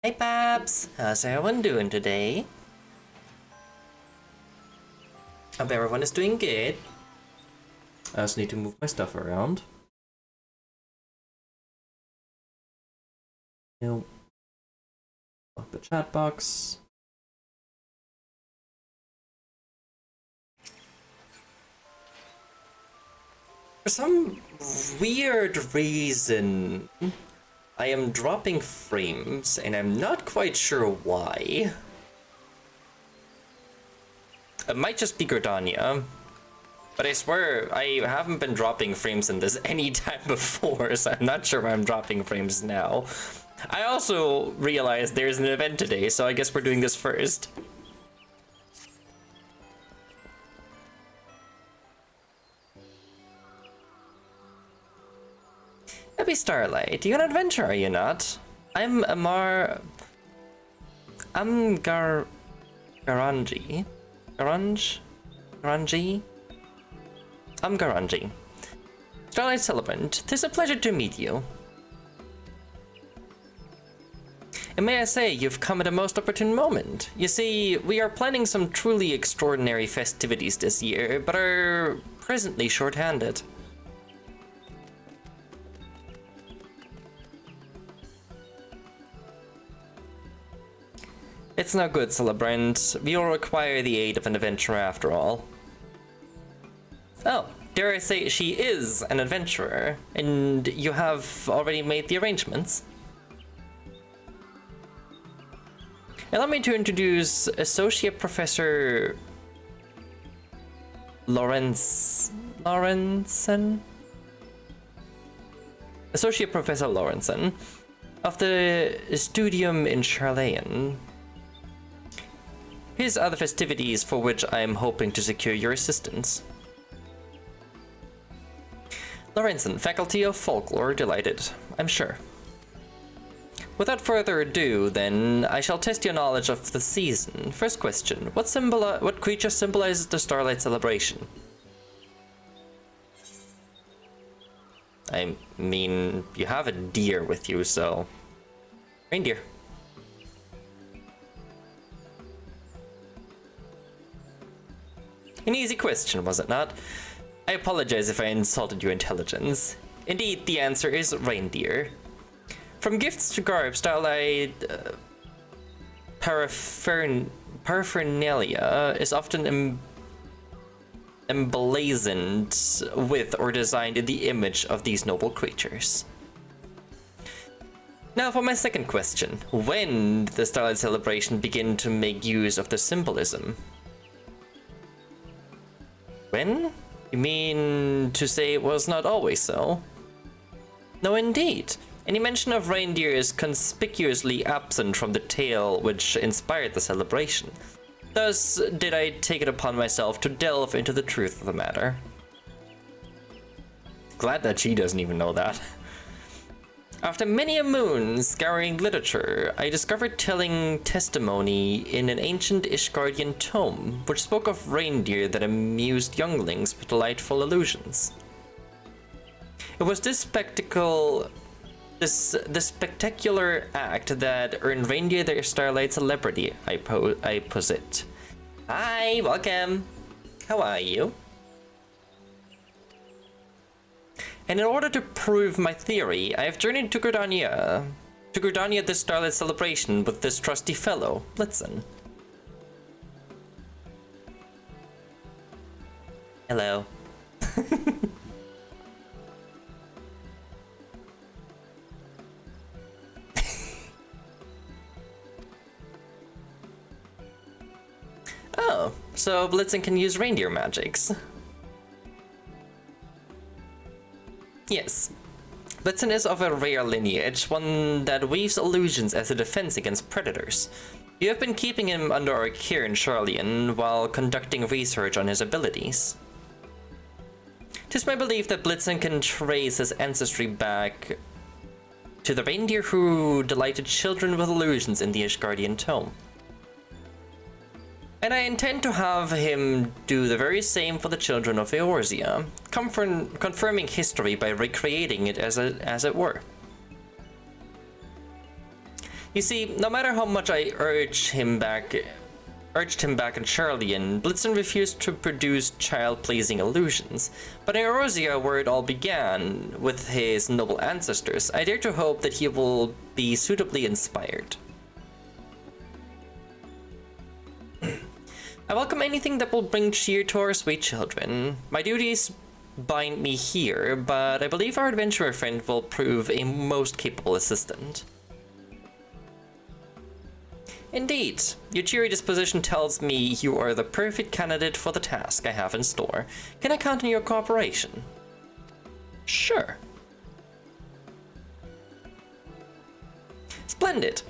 Hey Babs, how's everyone doing today? Hope everyone is doing good. I also need to move my stuff around. Nope. Lock the chat box. For some weird reason, I am dropping frames, and I'm not quite sure why. It might just be Gordania, but I swear I haven't been dropping frames in this any time before, so I'm not sure why I'm dropping frames now. I also realized there's an event today, so I guess we're doing this first. Happy Starlight, you're an adventurer, are you not? I'm Garanji. Garanji? I'm Garanji. Starlight Celebrant, 'tis a pleasure to meet you. And may I say, you've come at a most opportune moment. You see, we are planning some truly extraordinary festivities this year, but are presently short-handed. It's no good, Celebrant. We will require the aid of an adventurer after all. Oh, dare I say she is an adventurer, and you have already made the arrangements? Allow me to introduce Associate Professor Lawrenson? Associate Professor Lawrenson of the Studium in Charlayan. Here's other festivities for which I am hoping to secure your assistance. Lawrenson, Faculty of Folklore, delighted, I'm sure. Without further ado, then, I shall test your knowledge of the season. First question, what creature symbolizes the Starlight Celebration? I mean, you have a deer with you, so... Reindeer. An easy question, was it not? I apologize if I insulted your intelligence. Indeed, the answer is reindeer. From gifts to garb, Starlight paraphernalia is often emblazoned with or designed in the image of these noble creatures. Now for my second question. When did the Starlight Celebration begin to make use of the symbolism? When? You mean to say it was not always so? No, indeed. Any mention of reindeer is conspicuously absent from the tale which inspired the celebration. Thus did I take it upon myself to delve into the truth of the matter. Glad that she doesn't even know that. After many a moon scouring literature, I discovered telling testimony in an ancient Ishgardian tome, which spoke of reindeer that amused younglings with delightful illusions. It was this spectacular act that earned reindeer their Starlight celebrity, I posit. Hi, welcome. How are you? And in order to prove my theory, I have journeyed to Gordania this Starlight Celebration with this trusty fellow, Blitzen. Hello. Oh, so Blitzen can use reindeer magics. Yes. Blitzen is of a rare lineage, one that weaves illusions as a defense against predators. You have been keeping him under our care in Charlayan while conducting research on his abilities. 'Tis my belief that Blitzen can trace his ancestry back to the reindeer who delighted children with illusions in the Ishgardian tome. And I intend to have him do the very same for the children of Eorzea, confirming history by recreating it as it were. You see, no matter how much I urged him back in Charlian, Blitzen refused to produce child-pleasing illusions. But in Erosia, where it all began, with his noble ancestors, I dare to hope that he will be suitably inspired. I welcome anything that will bring cheer to our sweet children. My duties bind me here, but I believe our adventurer friend will prove a most capable assistant. Indeed, your cheery disposition tells me you are the perfect candidate for the task I have in store. Can I count on your cooperation? Sure. Splendid.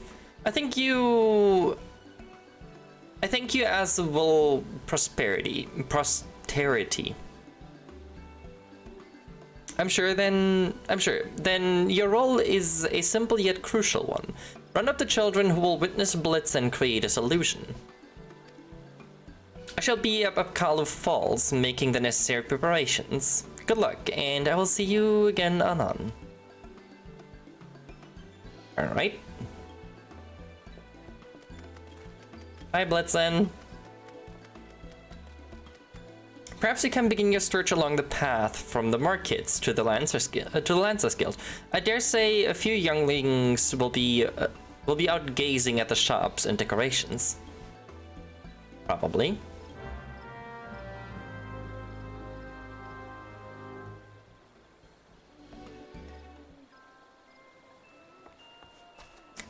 I thank you as will posterity. I'm sure then your role is a simple yet crucial one. Run up the children who will witness Blitz and create his illusion. I shall be up Kalu Falls making the necessary preparations. Good luck, and I will see you again anon. Alright. Hi, Blitzen. Perhaps you can begin your search along the path from the markets to the Lancers Guild. I dare say a few younglings will be out gazing at the shops and decorations. Probably.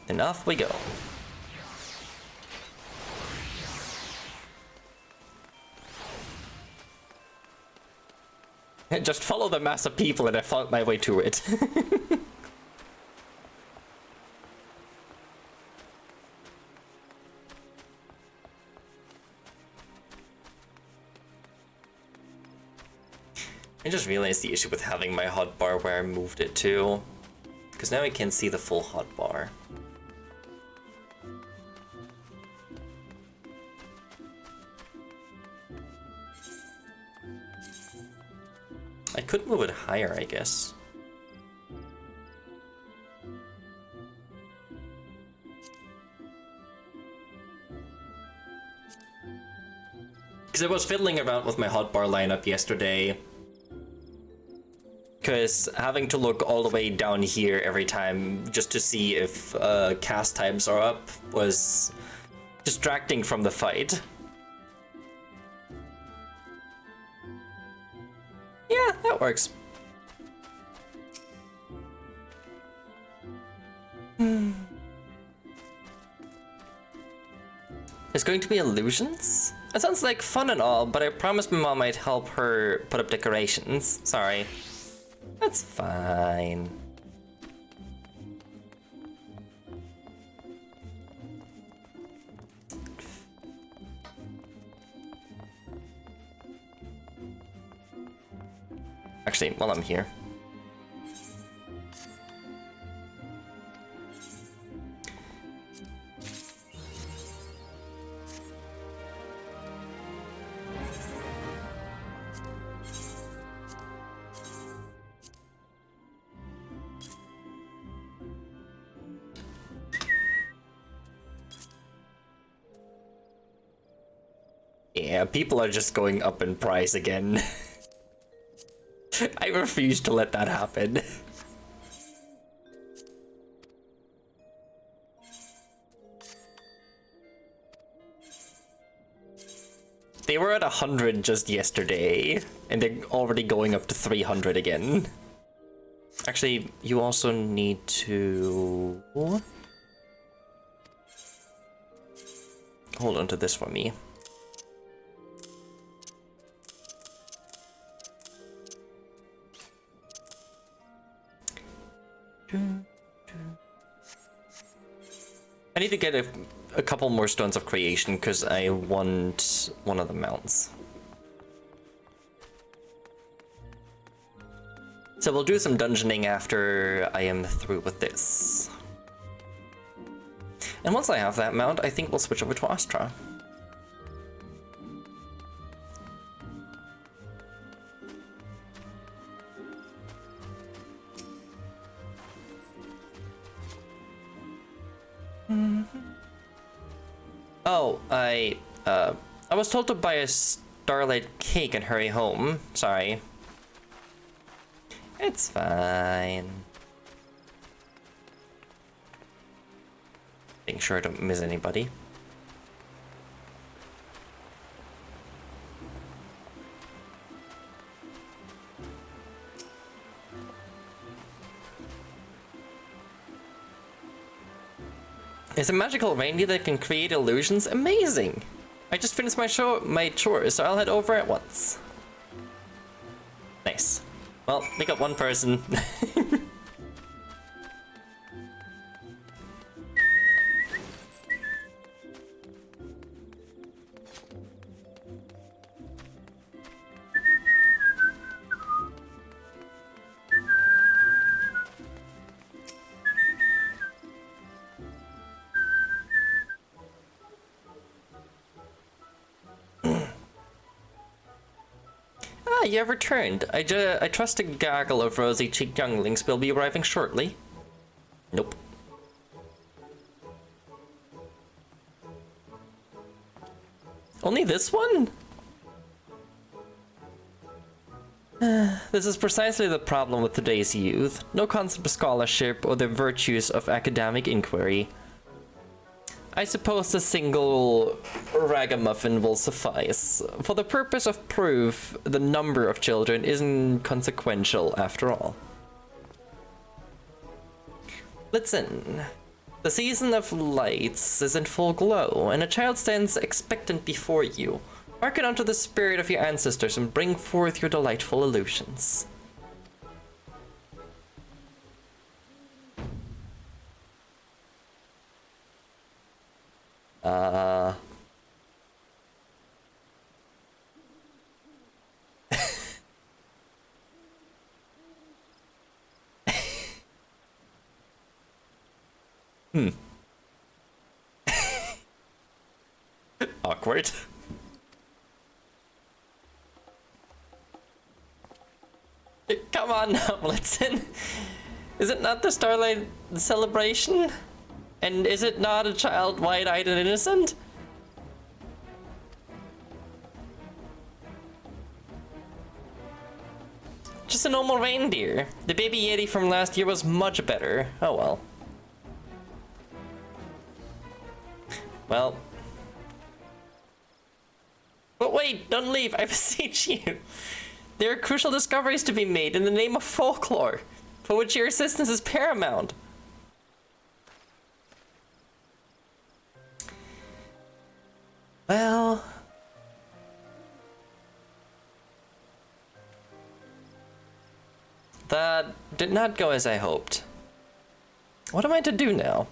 And off we go. Just follow the mass of people and I found my way to it. I just realized the issue with having my hotbar where I moved it to. Because now I can see the full hotbar. I could move it higher, I guess. Because I was fiddling around with my hotbar lineup yesterday. Because having to look all the way down here every time just to see if cast times are up was distracting from the fight. Yeah, that works. There's going to be illusions? That sounds like fun and all, but I promised my mom I'd help her put up decorations. Sorry. That's fine. Actually, while I'm here. Yeah, people are just going up in price again. I refuse to let that happen. They were at 100 just yesterday, and they're already going up to 300 again. Actually, you also need to... hold on to this for me. I need to get a couple more stones of creation because I want one of the mounts. So we'll do some dungeoning after I am through with this. And once I have that mount, I think we'll switch over to Astra. I was told to buy a starlight cake and hurry home. Sorry. It's fine. Making sure I don't miss anybody. It's a magical reindeer that can create illusions. Amazing! I just finished my chores, so I'll head over at once. Nice. Well, we got one person. You have returned. I trust a gaggle of rosy-cheeked younglings will be arriving shortly. Nope. Only this one? This is precisely the problem with today's youth. No concept of scholarship or the virtues of academic inquiry. I suppose the single ragamuffin will suffice. For the purpose of proof, the number of children isn't consequential after all. Listen, the season of lights is in full glow, and a child stands expectant before you. Hearken unto the spirit of your ancestors and bring forth your delightful illusions. Awkward. Come on now, Blitzen. Is it not the Starlight celebration? And is it not a child wide-eyed and innocent? Just a normal reindeer. The baby Yeti from last year was much better. Oh well. Well. But wait, don't leave, I beseech you. There are crucial discoveries to be made in the name of folklore, for which your assistance is paramount. Well... that did not go as I hoped. What am I to do now?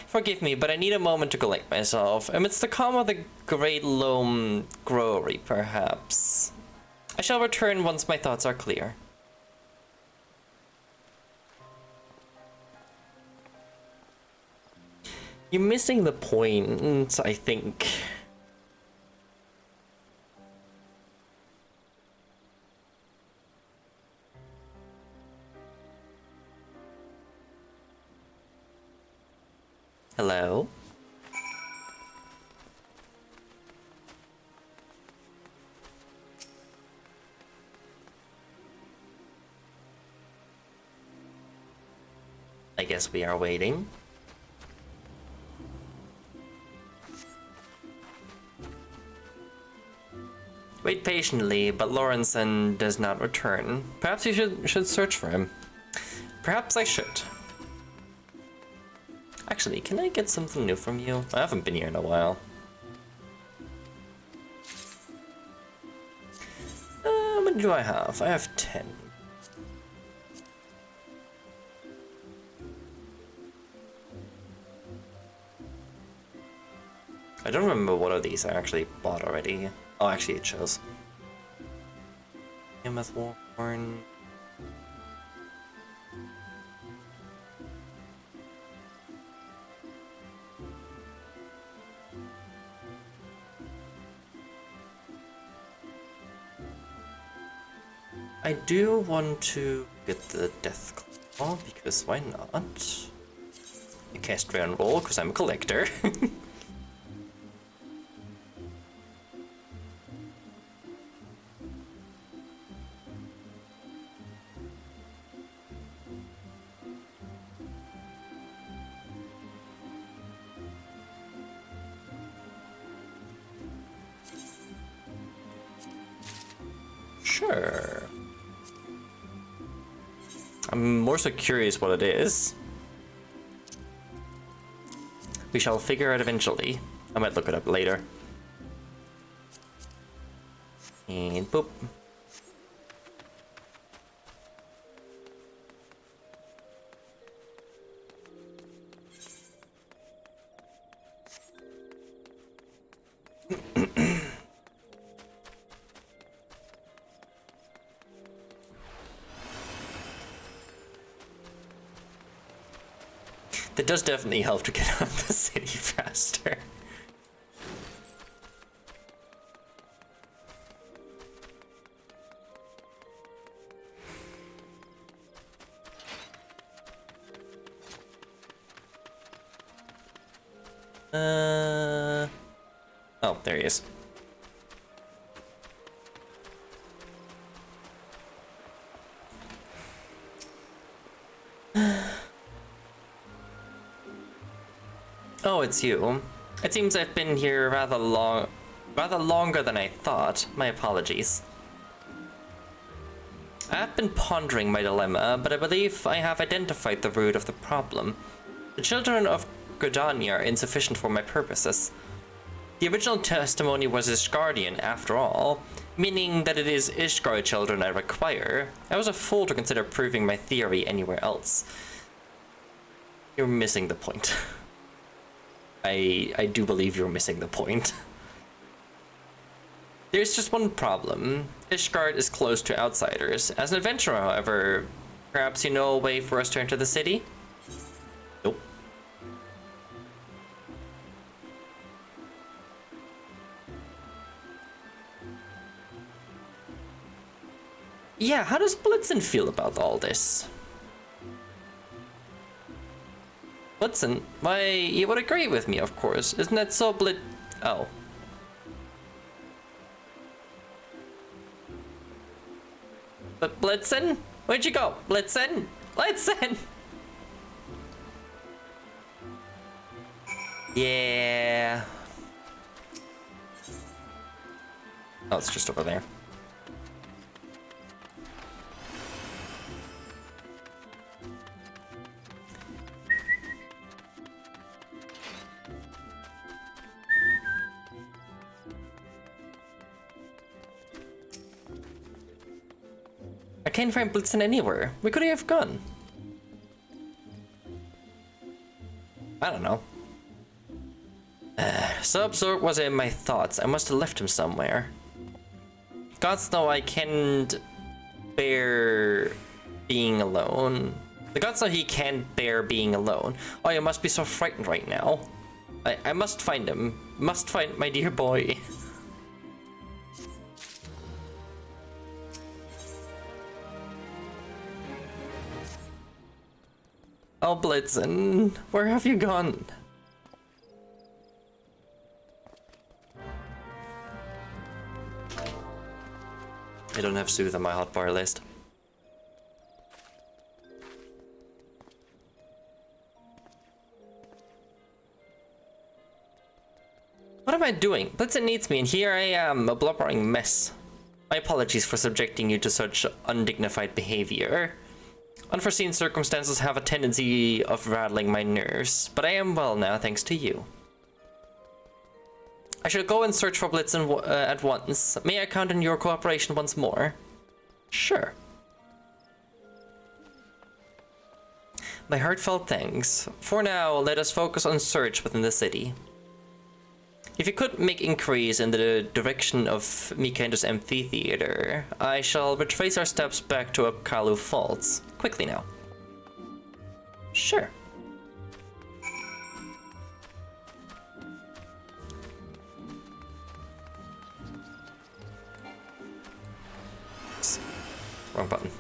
Forgive me, but I need a moment to collect myself. Amidst the calm of the Great Loam Growery, perhaps. I shall return once my thoughts are clear. You're missing the point, I think. Hello? I guess we are waiting. Wait patiently, but Lawrenson does not return. Perhaps you should search for him. Perhaps I should. Actually, can I get something new from you? I haven't been here in a while. What do I have? I have 10. I don't remember what of these I actually bought already. Oh, actually it shows. Mammoth Warren. I do want to get the Death Claw, because why not? Equestrian roll, because I'm a collector. Sure. I'm more so curious what it is. We shall figure out eventually. I might look it up later. And boop. That does definitely help to get out of the city faster. Oh, there he is. Oh, it's you. It seems I've been here rather longer than I thought. My apologies. I've been pondering my dilemma, but I believe I have identified the root of the problem. The children of Gridania are insufficient for my purposes. The original testimony was Ishgardian, after all, meaning that it is Ishgard children I require. I was a fool to consider proving my theory anywhere else. You're missing the point. I do believe you're missing the point. There's just one problem. Ishgard is close to outsiders. As an adventurer, however, perhaps you know a way for us to enter the city? Nope. Yeah, how does Blitzen feel about all this? Blitzen? Why, you would agree with me, of course. Isn't that so Oh. But Blitzen? Where'd you go? Blitzen? Blitzen! Yeah. Oh, it's just over there. I can't find Blitzen anywhere. Where could he have gone? I don't know. So absorbed was I in my thoughts, I must have left him somewhere. Gods know I can't bear being alone. The gods know he can't bear being alone. Oh, you must be so frightened right now. I must find him. Must find my dear boy. Oh, Blitzen, where have you gone? I don't have Soothe on my hotbar list. What am I doing? Blitzen needs me, and here I am, a blubbering mess. My apologies for subjecting you to such undignified behavior. Unforeseen circumstances have a tendency of rattling my nerves, but I am well now thanks to you. I shall go and search for Blitzen at once. May I count on your cooperation once more? Sure. My heartfelt thanks. For now, let us focus on search within the city. If you could make inquiries in the direction of Mikander's amphitheater, I shall retrace our steps back to Apkalu Falls. Quickly now. Sure. Wrong button.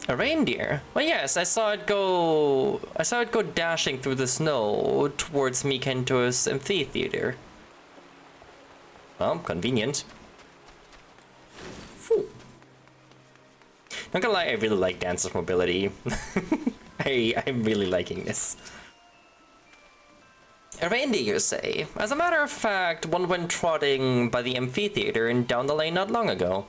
A reindeer? Well, yes, I saw it go dashing through the snow towards Mikento's amphitheater. Well, convenient. Phew. Not gonna lie, I really like Dancer's mobility. I'm really liking this. A reindeer, you say? As a matter of fact, one went trotting by the amphitheater and down the lane not long ago.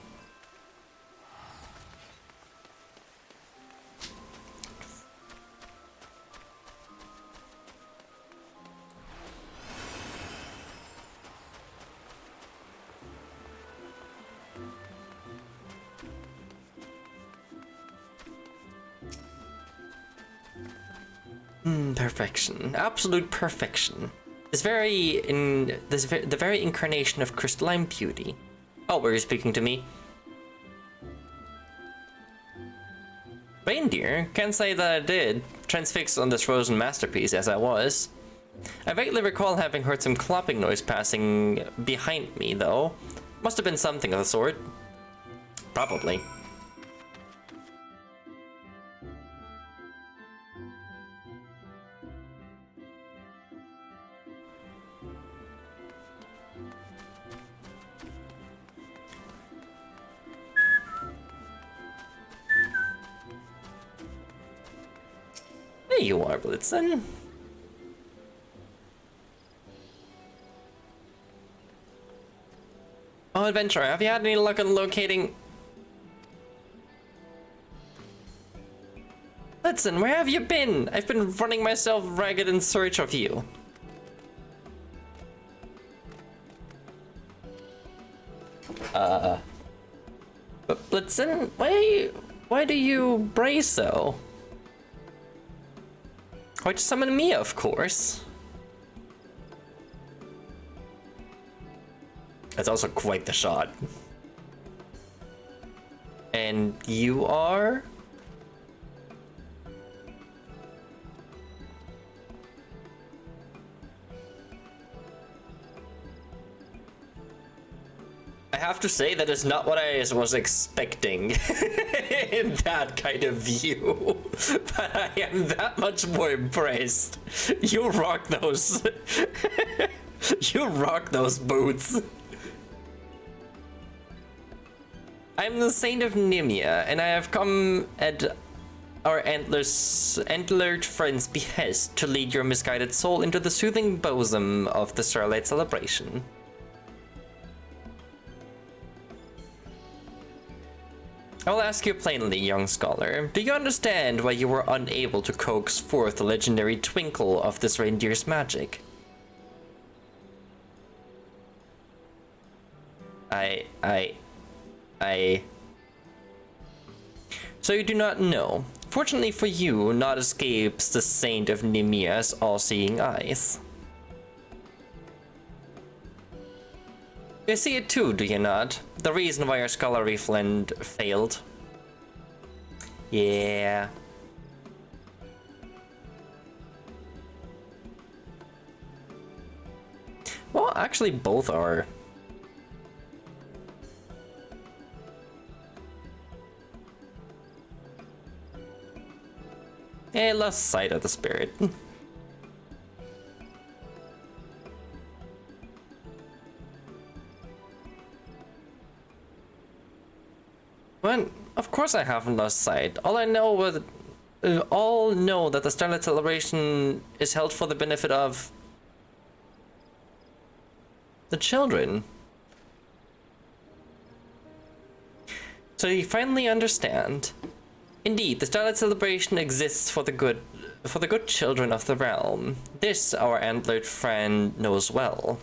Perfection. Absolute perfection. The very incarnation of crystalline beauty. Oh, were you speaking to me? Reindeer? Can't say that I did. Transfixed on this frozen masterpiece as I was. I vaguely recall having heard some clopping noise passing behind me, though. Must have been something of the sort. Probably. There you are, Blitzen. Oh, adventurer, have you had any luck on locating... Blitzen, where have you been? I've been running myself ragged in search of you. But Blitzen, why do you bray so? Why to summon me, of course. That's also quite the shot. And you are? I have to say that is not what I was expecting in that kind of view, but I am that much more impressed. You rock those. You rock those boots. I'm the Saint of Nimia, and I have come at our antlered friend's behest to lead your misguided soul into the soothing bosom of the Starlight Celebration. I will ask you plainly, young scholar. Do you understand why you were unable to coax forth the legendary twinkle of this reindeer's magic? So you do not know. Fortunately for you, naught escapes the Saint of Nimia's all-seeing eyes. You see it too, do you not? The reason why our scholarly friend failed. Yeah. Well, actually both are. Yeah, lost sight of the spirit. Well, of course I haven't lost sight. All know that the Starlight Celebration is held for the benefit of the children. So you finally understand. Indeed, the Starlight Celebration exists for the good children of the realm. This our antlered friend knows well.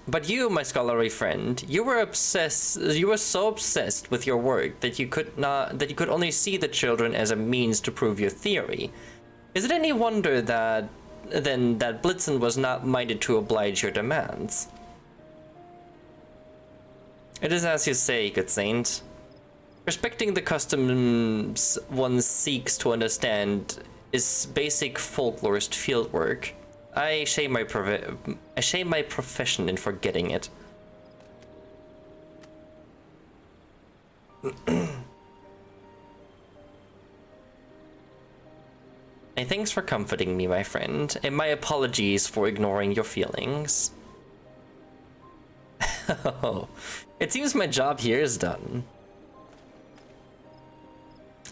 But you, my scholarly friend, you were so obsessed with your work that you could only see the children as a means to prove your theory. Is it any wonder that Blitzen was not minded to oblige your demands? It is as you say, good saint. Respecting the customs one seeks to understand is basic folklorist fieldwork. I shame my profession in forgetting it. And thanks for comforting me, my friend, and my apologies for ignoring your feelings. Oh, it seems my job here is done.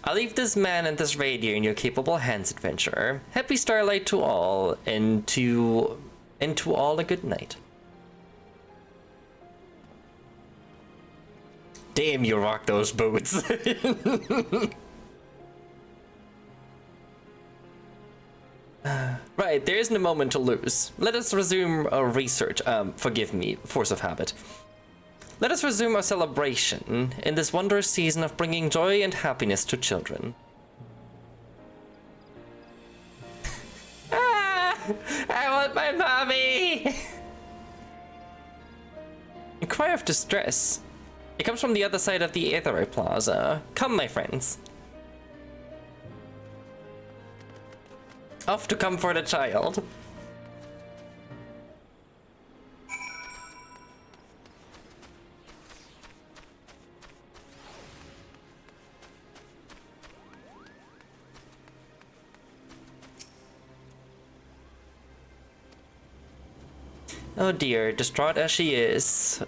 I'll leave this man and this radio in your capable hands, adventurer. Happy starlight to all, and to all a good night. Damn, you rock those boots. Right, there isn't a moment to lose. Let us resume our research. Forgive me, force of habit. Let us resume our celebration in this wondrous season of bringing joy and happiness to children. Ah! I want my mommy! A cry of distress. It comes from the other side of the Aethery Plaza. Come, my friends. Off to comfort a child. Oh dear, distraught as she is,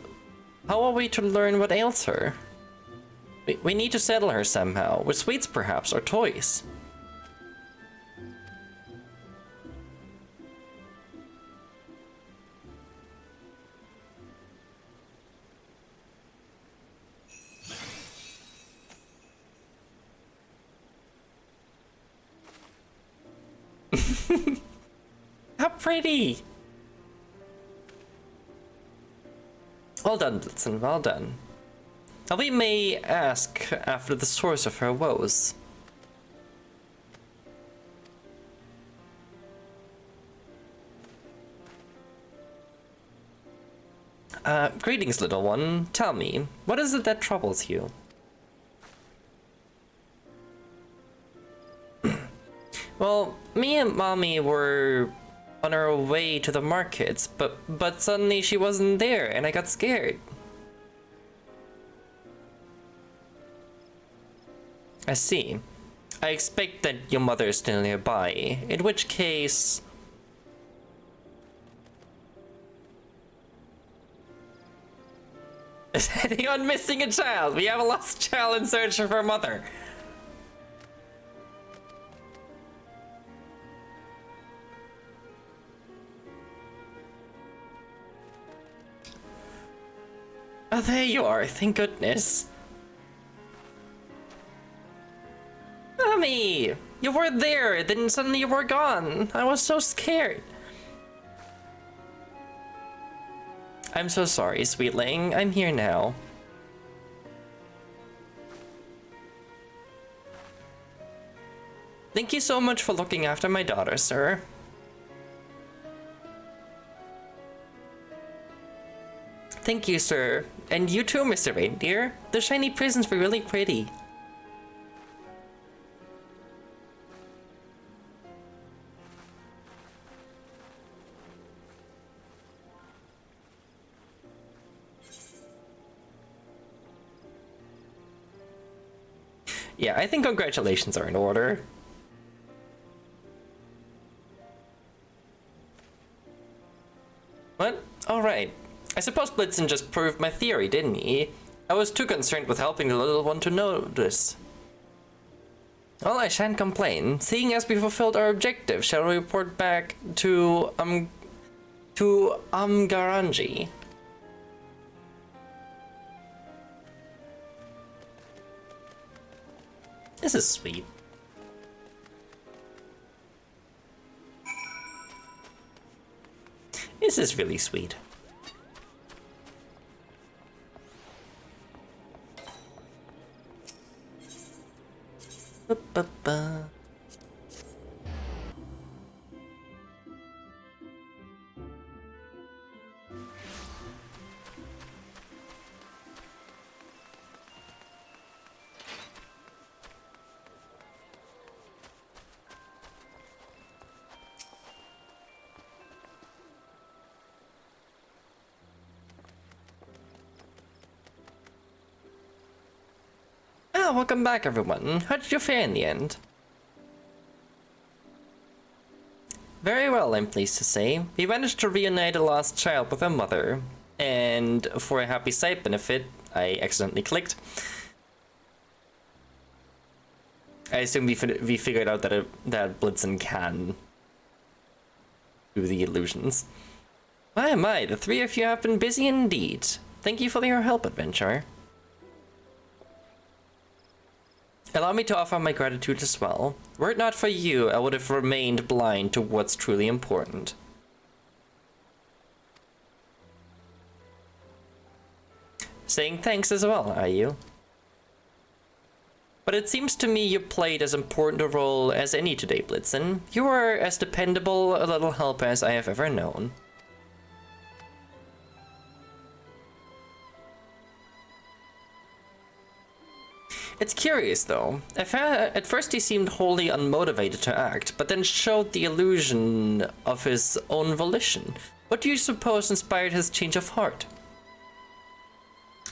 how are we to learn what ails her? We need to settle her somehow, with sweets perhaps, or toys. How pretty! Well done, Blitzen, well done. Now we may ask after the source of her woes. Greetings, little one. Tell me, what is it that troubles you? Well, me and Mommy were on our way to the markets, but suddenly she wasn't there and I got scared. I see. I expect that your mother is still nearby, in which case... Is anyone missing a child? We have a lost child in search of her mother. Oh, there you are, thank goodness. Mommy! You were there, then suddenly you were gone. I was so scared. I'm so sorry, sweetling. I'm here now. Thank you so much for looking after my daughter, sir. Thank you, sir. And you too, Mr. Reindeer. The shiny prisms were really pretty. Yeah, I think congratulations are in order. What? Alright. I suppose Blitzen just proved my theory, didn't he? I was too concerned with helping the little one to notice. Well, I shan't complain. Seeing as we fulfilled our objective, shall we report back to Garanji? This is sweet. This is really sweet. Ba-ba-ba. Ah, welcome back, everyone. How did you fare in the end? Very well, I'm pleased to say. We managed to reunite a lost child with her mother. And for a happy side benefit, I accidentally clicked. I assume we figured out that Blitzen can do the illusions. My, the three of you have been busy indeed. Thank you for your help, adventurer. Allow me to offer my gratitude as well. Were it not for you, I would have remained blind to what's truly important. Saying thanks as well, are you? But it seems to me you played as important a role as any today, Blitzen. You are as dependable a little helper as I have ever known. It's curious, though. At first he seemed wholly unmotivated to act, but then showed the illusion of his own volition. What do you suppose inspired his change of heart?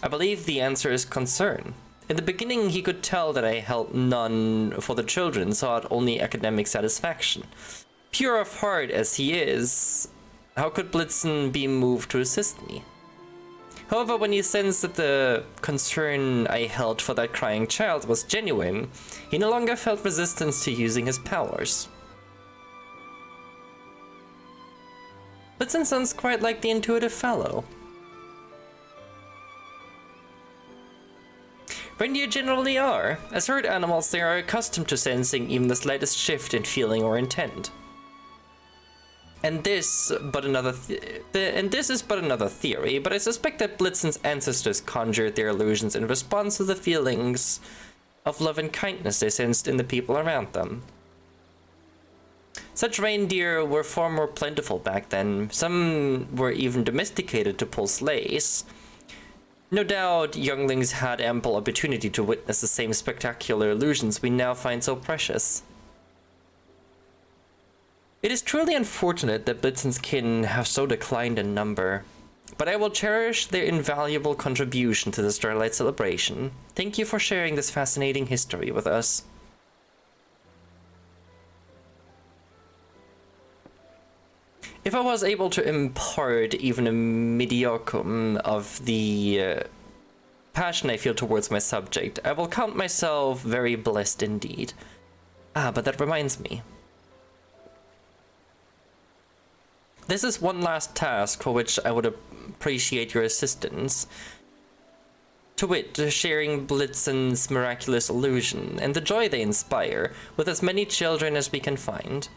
I believe the answer is concern. In the beginning, he could tell that I held none for the children, sought only academic satisfaction. Pure of heart as he is, how could Blitzen be moved to assist me? However, when he sensed that the concern I held for that crying child was genuine, he no longer felt resistance to using his powers. Blitzen sounds quite like the intuitive fellow. Reindeer generally are. As herd animals, they are accustomed to sensing even the slightest shift in feeling or intent. And this is but another theory, but I suspect that Blitzen's ancestors conjured their illusions in response to the feelings of love and kindness they sensed in the people around them. Such reindeer were far more plentiful back then. Some were even domesticated to pull sleighs. No doubt younglings had ample opportunity to witness the same spectacular illusions we now find so precious. It is truly unfortunate that Blitzen's kin have so declined in number, but I will cherish their invaluable contribution to the Starlight celebration. Thank you for sharing this fascinating history with us. If I was able to impart even a mediocre of the passion I feel towards my subject, I will count myself very blessed indeed. Ah, but that reminds me. This is one last task for which I would appreciate your assistance. To wit, sharing Blitzen's miraculous illusion and the joy they inspire with as many children as we can find.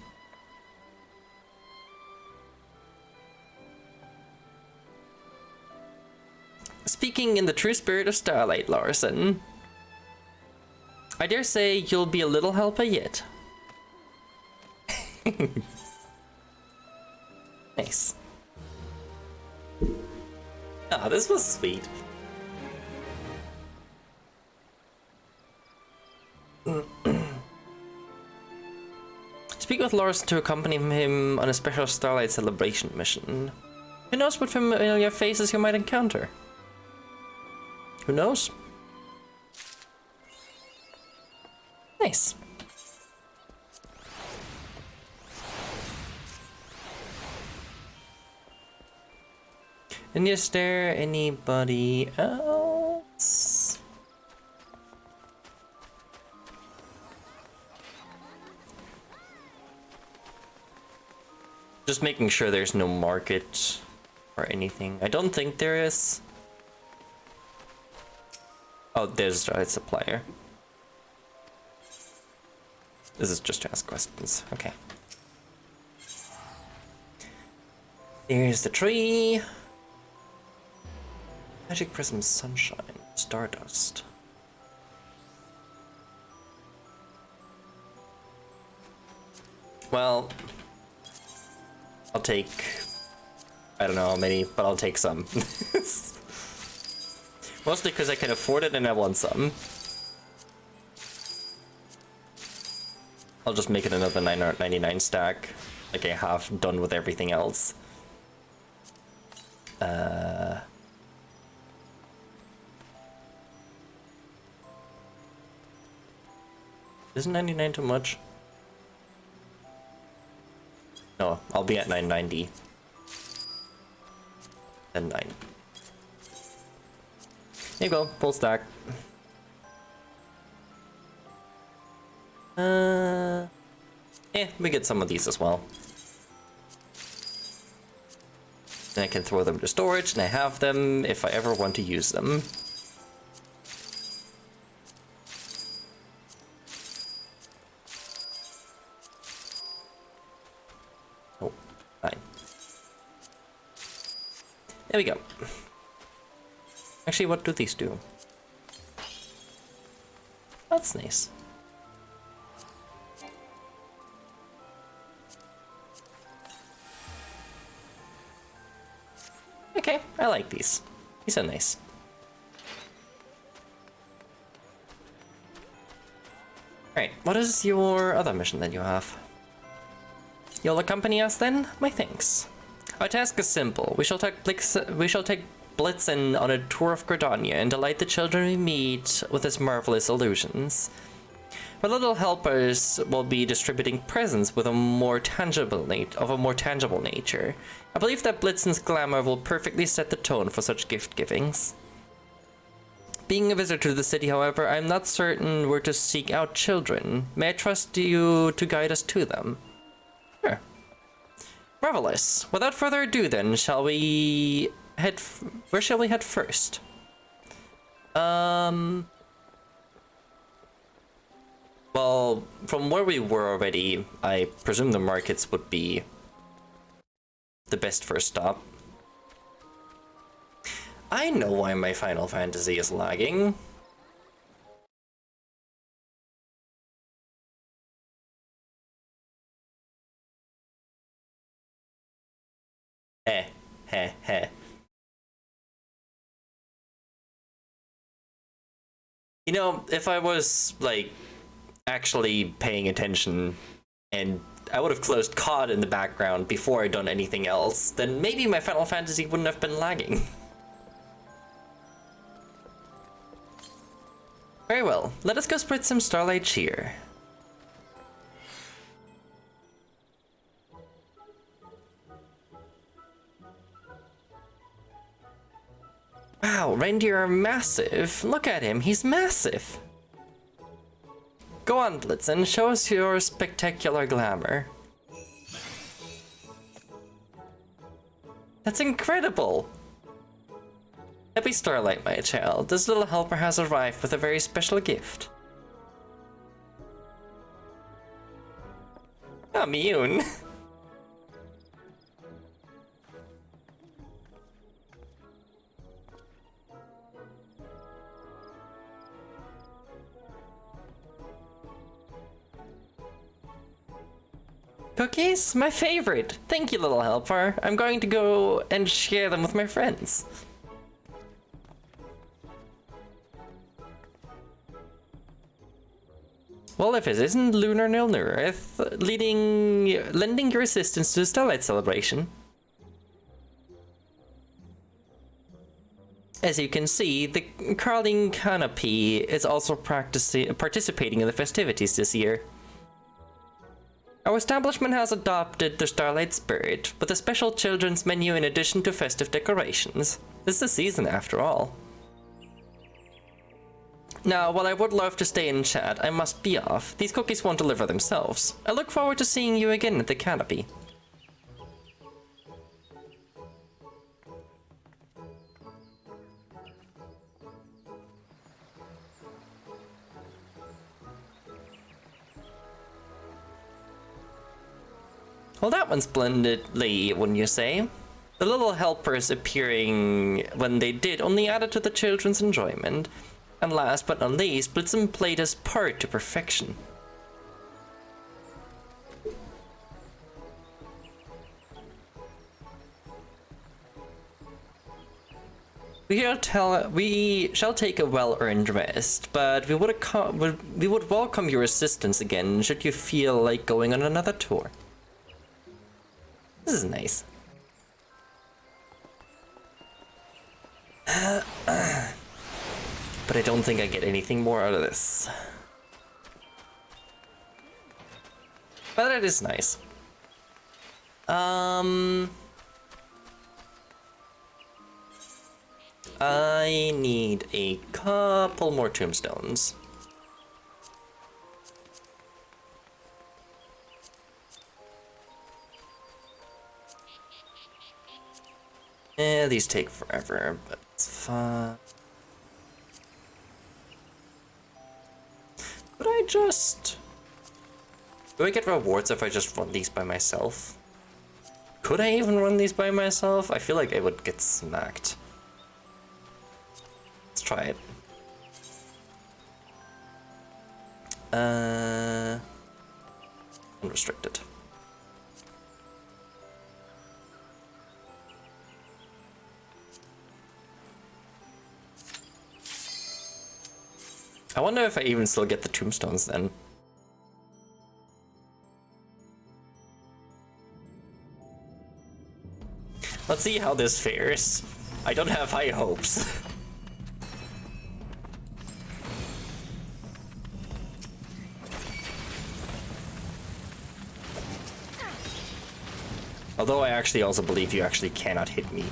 Speaking in the true spirit of Starlight, Larson, I dare say you'll be a little helper yet. Nice. Ah, this was sweet. Speak with Larson to accompany him on a special Starlight celebration mission. Who knows what familiar faces you might encounter? Who knows? Nice. And is there anybody else? Just making sure there's no market or anything. I don't think there is. Oh, there's a supplier. This is just to ask questions. Okay. There's the tree. Magic Prism Sunshine. Stardust. Well, I'll take, I don't know how many, but I'll take some. Mostly because I can afford it and I want some. I'll just make it another 999 stack. Like I have done with everything else. Isn't 99 too much? No, I'll be at 990. Then 9. There you go, full stack. We get some of these as well. Then I can throw them to storage, and I have them if I ever want to use them. Oh, fine. There we go. Actually, what do these do? That's nice. Okay, I like these. These are nice. Alright, what is your other mission that you have? You'll accompany us then? My thanks. Our task is simple. We shall take Blitzen on a tour of Gridania and delight the children we meet with his marvelous illusions. Our little helpers will be distributing presents with a more tangible nature. I believe that Blitzen's glamour will perfectly set the tone for such gift givings. Being a visitor to the city, however, I am not certain where to seek out children. May I trust you to guide us to them? Sure. Marvelous. Without further ado then, where shall we head first? Well, from where we were already, I presume the markets would be the best first stop. I know why my Final Fantasy is lagging. Heh. You know, if I was, like, actually paying attention and I would have closed COD in the background before I'd done anything else, then maybe my Final Fantasy wouldn't have been lagging. Very well, let us go spread some starlight cheer. Wow, reindeer are massive. Look at him, he's massive. Go on, Blitzen, show us your spectacular glamour. That's incredible! Happy Starlight, my child. This little helper has arrived with a very special gift. Oh, Miyun. Cookies? My favorite! Thank you, little helper. I'm going to go and share them with my friends. Well, if it isn't Lunar Nilnurith, lending your assistance to the Starlight Celebration. As you can see, the Carling Canopy is also participating in the festivities this year. Our establishment has adopted the Starlight Spirit, with a special children's menu in addition to festive decorations. This is the season after all. Now, while I would love to stay and chat, I must be off. These cookies won't deliver themselves. I look forward to seeing you again at the canopy. Well, that went splendidly, wouldn't you say? The little helpers appearing when they did only added to the children's enjoyment. And last but not least, Blitzen played his part to perfection. We shall take a well-earned rest, but we would welcome your assistance again should you feel like going on another tour. This is nice. But I don't think I get anything more out of this. But it is nice. I need a couple more tombstones. These take forever, but it's fun. Could I just... Do I get rewards if I just run these by myself? Could I even run these by myself? I feel like I would get smacked. Let's try it. Unrestricted. I wonder if I even still get the tombstones then. Let's see how this fares. I don't have high hopes. Although I actually also believe you actually cannot hit me.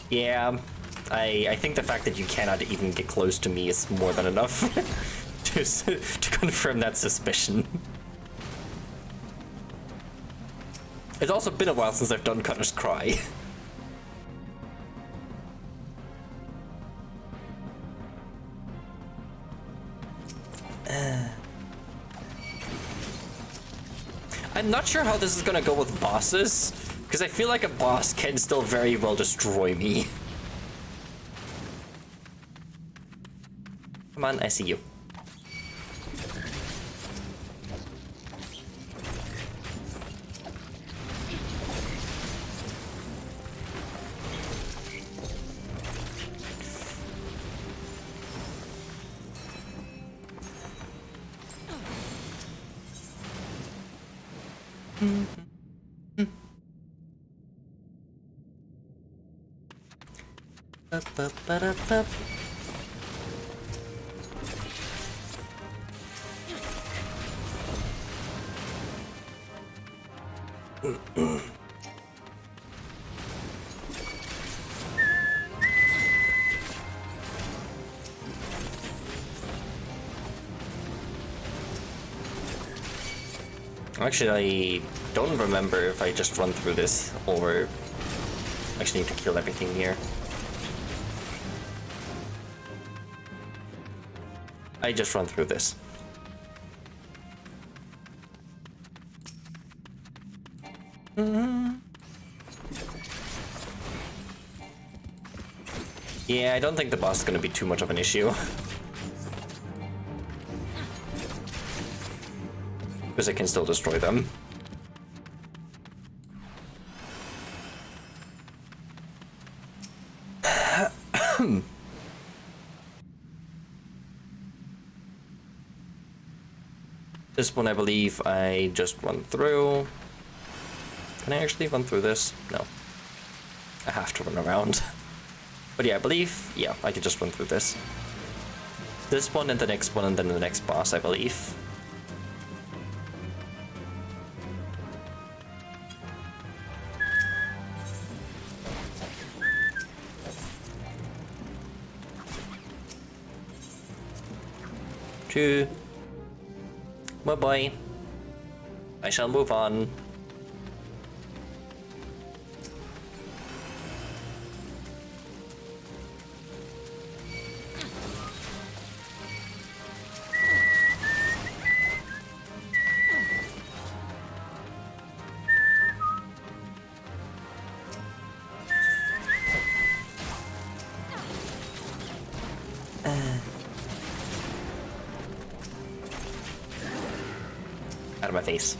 Yeah, I think the fact that you cannot even get close to me is more than enough to confirm that suspicion. It's also been a while since I've done Cutter's Cry. I'm not sure how this is gonna go with bosses, because I feel like a boss can still very well destroy me. Come on, I see you. Actually, I don't remember if I just run through this or I actually need to kill everything here. I just run through this. Yeah, I don't think the boss is gonna be too much of an issue. Because I can still destroy them. This one, I believe I just run through. Can I actually run through this? No. I have to run around. But yeah, I believe, yeah, I could just run through this. This one and the next one and then the next boss, I believe. Bye-bye. I shall move on. Out of my face.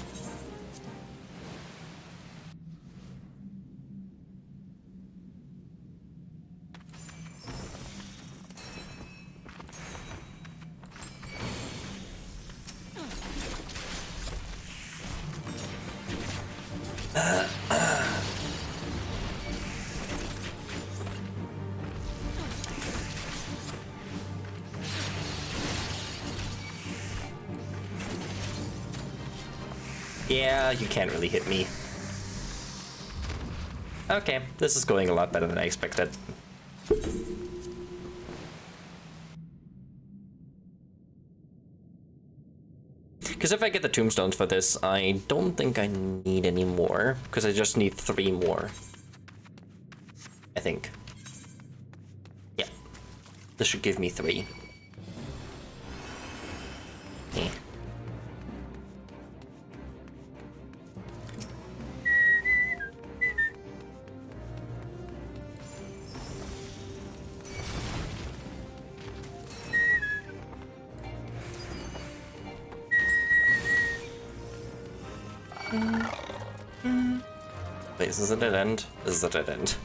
Yeah, you can't really hit me. Okay, this is going a lot better than I expected. Because if I get the tombstones for this, I don't think I need any more, because I just need 3 more. I think. Yeah. This should give me 3. Eh. Wait, this is a dead end? This is a dead end.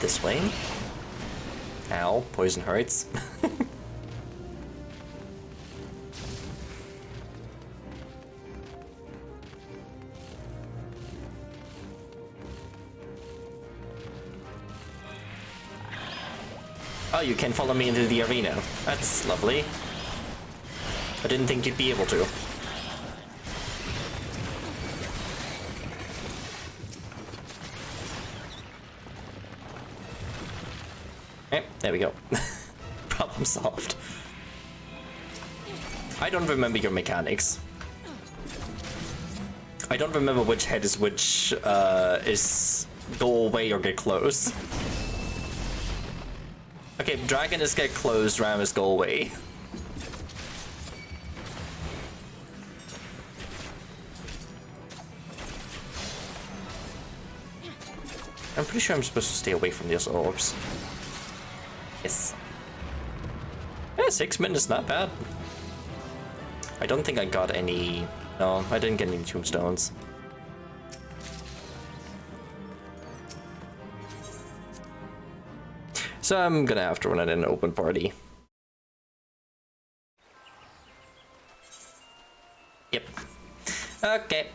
This way. Ow, poison hurts. Oh, you can follow me into the arena. That's lovely. I didn't think you'd be able to. There we go. Problem solved. I don't remember your mechanics. I don't remember which head is which, is go away or get close. Okay, dragon is get close, ram is go away. I'm pretty sure I'm supposed to stay away from these orbs. Yes. Yeah, 6 minutes, not bad. I don't think I got any... No, I didn't get any tombstones. So I'm gonna have to run it in an open party. Yep. Okay.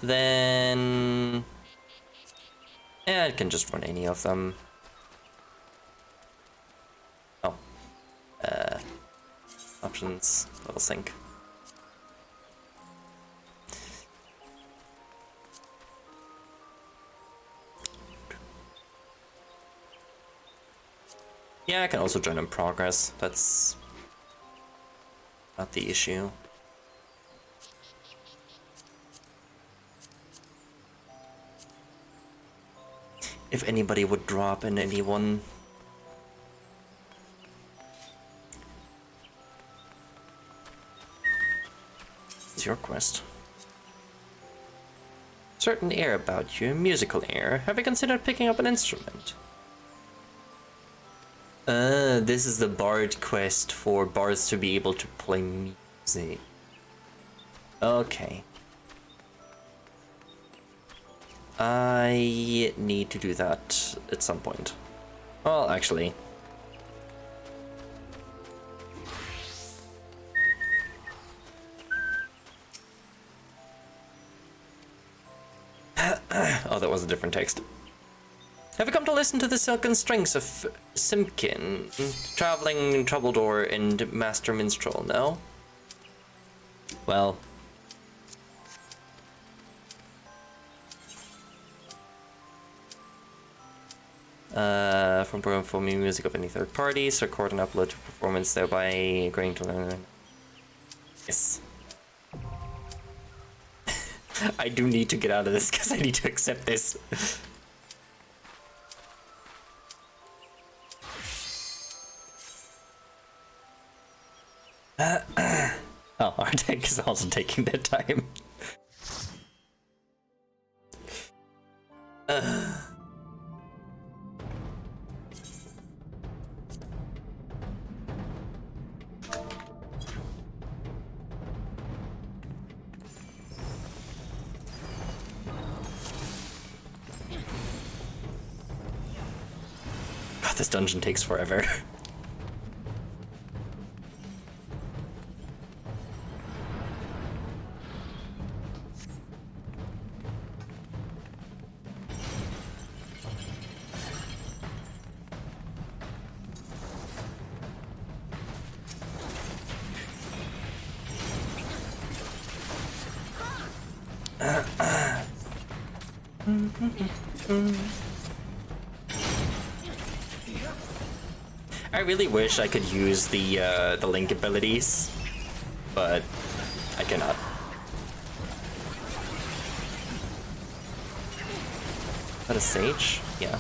Then... Yeah, I can just run any of them. Options, level sync. Yeah, I can also join in progress. That's not the issue. If anybody would drop in anyone. It's your quest. Certain air about you, musical air. Have you considered picking up an instrument? This is the bard quest for bards to be able to play music. Okay. I need to do that at some point. Well, actually. Oh, that was a different text. Have you come to listen to the silken strings of Simkin, traveling troubledore and master minstrel? No? Well. From performing music of any third parties, record and upload to performance, thereby agreeing to learn. Yes. I do need to get out of this because I need to accept this. Oh, our tank is also taking their time. God, this dungeon takes forever. I really wish I could use the link abilities, but I cannot. Is that a sage? Yeah.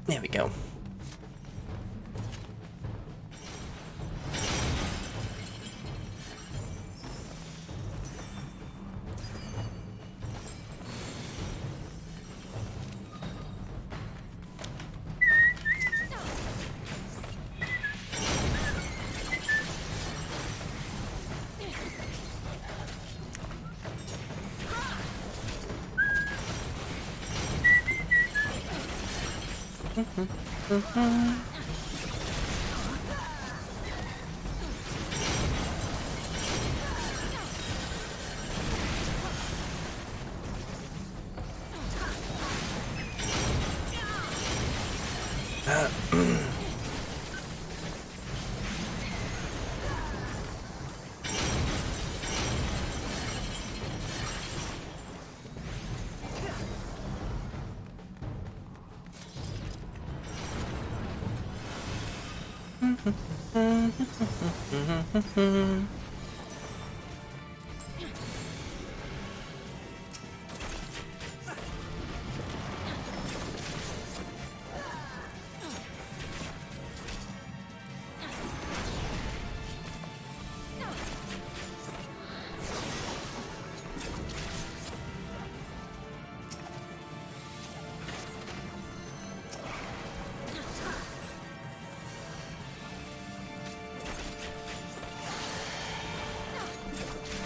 There we go.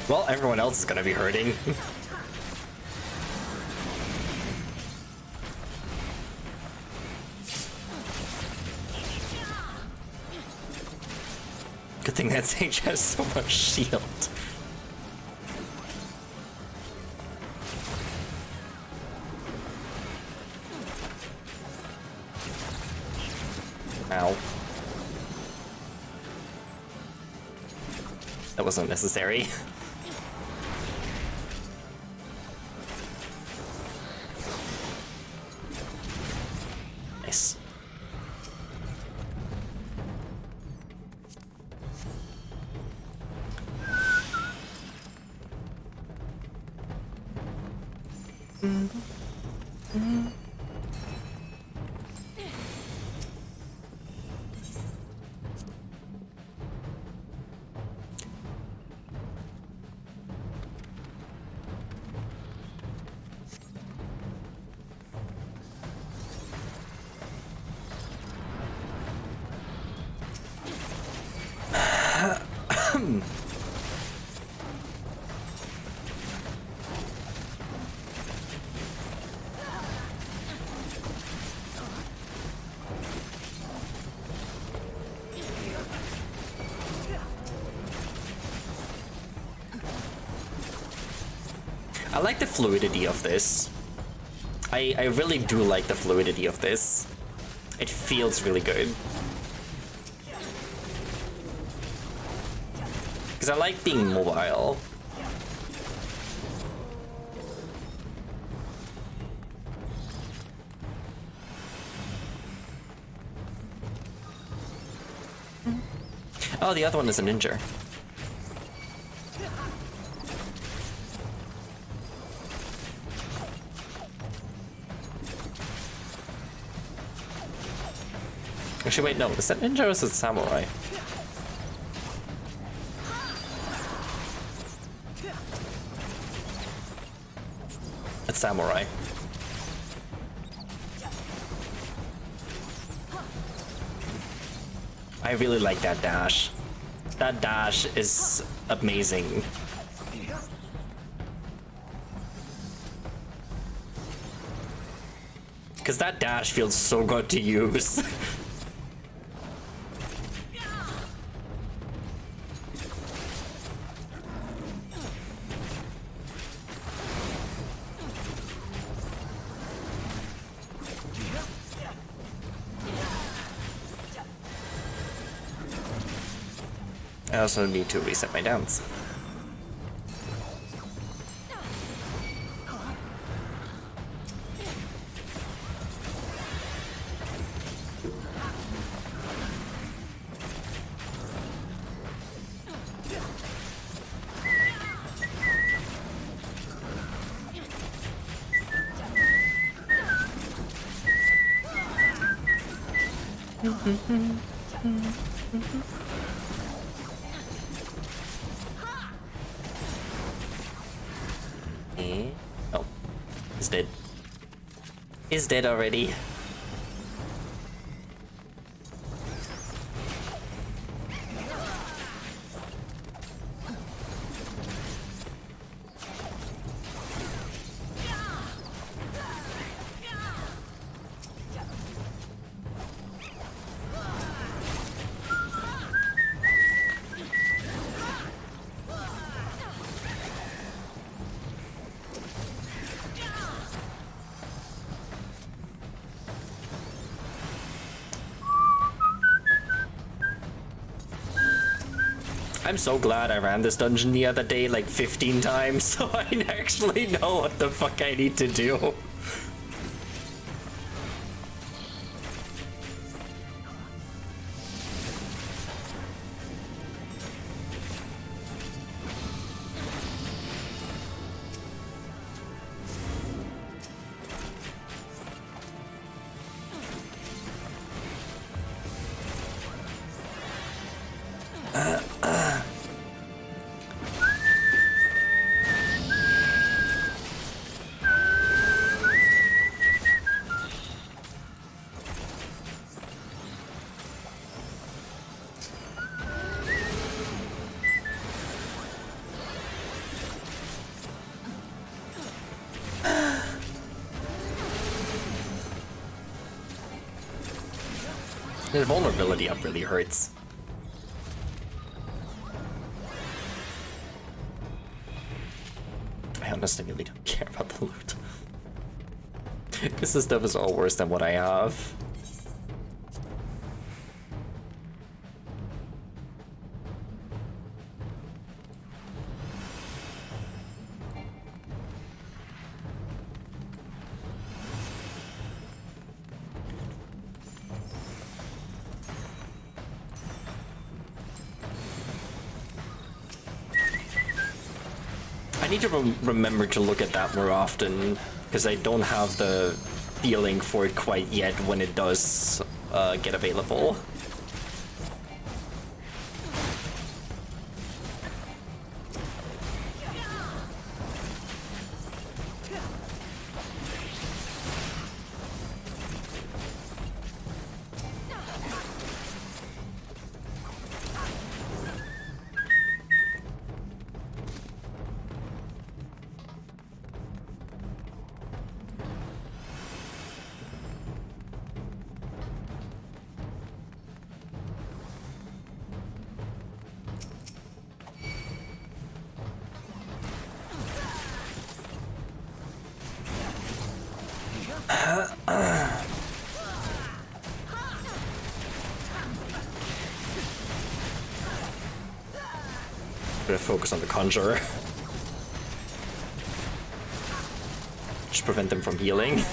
Well, everyone else is gonna be hurting. Good thing that sage has so much shield. Ow. That wasn't necessary. Nice. I like the fluidity of this. I really do like the fluidity of this. It feels really good. Because I like being mobile. Oh, the other one is a ninja. Actually, wait, no. Is that ninja or is it samurai? It's samurai. I really like that dash. That dash is amazing. Because that dash feels so good to use. I also need to reset my downs. Oh, he's dead. He's dead already. I'm so glad I ran this dungeon the other day like 15 times, so I actually know what the fuck I need to do. The vulnerability up really hurts. I honestly really don't care about the loot. Because this stuff is all worse than what I have. I need to remember to look at that more often, because I don't have the feeling for it quite yet when it does get available. Gonna focus on the Conjurer. Just prevent them from healing.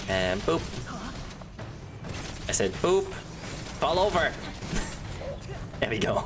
And boop. I said boop. Fall over. There we go.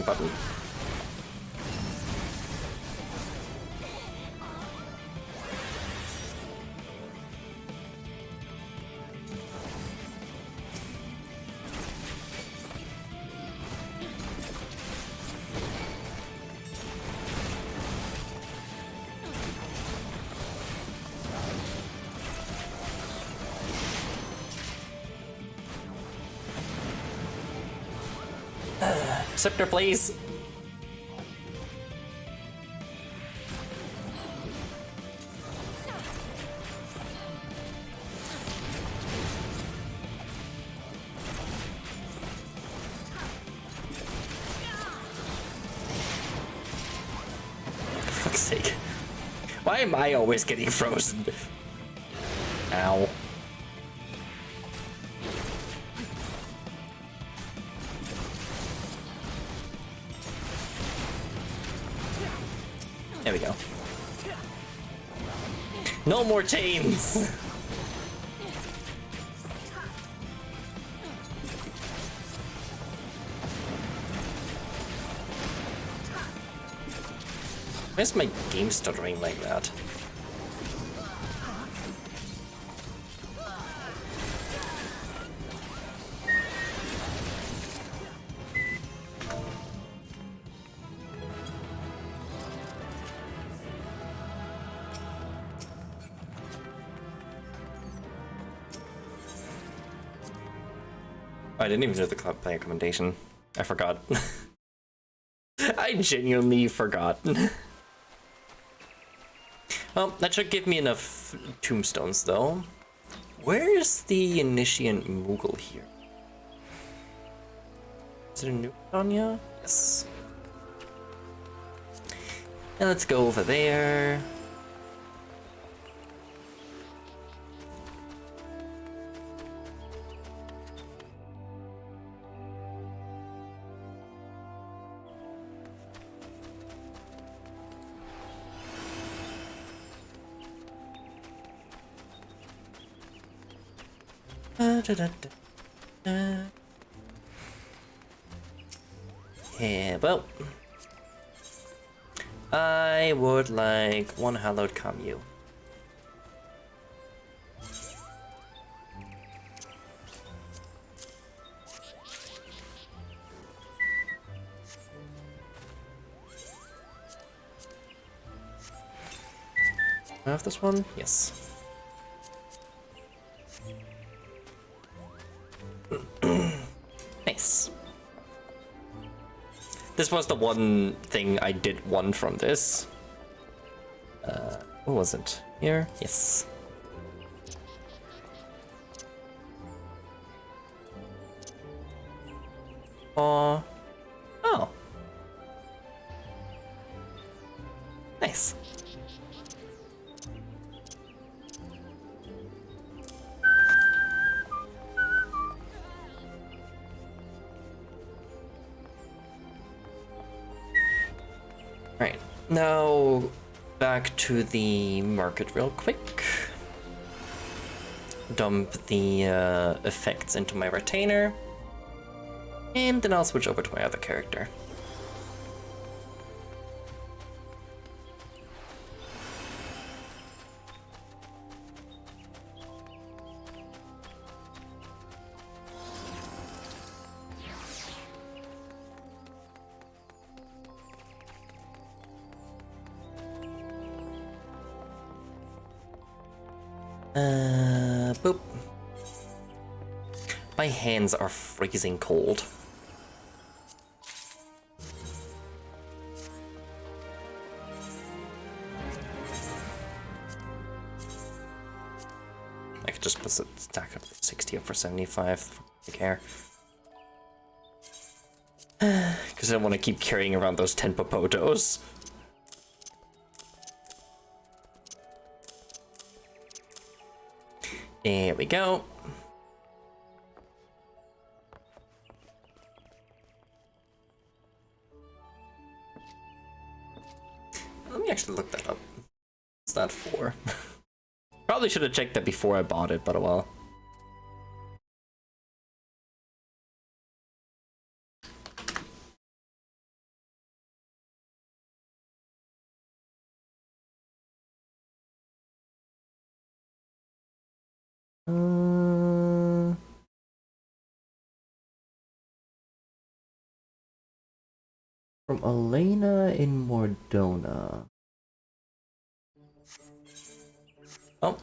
Button. Scepter, please. For fuck's sake. Why am I always getting frozen? Ow. There we go. No more chains! Why is my game stuttering like that? I didn't even do the club play accommodation. I forgot. I genuinely forgot. Well, that should give me enough tombstones, though. Where's the Initiant Moogle here? Is it a new Anya? Yes. And let's go over there. Yeah, well, I would like one hallowed commune. I have this one? Yes. Nice. This was the one thing I did want from this. What was it? Here? Yes. Oh. Nice. Right, now back to the market real quick. Dump the effects into my retainer. And then I'll switch over to my other character. Boop. My hands are freezing cold. I could just put a stack of 60 up for 75. I care. Because I don't want to keep carrying around those 10 popotos. There we go. Let me actually look that up. What's that for? Probably should have checked that before I bought it, but oh well. From Elena in Mordona. Oh,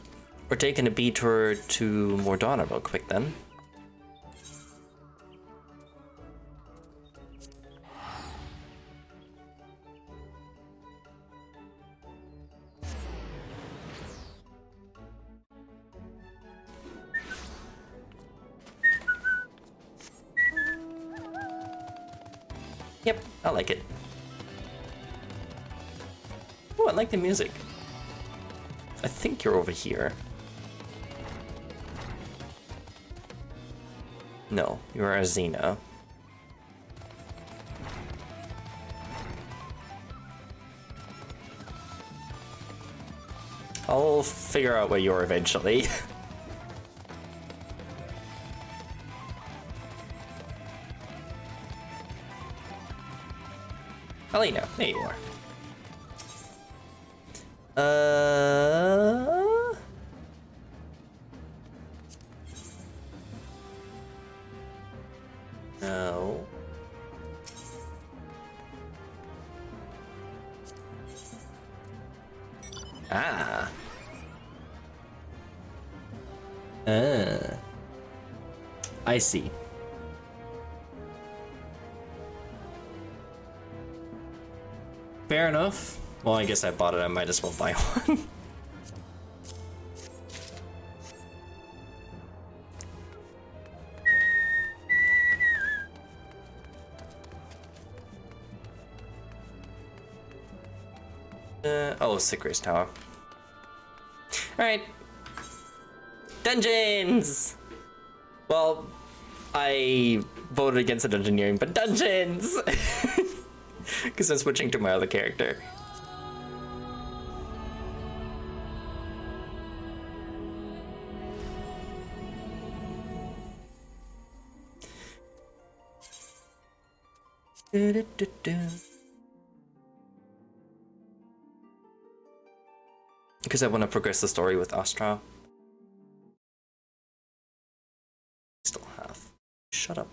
we're taking a bee tour to Mordona real quick then. Yep, I like it. Oh, I like the music. I think you're over here. No, you're a Xena. I'll figure out where you are eventually. Elena, there you are. No. Ah. I see. Fair enough. Well, I guess I bought it. I might as well buy one. Oh, Sickers Tower. Alright. Dungeons! Well, I voted against the dungeoneering, but dungeons! Because I'm switching to my other character. Because I want to progress the story with Astra. Still have. Shut up.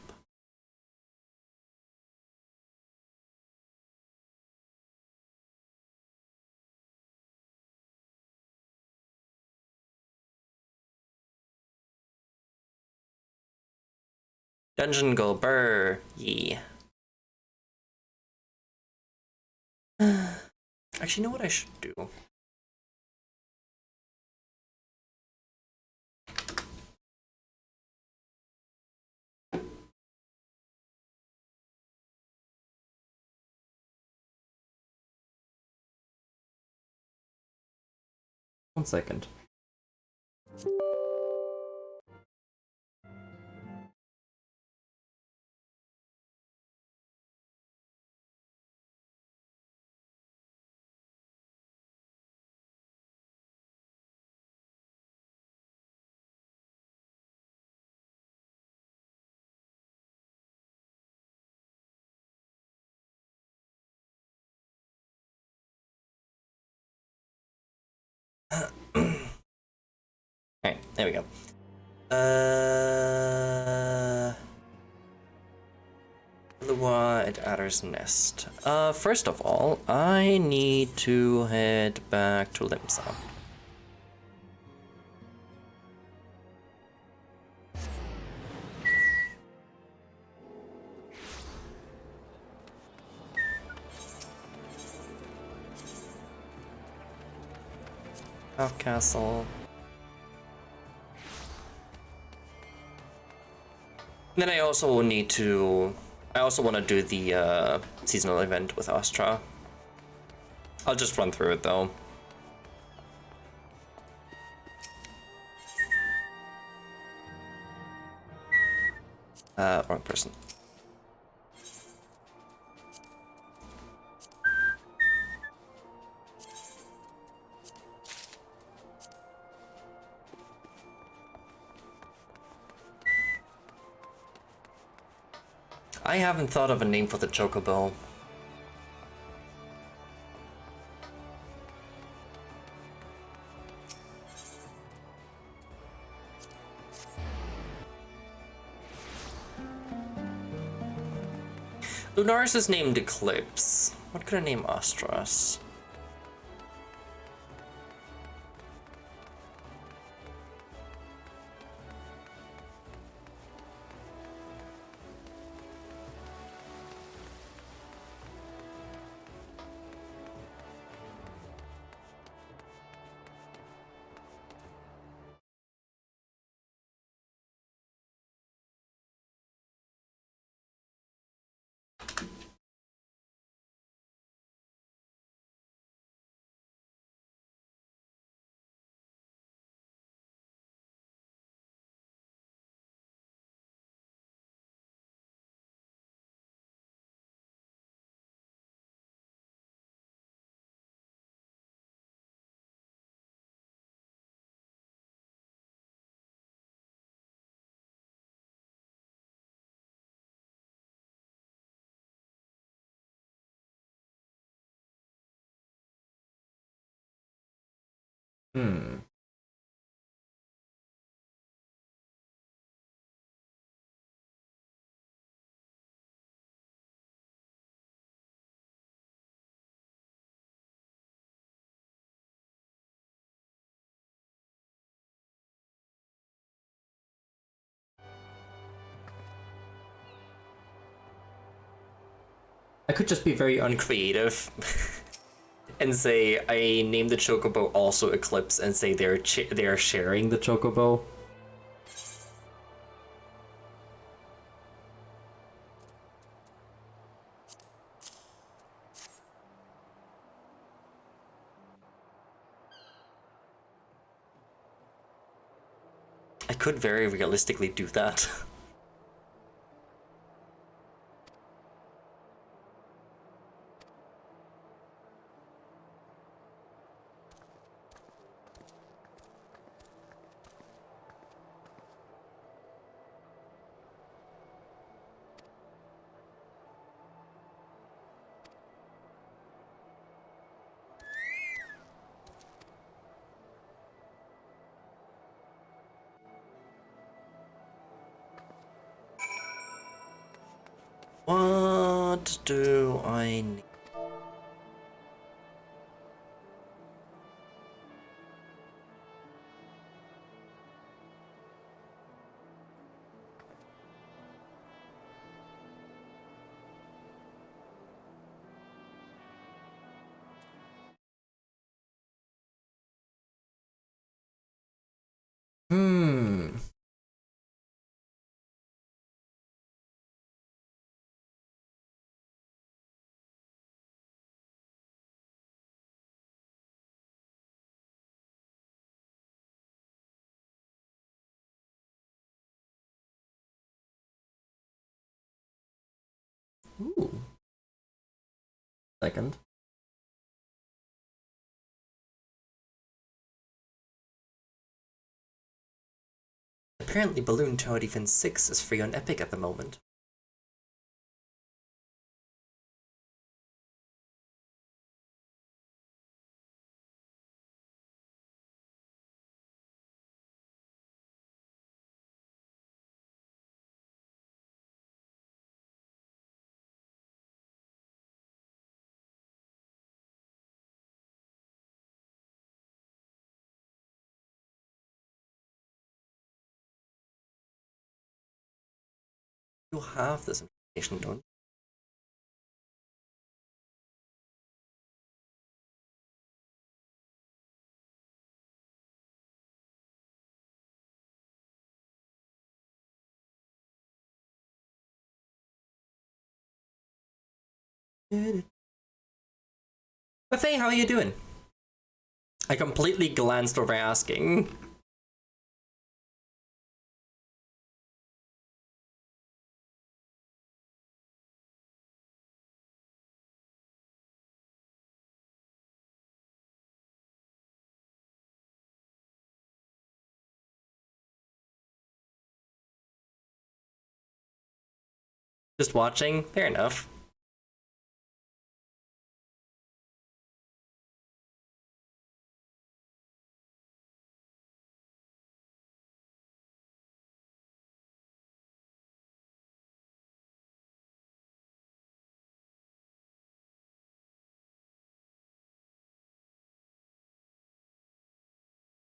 Dungeon go burr, yeah. Actually, you know what I should do? One second. Alright, there we go. Lua at Adder's Nest. First of all, I need to head back to Limsa. Half Castle. Then I also need to... I also want to do the seasonal event with Astra. I'll just run through it though. Wrong person. I haven't thought of a name for the Chocobo. Lunaris is named Eclipse. What could I name Astras? I could just be very uncreative and say I named the Chocobo also Eclipse and say they're sharing the Chocobo. I could very realistically do that. What do I need? Ooh. Second. Apparently Balloon Tower Defense 6 is free on Epic at the moment. You have this information, don't you? Buffet, how are you doing? I completely glanced over asking. Just watching? Fair enough.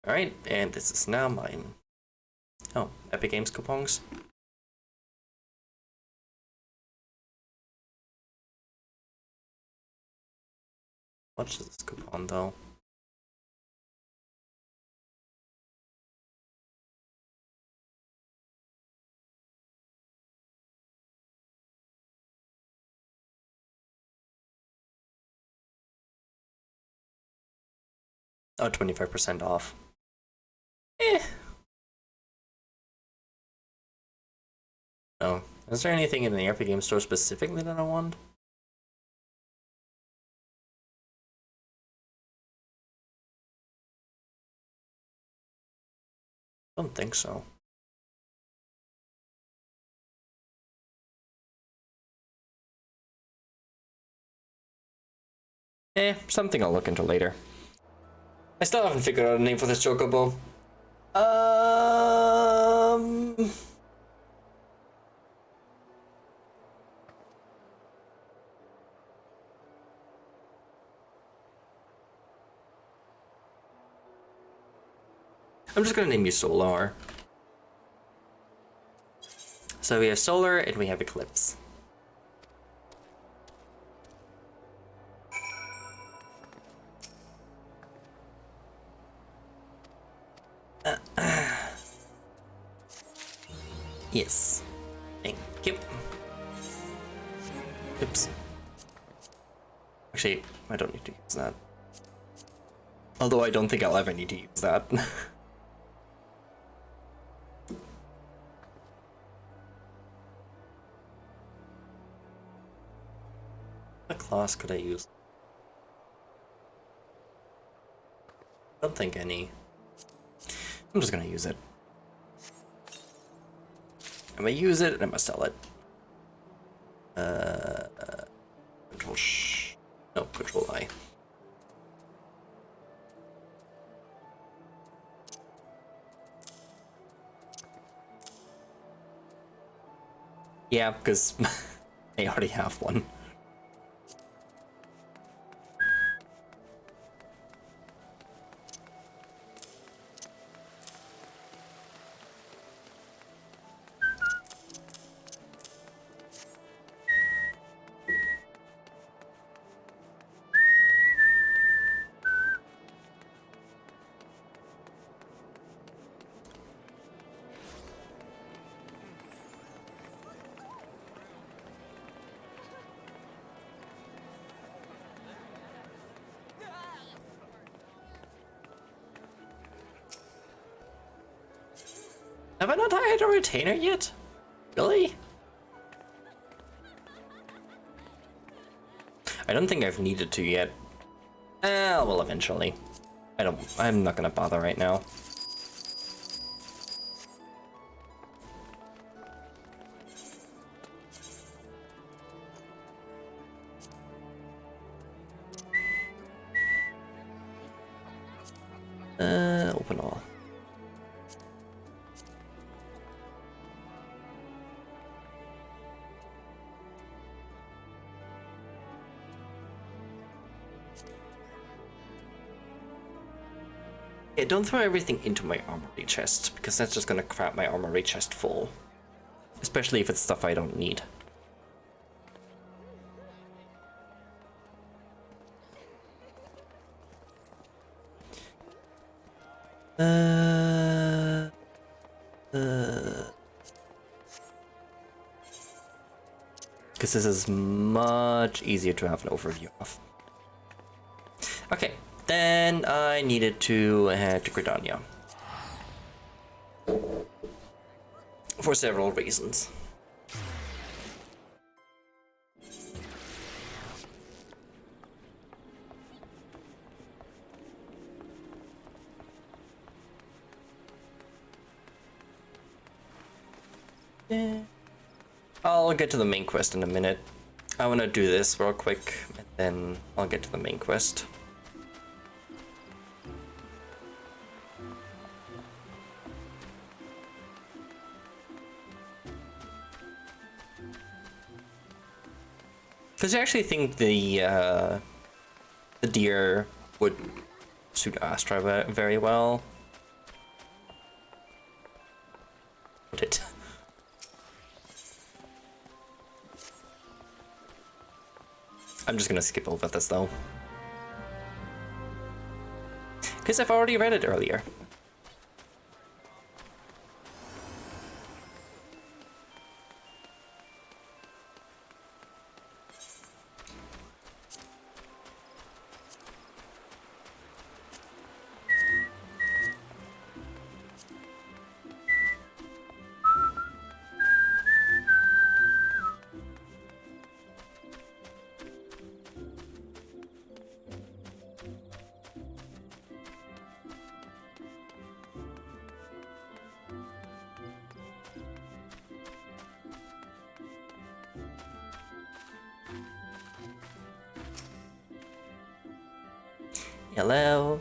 Alright, and this is now mine. Oh, Epic Games coupons. How much is this coupon though? Oh, 25% off. Eh. No. Is there anything in the Epic Games Store specifically that I want? I don't think so. Something I'll look into later. I still haven't figured out a name for this chocobo. I'm just gonna name you Solar. So we have Solar and we have Eclipse. Yes. Thank you. Oops. Actually, I don't need to use that. Although I don't think I'll ever need to use that. What class could I use? I don't think any. I'm just gonna use it. I'm gonna use it and I'm gonna sell it. Control no, Control I. Yeah, because I already have one. Have I not hired a retainer yet? Really? I don't think I've needed to yet. Well, eventually. I'm not gonna bother right now. Open all. Yeah, don't throw everything into my armory chest, because that's just gonna crap my armory chest full. Especially if it's stuff I don't need. because this is much easier to have an overview of. Okay, then I needed to head to Gridania. For several reasons. I'll get to the main quest in a minute. I want to do this real quick, and then I'll get to the main quest. Because I actually think the deer would suit Astra very well. Would it? I'm just gonna skip over this though, because I've already read it earlier. Hello.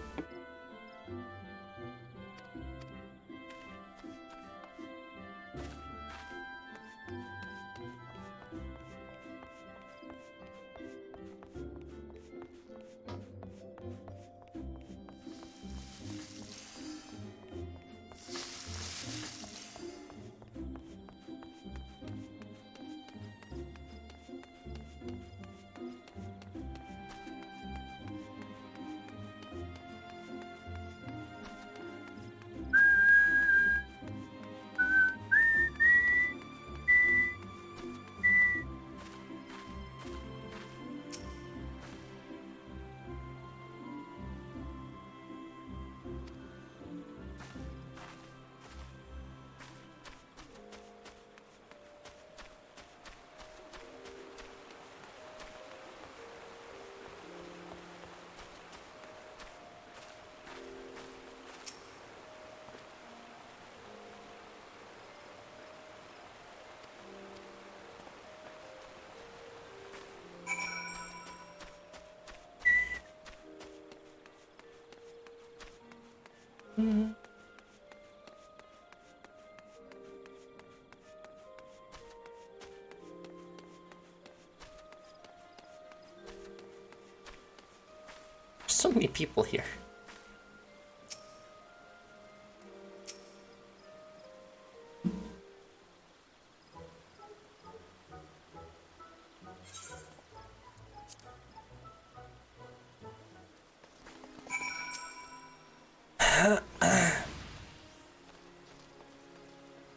So many people here.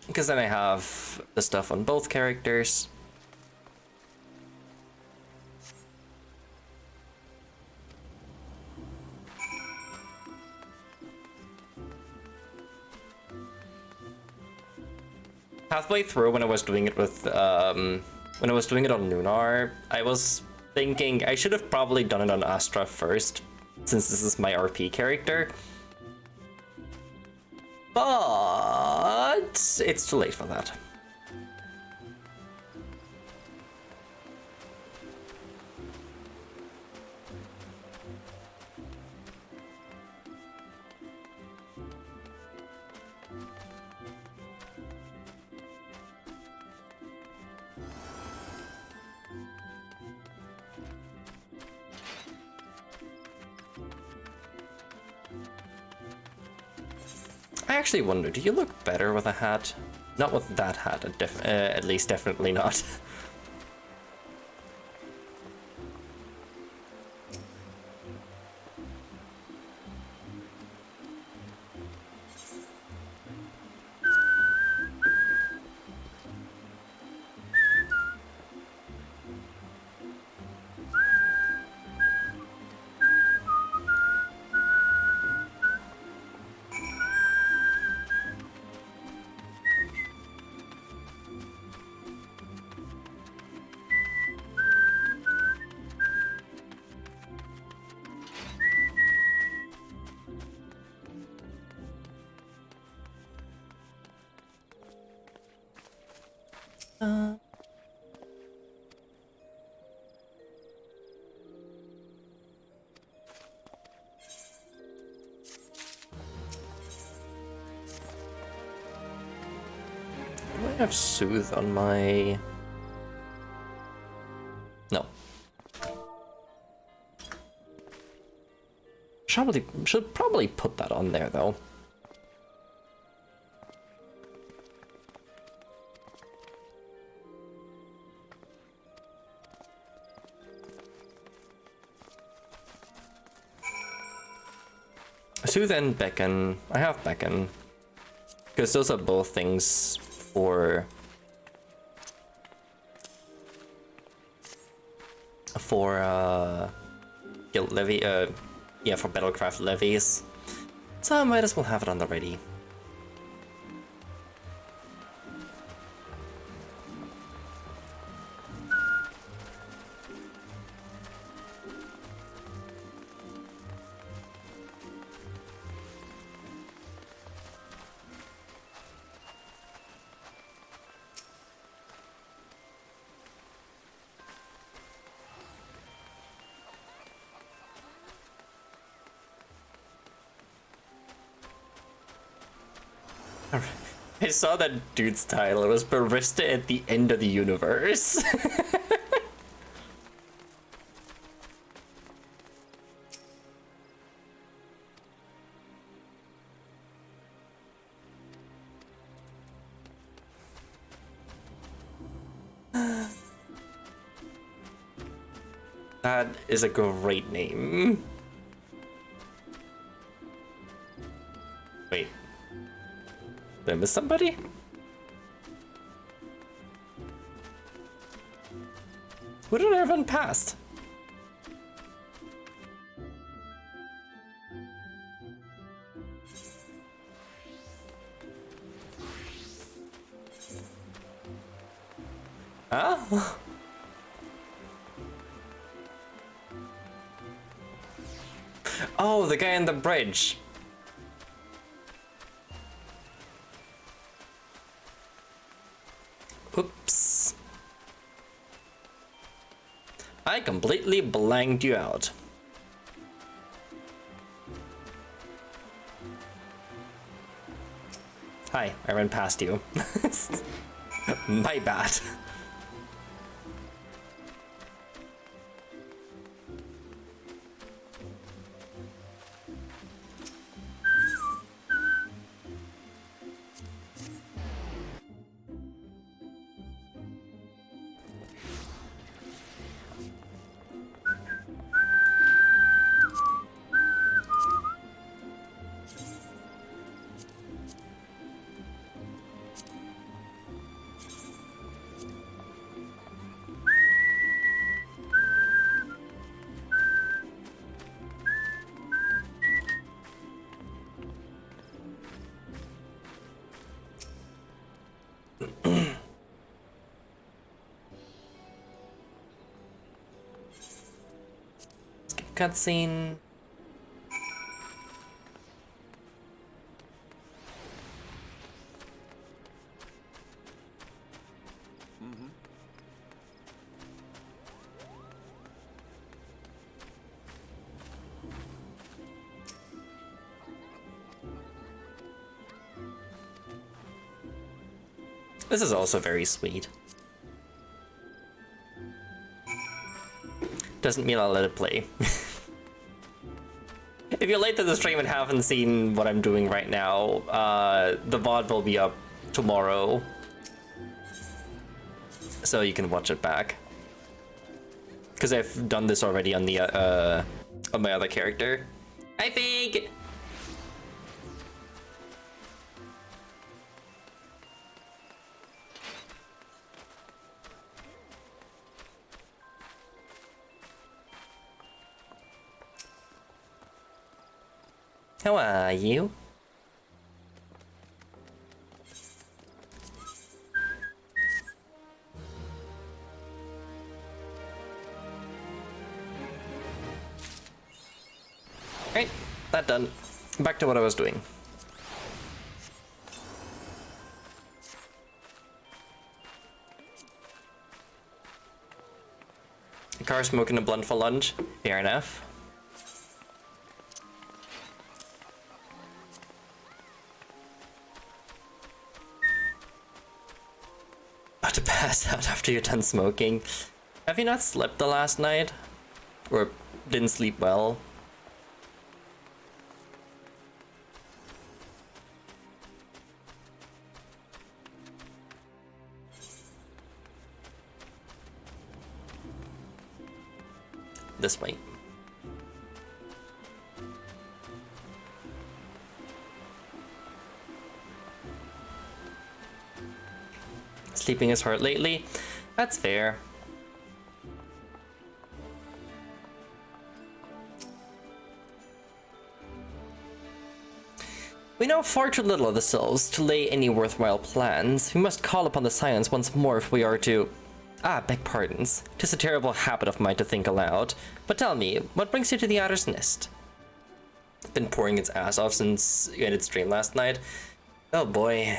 Because then I have the stuff on both characters. Halfway through, when I was doing it with when I was doing it on Lunar, I was thinking I should have probably done it on Astra first, since this is my RP character. But it's too late for that. I actually wonder, do you look better with a hat? Not with that hat, at least definitely not. Do I have Soothe on my... No. Should probably put that on there, though. Soothe and Beckon. I have Beckon. Because those are both things for... guild levy, yeah, for Battlecraft levies. So I might as well have it on the ready. I saw that dude's title. It was Barista at the End of the Universe. That is a great name. Wait. Did I miss somebody? Who did I run past? Huh? Oh, the guy on the bridge. Oops. I completely blanked you out. Hi, I ran past you. My bad. Cutscene. This is also very sweet. Doesn't mean I'll let it play. If you're late to the stream and haven't seen what I'm doing right now, the VOD will be up tomorrow. So you can watch it back. Because I've done this already on the on my other character. Hi, Pig! How are you? Right, that done. Back to what I was doing. A car smoking a blunt for lunch. Fair enough. About to pass out after you're done smoking. Have you not slept the last night? Or didn't sleep well? This way. Sleeping is hard lately. That's fair. We know far too little of the Sylphs to lay any worthwhile plans. We must call upon the Scions once more if we are to... Ah, beg pardons. 'Tis a terrible habit of mine to think aloud. But tell me, what brings you to the Otter's Nest? Been pouring its ass off since you ended stream last night. Oh boy.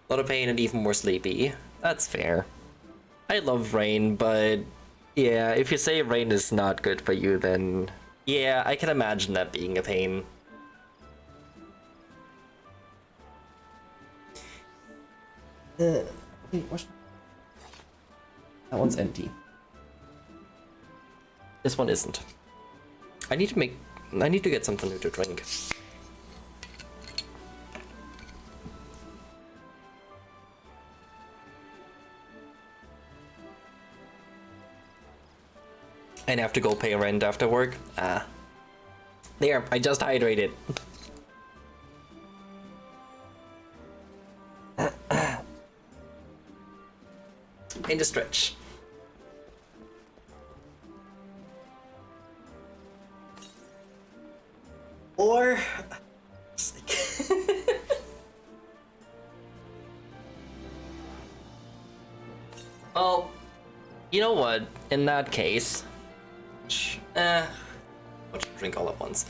A lot of pain and even more sleepy. That's fair. I love rain, but yeah, if you say rain is not good for you, then yeah, I can imagine that being a pain. That one's empty. This one isn't. I need to get something new to drink. And have to go pay rent after work. Ah. There, I just hydrated. In the stretch. Or... Well, you know what? In that case... I'll just drink all at once.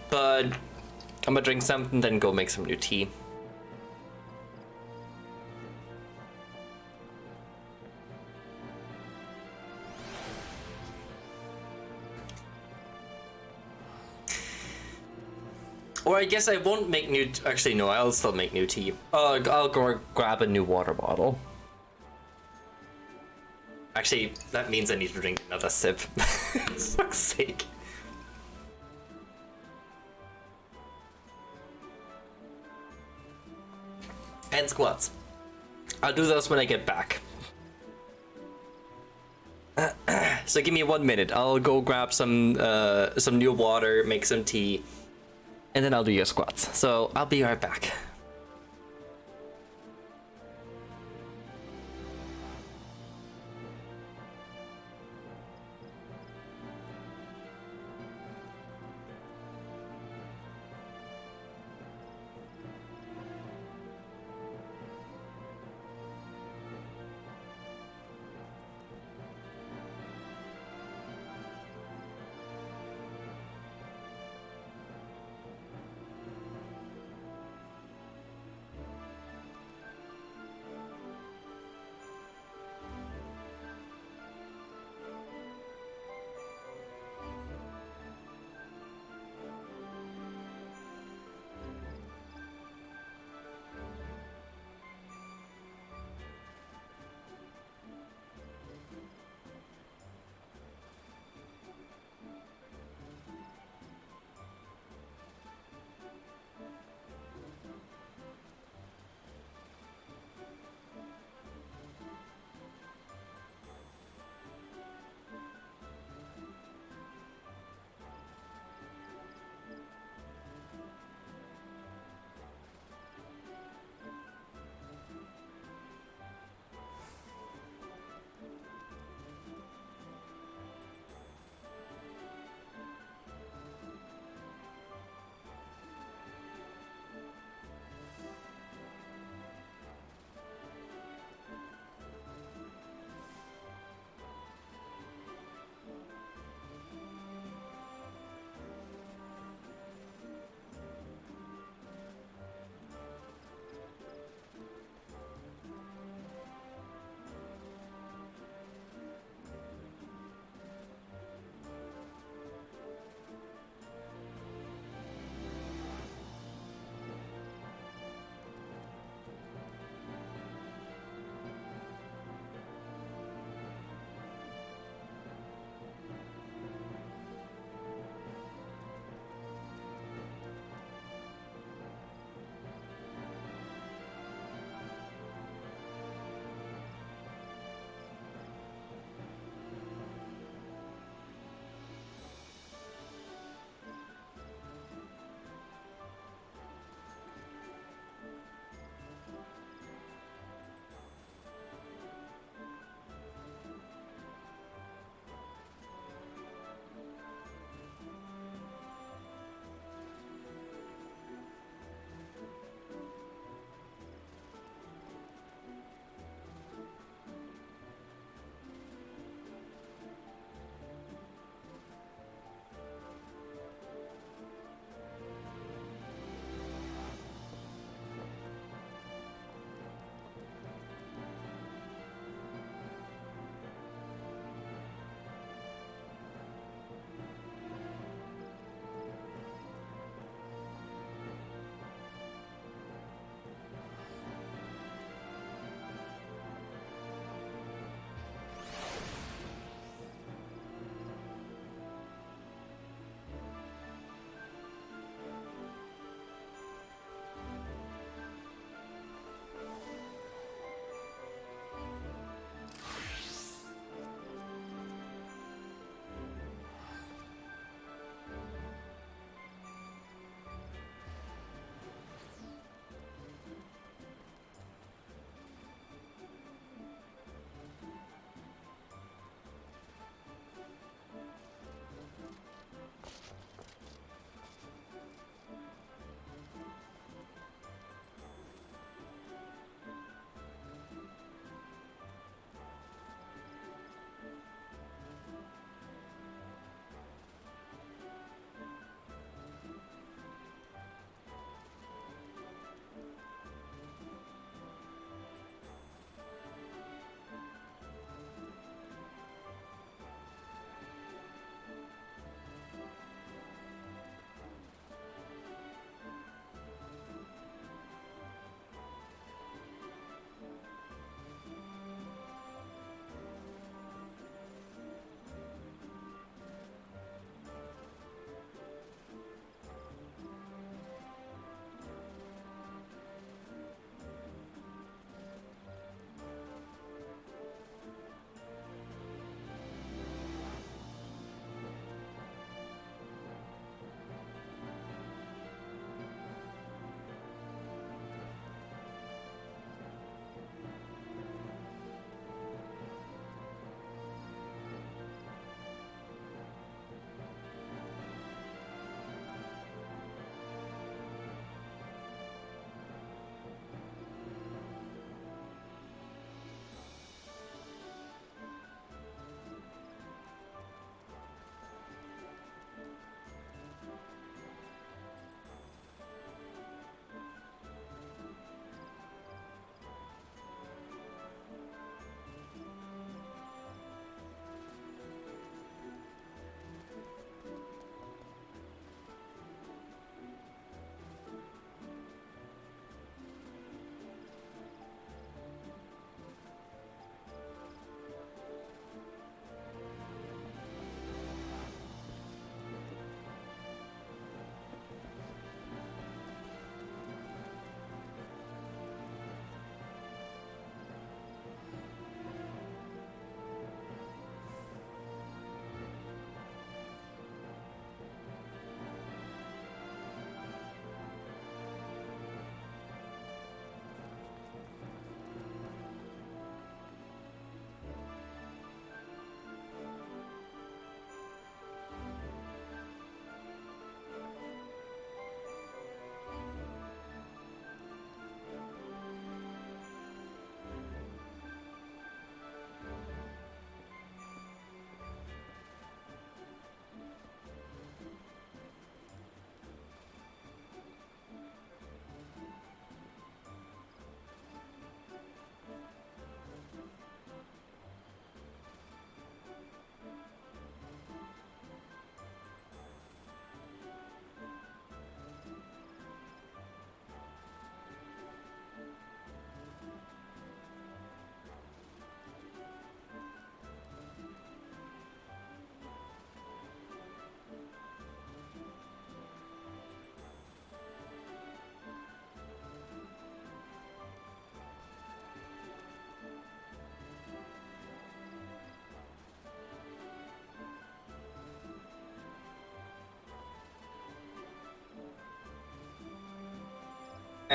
But I'm gonna drink something, then go make some new tea. Or I guess I won't make new... Actually, no, I'll still make new tea. I'll go grab a new water bottle. Actually, that means I need to drink another sip. For fuck's sake. And squats. I'll do those when I get back. So give me 1 minute. I'll go grab some new water, make some tea, and then I'll do your squats. So I'll be right back.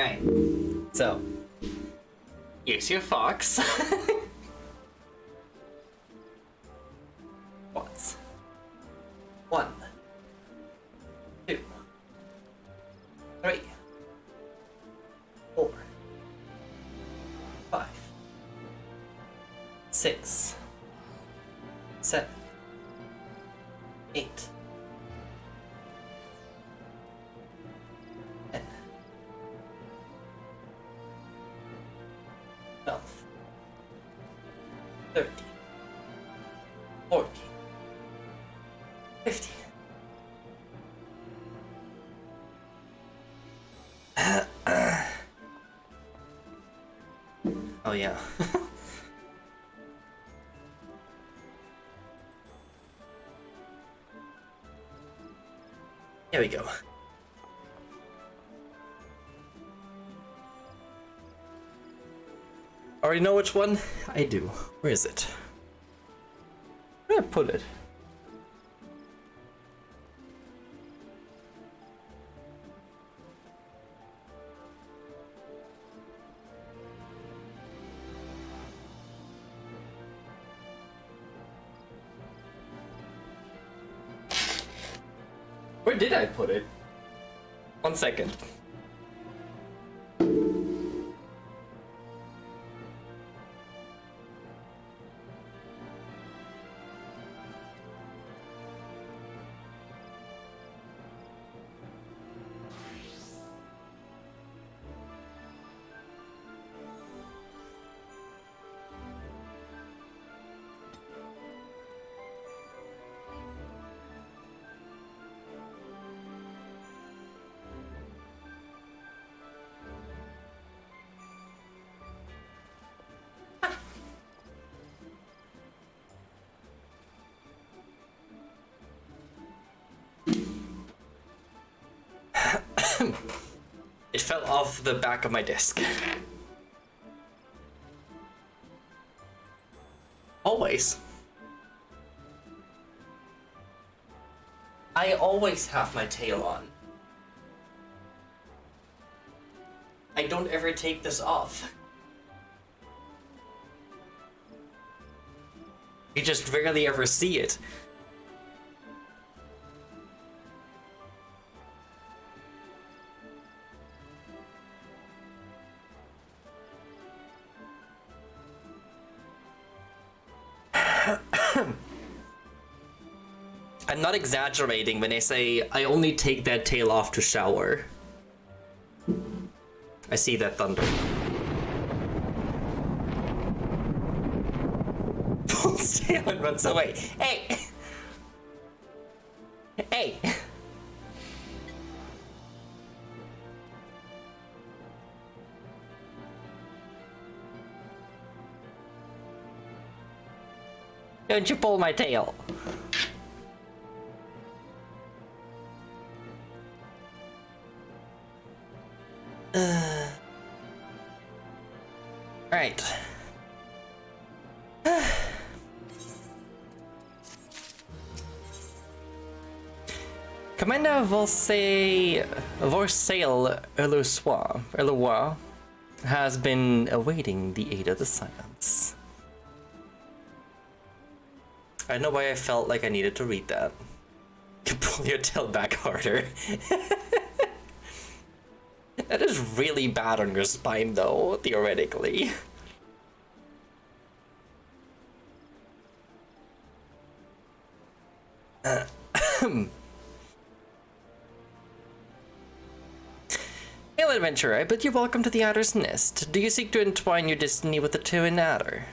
Alright, so here's your fox. Once. 1, 2, 3, 4, 5, 6, 7, 8, 10, 12, 13, 14, 15. Oh yeah. Here we go. Already know which one? I do. Where is it? Where did I put it? Where did I put it? 1 second. It fell off the back of my desk. Always. I always have my tail on. I don't ever take this off. You just rarely ever see it. I'm not exaggerating when I say I only take that tail off to shower. I see that thunder. Pulls tail and runs away. Hey! Hey! Don't you pull my tail. Right. Commander Vorsail Elois has been awaiting the aid of the Science. I don't know why I felt like I needed to read that. You pull your tail back harder. That is really bad on your spine, though, theoretically. Hail, adventurer, but you're welcome to the Adder's Nest. Do you seek to entwine your destiny with the Twin Adder?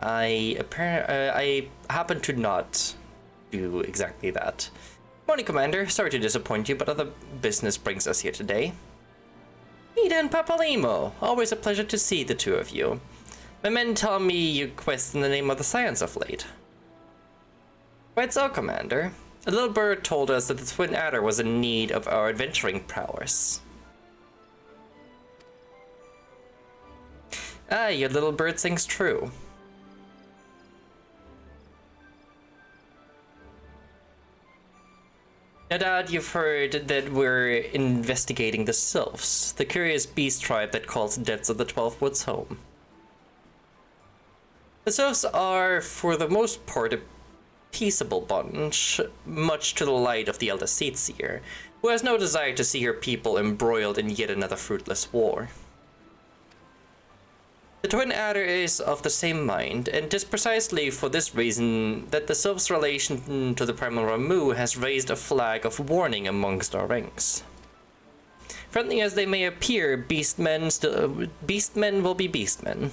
I happen to not do exactly that. Morning, Commander. Sorry to disappoint you, but other business brings us here today. Ida and Papalimo. Always a pleasure to see the two of you. My men tell me you quest in the name of the Science of late. Quite so, Commander. A little bird told us that the Twin Adder was in need of our adventuring prowess. Ah, your little bird sings true. No doubt you've heard that we're investigating the Sylphs, the curious beast tribe that calls the depths of the 12 Woods home. The Sylphs are, for the most part, a peaceable bunch, much to the delight of the eldest Seedseer, who has no desire to see her people embroiled in yet another fruitless war. The Twin Adder is of the same mind, and it is precisely for this reason that the Sylph's relation to the Primal Ramu has raised a flag of warning amongst our ranks. Friendly as they may appear, beastmen will be beastmen.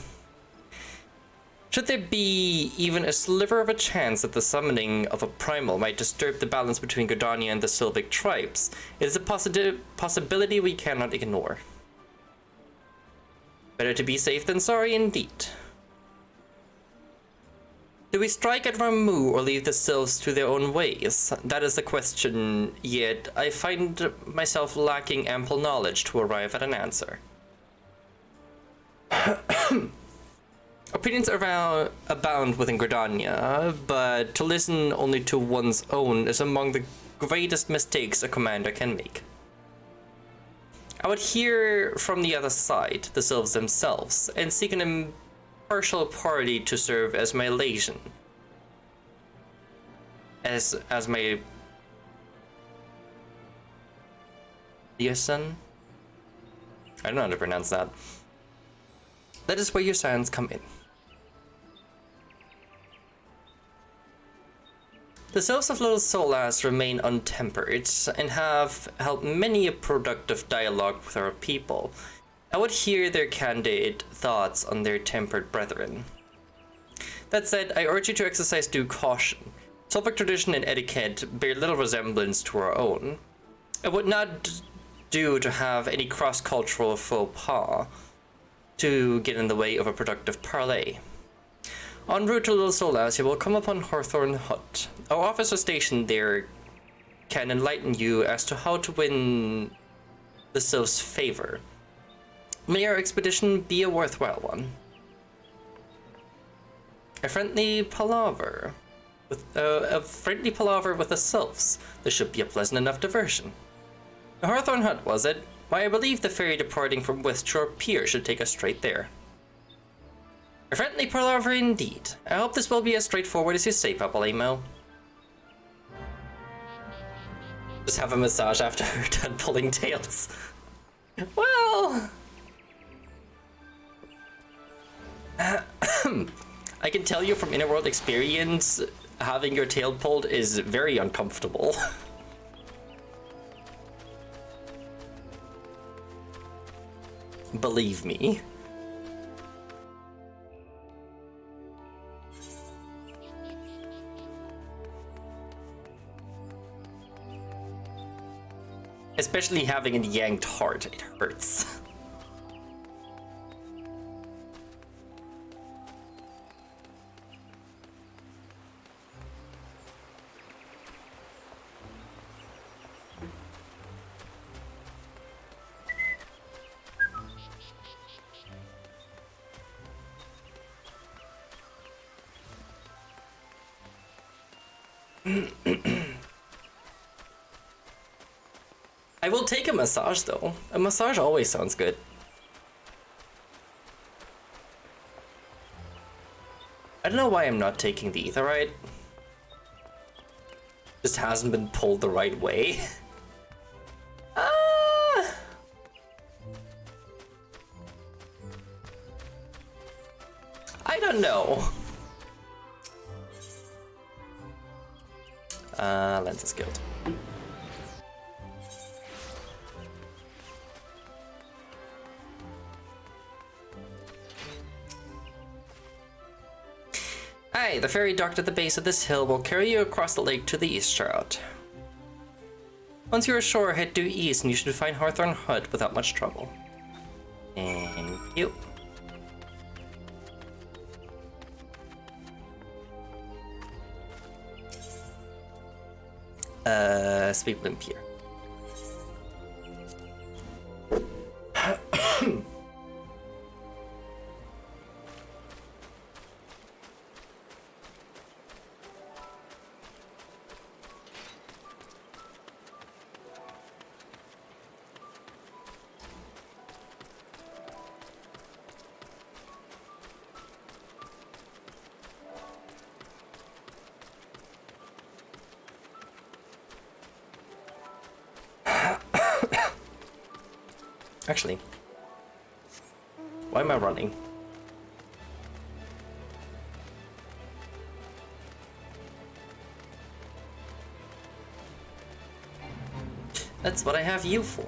Should there be even a sliver of a chance that the summoning of a primal might disturb the balance between Gridania and the Sylvic tribes, it is a possibility we cannot ignore. Better to be safe than sorry indeed. Do we strike at Ramu or leave the Sylphs to their own ways? That is the question, yet I find myself lacking ample knowledge to arrive at an answer. Opinions abound within Gridania, but to listen only to one's own is among the greatest mistakes a commander can make. I would hear from the other side, the Sylphs themselves, and seek an impartial party to serve as my liaison. As my liaison? I don't know how to pronounce that. That is where your scions come in. The Sylphs of Little Solas remain untempered and have held many a productive dialogue with our people. I would hear their candid thoughts on their tempered brethren. That said, I urge you to exercise due caution. Sylvic tradition and etiquette bear little resemblance to our own. It would not do to have any cross-cultural faux pas to get in the way of a productive parley. En route to Little Solas, you will come upon Hawthorne Hut. Our officer stationed there can enlighten you as to how to win the Sylph's favor. May our expedition be a worthwhile one. A friendly palaver with the Sylphs. This should be a pleasant enough diversion. The Hawthorne Hut, was it? Why, I believe the ferry departing from West Shore Pier should take us straight there. A friendly palaver indeed. I hope this will be as straightforward as you say, Papalemo. Just have a massage after we're done pulling tails. Well... I can tell you from inner world experience, having your tail pulled is very uncomfortable. Believe me. Especially having a yanked heart, it hurts. I will take a massage though. A massage always sounds good. I don't know why I'm not taking the etherite. Just hasn't been pulled the right way. I don't know. Lens is guild. Aye, the ferry docked at the base of this hill will carry you across the lake to the east shroud. Once you're ashore, head due east and you should find Hawthorne Hut without much trouble. Thank you. Sweet blimp here. Actually, why am I running? That's what I have you for.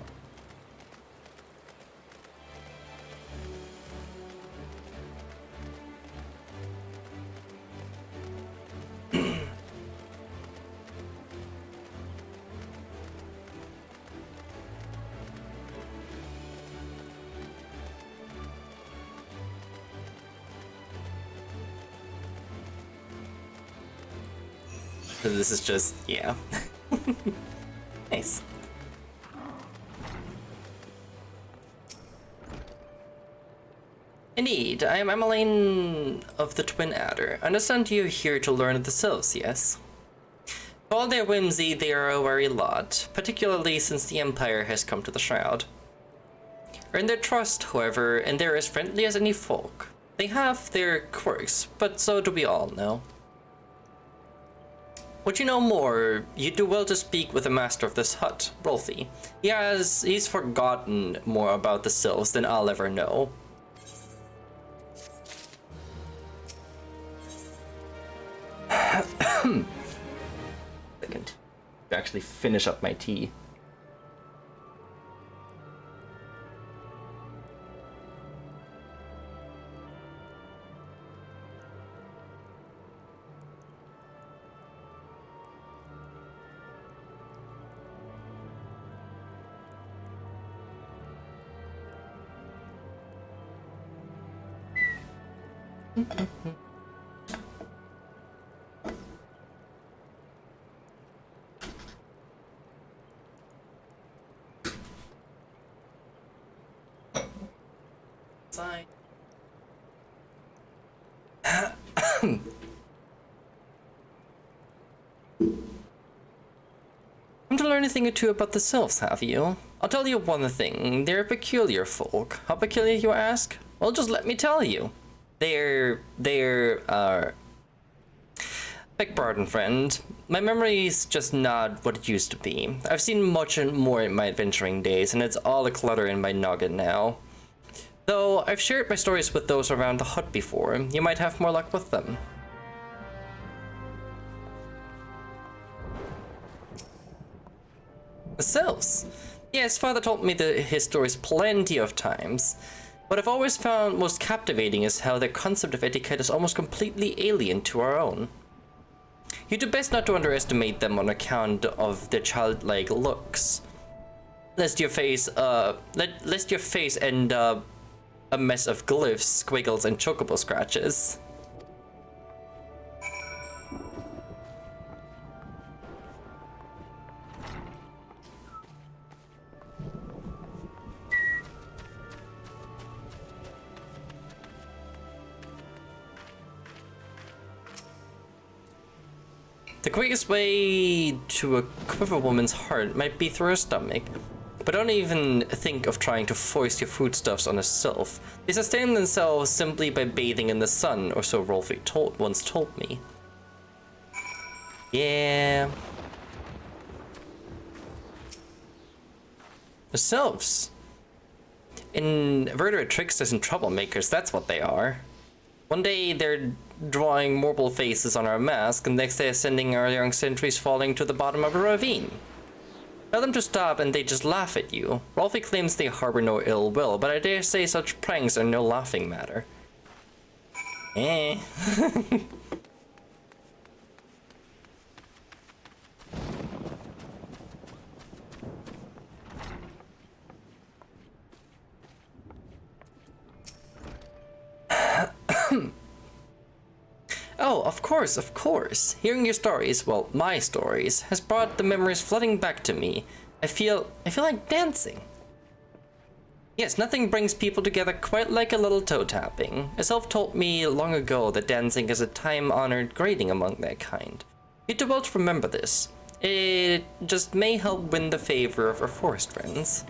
This is just, yeah. Nice. Indeed, I am Emmeline of the Twin Adder. I understand you're here to learn the sylphs, yes? For all their whimsy, they are a wary lot, particularly since the Empire has come to the Shroud. Earn their trust, however, and they're as friendly as any folk. They have their quirks, but so do we all know. Would you know more, you'd do well to speak with the master of this hut, Rolfie. He's forgotten more about the sylphs than I'll ever know. Second. To actually finish up my tea. Side. Come to learn a thing or two about the sylphs, have you? I'll tell you one thing, they're a peculiar folk. How peculiar, you ask? Well, just let me tell you. Beg pardon, friend. My memory's just not what it used to be. I've seen much and more in my adventuring days, and it's all a clutter in my noggin now. Though I've shared my stories with those around the hut before, you might have more luck with them. The sylphs? Yes, father told me his stories plenty of times. What I've always found most captivating is how their concept of etiquette is almost completely alien to our own. You do best not to underestimate them on account of their childlike looks. Lest your face end up a mess of glyphs, squiggles, and chocobo scratches. The quickest way to equip a woman's heart might be through her stomach, but don't even think of trying to foist your foodstuffs on a sylph. They sustain themselves simply by bathing in the sun, or so Rolfie once told me. Yeah. The sylphs. Invertebrate tricksters and troublemakers, that's what they are. One day they're drawing marble faces on our mask, and next day sending our young sentries falling to the bottom of a ravine. Tell them to stop and they just laugh at you. Rolfie claims they harbor no ill will, but I dare say such pranks are no laughing matter. Eh. Oh, of course, of course. Hearing your stories, well, my stories, has brought the memories flooding back to me. I feel like dancing. Yes, nothing brings people together quite like a little toe tapping. A sylph told me long ago that dancing is a time-honored greeting among their kind. You do well to remember this. It just may help win the favor of our forest friends.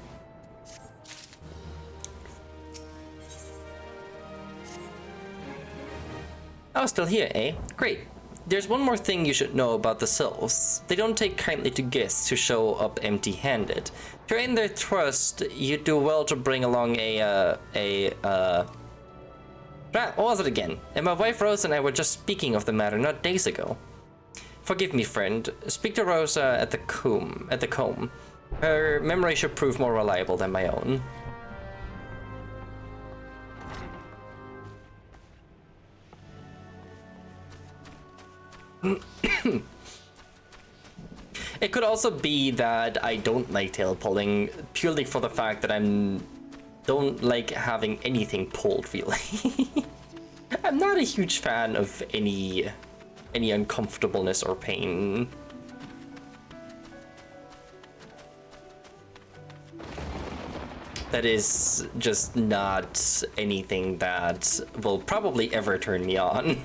Oh, still here, eh? Great. There's one more thing you should know about the sylphs. They don't take kindly to guests who show up empty-handed. To earn their trust, you do well to bring along what was it again? And my wife Rosa and I were just speaking of the matter not days ago. Forgive me, friend. Speak to Rosa at the comb. Her memory should prove more reliable than my own. It could also be that I don't like tail pulling purely for the fact that don't like having anything pulled, really. I'm not a huge fan of any uncomfortableness or pain. That is just not anything that will probably ever turn me on.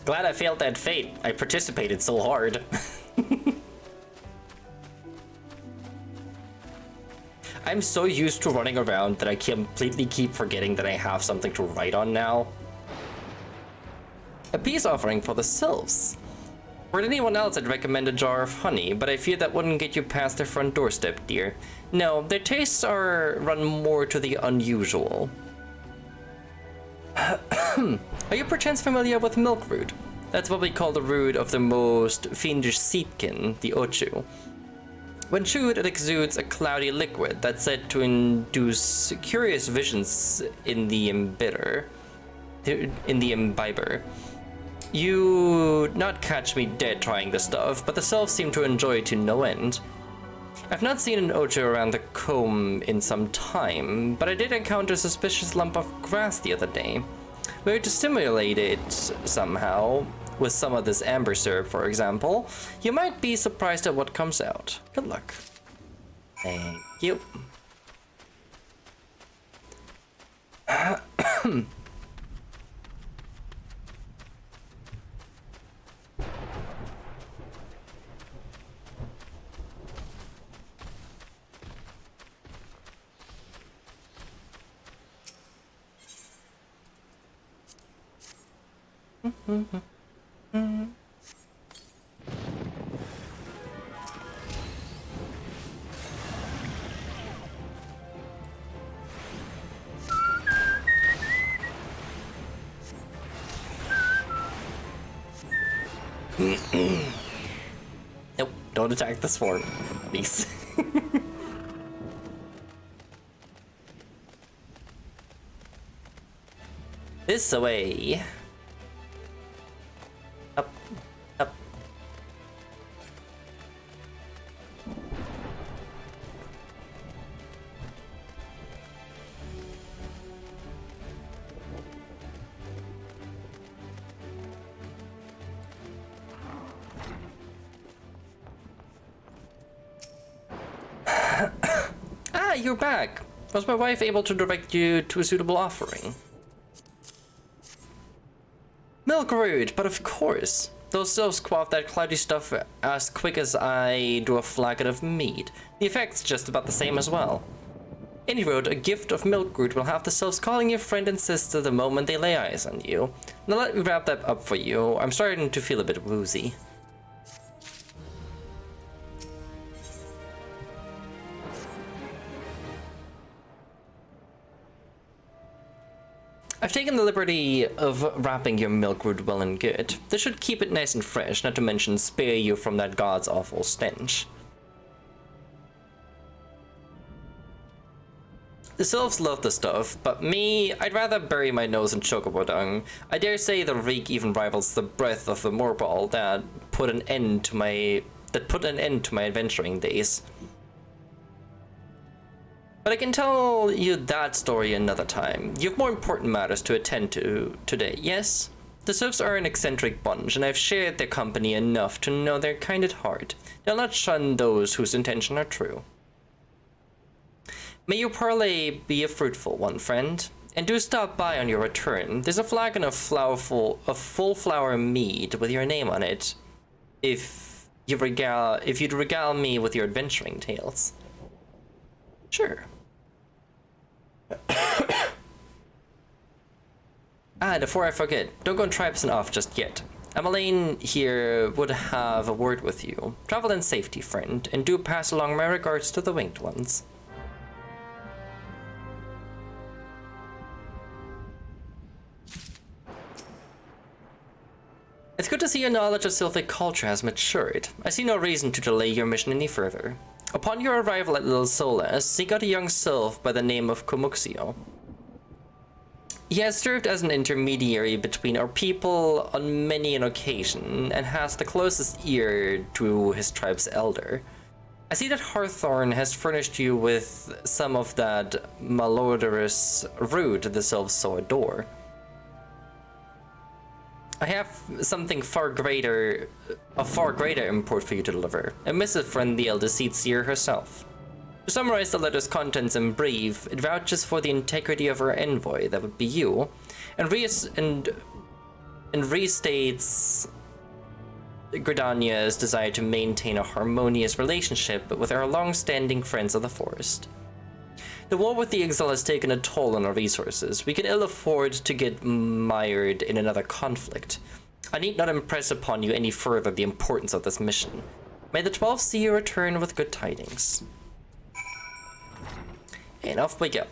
Glad I failed that fate. I participated so hard. I'm so used to running around that I completely keep forgetting that I have something to write on now. A peace offering for the sylphs. For anyone else, I'd recommend a jar of honey, but I fear that wouldn't get you past their front doorstep, dear. No, their tastes run more to the unusual. Are you perchance familiar with milk root? That's what we call the root of the most fiendish seedkin, the ochu. When chewed, it exudes a cloudy liquid that's said to induce curious visions in the imbiber. You not catch me dead trying this stuff, but the sylphs seem to enjoy it to no end. I've not seen an ochu around the comb in some time, but I did encounter a suspicious lump of grass the other day. We were to stimulate it somehow, with some of this amber syrup, for example. You might be surprised at what comes out. Good luck. Thank you. Nope, don't attack the swarm, please. This way. Up, up. Ah, you're back. Was my wife able to direct you to a suitable offering? Milk root, but of course. Those sylphs quaff that cloudy stuff as quick as I do a flagon of mead. The effect's just about the same as well. Any road, a gift of milk root will have the sylphs calling you friend and sister the moment they lay eyes on you. Now let me wrap that up for you. I'm starting to feel a bit woozy. I've taken the liberty of wrapping your milk root well and good. This should keep it nice and fresh, not to mention spare you from that god's awful stench. The sylphs love the stuff, but me, I'd rather bury my nose in chocobo dung. I dare say the reek even rivals the breath of the morball that put an end to my adventuring days. But I can tell you that story another time. You have more important matters to attend to today, yes? The sylphs are an eccentric bunch, and I've shared their company enough to know they're kind at heart. They'll not shun those whose intentions are true. May your parley be a fruitful one, friend. And do stop by on your return. There's a flagon of full flower mead with your name on it, if you'd regale me with your adventuring tales. Sure. Before I forget, don't go tribesing off just yet. Emmeline here would have a word with you. Travel in safety, friend, and do pass along my regards to the winged ones. It's good to see your knowledge of Sylphic culture has matured. I see no reason to delay your mission any further. Upon your arrival at Lunasulpix, seek out a young sylph by the name of Kumuxio. He has served as an intermediary between our people on many an occasion, and has the closest ear to his tribe's elder. I see that Hawthorne has furnished you with some of that malodorous root the sylphs so adore. I have something of far greater import for you to deliver, a missive from the eldest seer herself. To summarize the letter's contents in brief, it vouches for the integrity of her envoy, that would be you, and restates Gridania's desire to maintain a harmonious relationship with our long-standing friends of the forest. The war with the Exile has taken a toll on our resources. We can ill afford to get mired in another conflict. I need not impress upon you any further the importance of this mission. May the 12 see you return with good tidings. And off we go.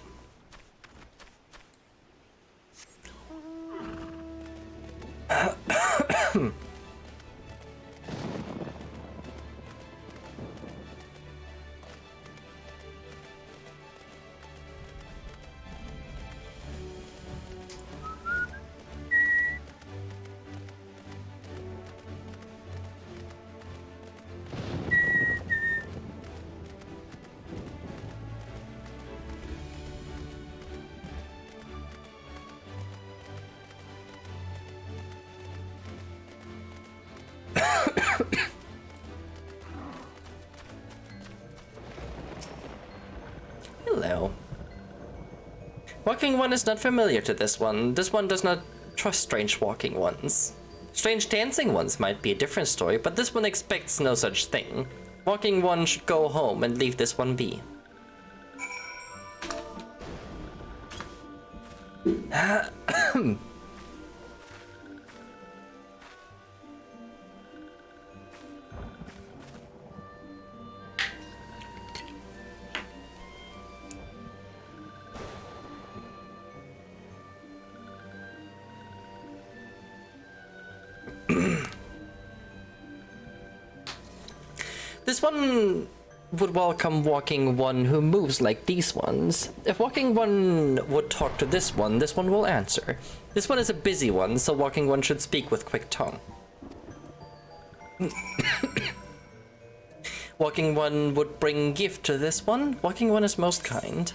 Hello. Walking one is not familiar to this one. This one does not trust strange walking ones. Strange dancing ones might be a different story, but this one expects no such thing. Walking one should go home and leave this one be. This one would welcome walking one who moves like these ones. If walking one would talk to this one will answer. This one is a busy one, so walking one should speak with quick tongue. Walking one would bring gift to this one. Walking one is most kind.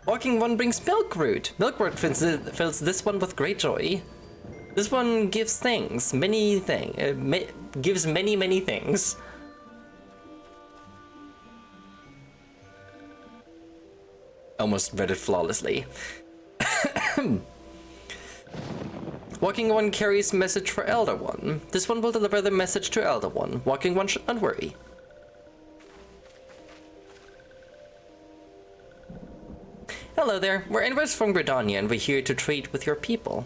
Walking one brings milk root. Milk root fills this one with great joy. This one gives things, gives many things. Almost read it flawlessly. Walking one carries message for Elder One. This one will deliver the message to Elder One. Walking one should not worry. Hello there, we're envoys from Gridania and we're here to treat with your people.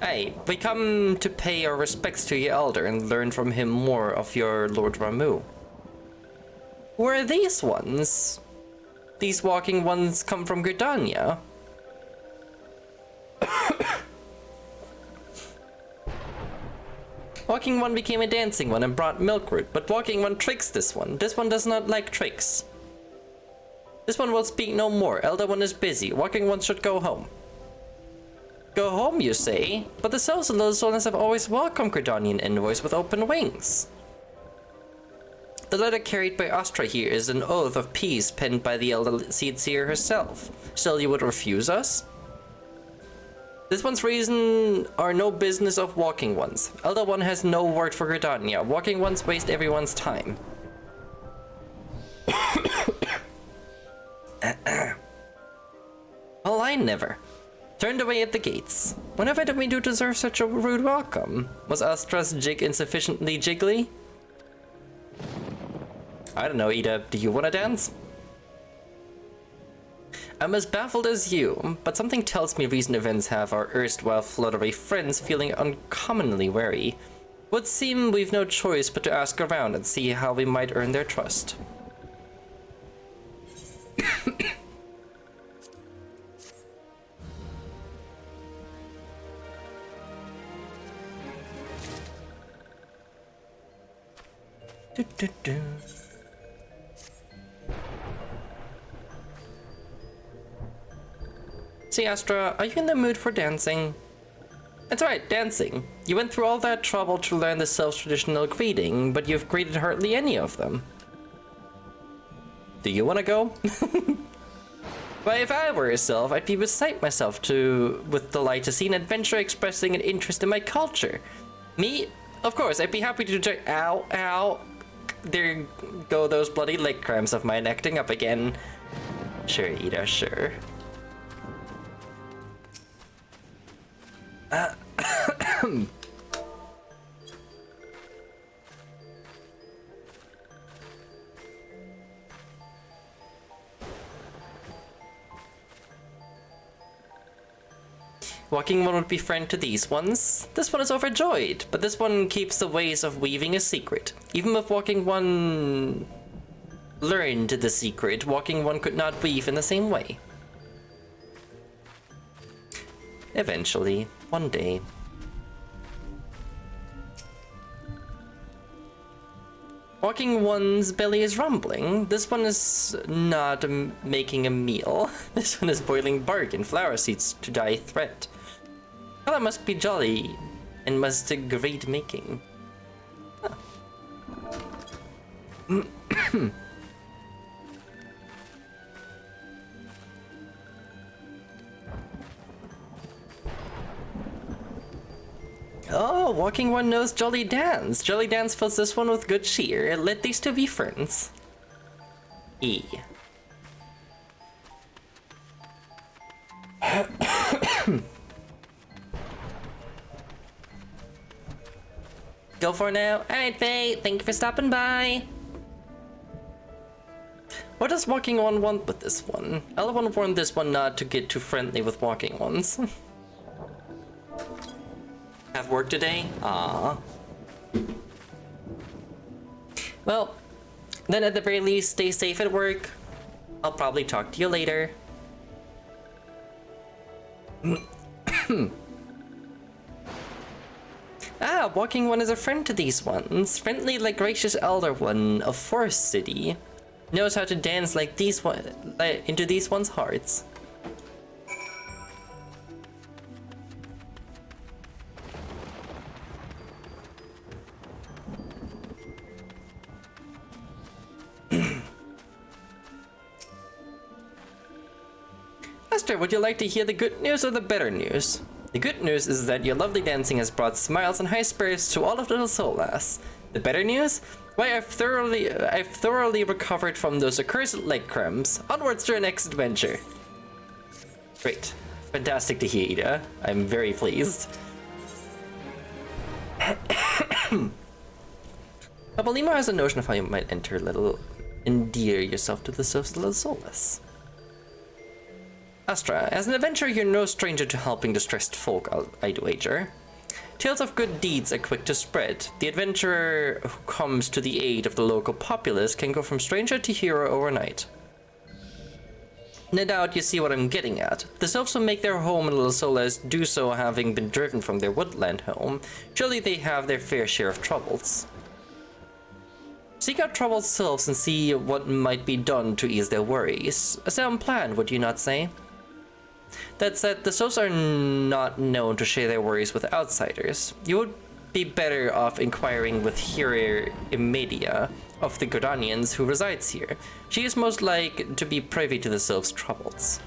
Hey, we come to pay our respects to your elder and learn from him more of your Lord Ramu. Who are these ones? These walking ones come from Gridania? Walking one became a dancing one and brought milk root, but walking one tricks this one. This one does not like tricks. This one will speak no more. Elder one is busy. Walking one should go home. Go home, you say? But the souls of Lunasulpix have always welcomed Gridanian envoys with open wings. The letter carried by Astra here is an oath of peace penned by the elder seer herself. Still, you would refuse us? This one's reason are no business of walking ones. Elder one has no word for Gridania. Walking ones waste everyone's time. Well, I never. Turned away at the gates. Whenever did we do deserve such a rude welcome? Was Astra's jig insufficiently jiggly? I don't know, Ida. Do you want to dance? I'm as baffled as you, but something tells me recent events have our erstwhile fluttery friends feeling uncommonly wary. Would seem we've no choice but to ask around and see how we might earn their trust. See, Astra, are you in the mood for dancing? That's right, dancing. You went through all that trouble to learn the Sylph's traditional greeting, but you've greeted hardly any of them. Do you want to go? Why, if I were a Sylph, I'd be beside myself with delight to see an adventurer expressing an interest in my culture. Me? Of course, I'd be happy to join. Ow, ow. There go those bloody leg cramps of mine acting up again. Sure, Ida, sure. Walking one would be friend to these ones. This one is overjoyed, but this one keeps the ways of weaving a secret. Even if walking one learned the secret, walking one could not weave in the same way. Eventually, one day. Walking one's belly is rumbling. This one is not making a meal. This one is boiling bark and flower seeds to dye thread. Well, that must be jolly and must a great making. Huh. Oh, walking one knows Jolly Dance. Jolly Dance fills this one with good cheer. Let these two be friends. E. Go for now. Alright, Faye. Thank you for stopping by. What does walking one want with this one? I'll warn this one not to get too friendly with walking ones. Have work today? Ah. Well, then at the very least, stay safe at work. I'll probably talk to you later. Ah, walking one is a friend to these ones. Friendly like gracious elder one of Forest City. Knows how to dance like these into these ones' hearts. Esther, would you like to hear the good news or the better news? The good news is that your lovely dancing has brought smiles and high spirits to all of Lunasulpix. The better news? Why, I've thoroughly recovered from those accursed leg cramps. Onwards to our next adventure. Great. Fantastic to hear, Ida. I'm very pleased. Pabalimo has a notion of how you might endear yourself to the Lunasulpix. Astra, as an adventurer, you're no stranger to helping distressed folk, I'd wager. Tales of good deeds are quick to spread. The adventurer who comes to the aid of the local populace can go from stranger to hero overnight. No doubt you see what I'm getting at. The Sylphs who make their home in Lunasulpix do so having been driven from their woodland home. Surely they have their fair share of troubles. Seek out troubled Sylphs and see what might be done to ease their worries. A sound plan, would you not say? That said, the Sylphs are not known to share their worries with outsiders. You would be better off inquiring with Hera Imedia of the Gordanians who resides here. She is most like to be privy to the Sylphs' troubles.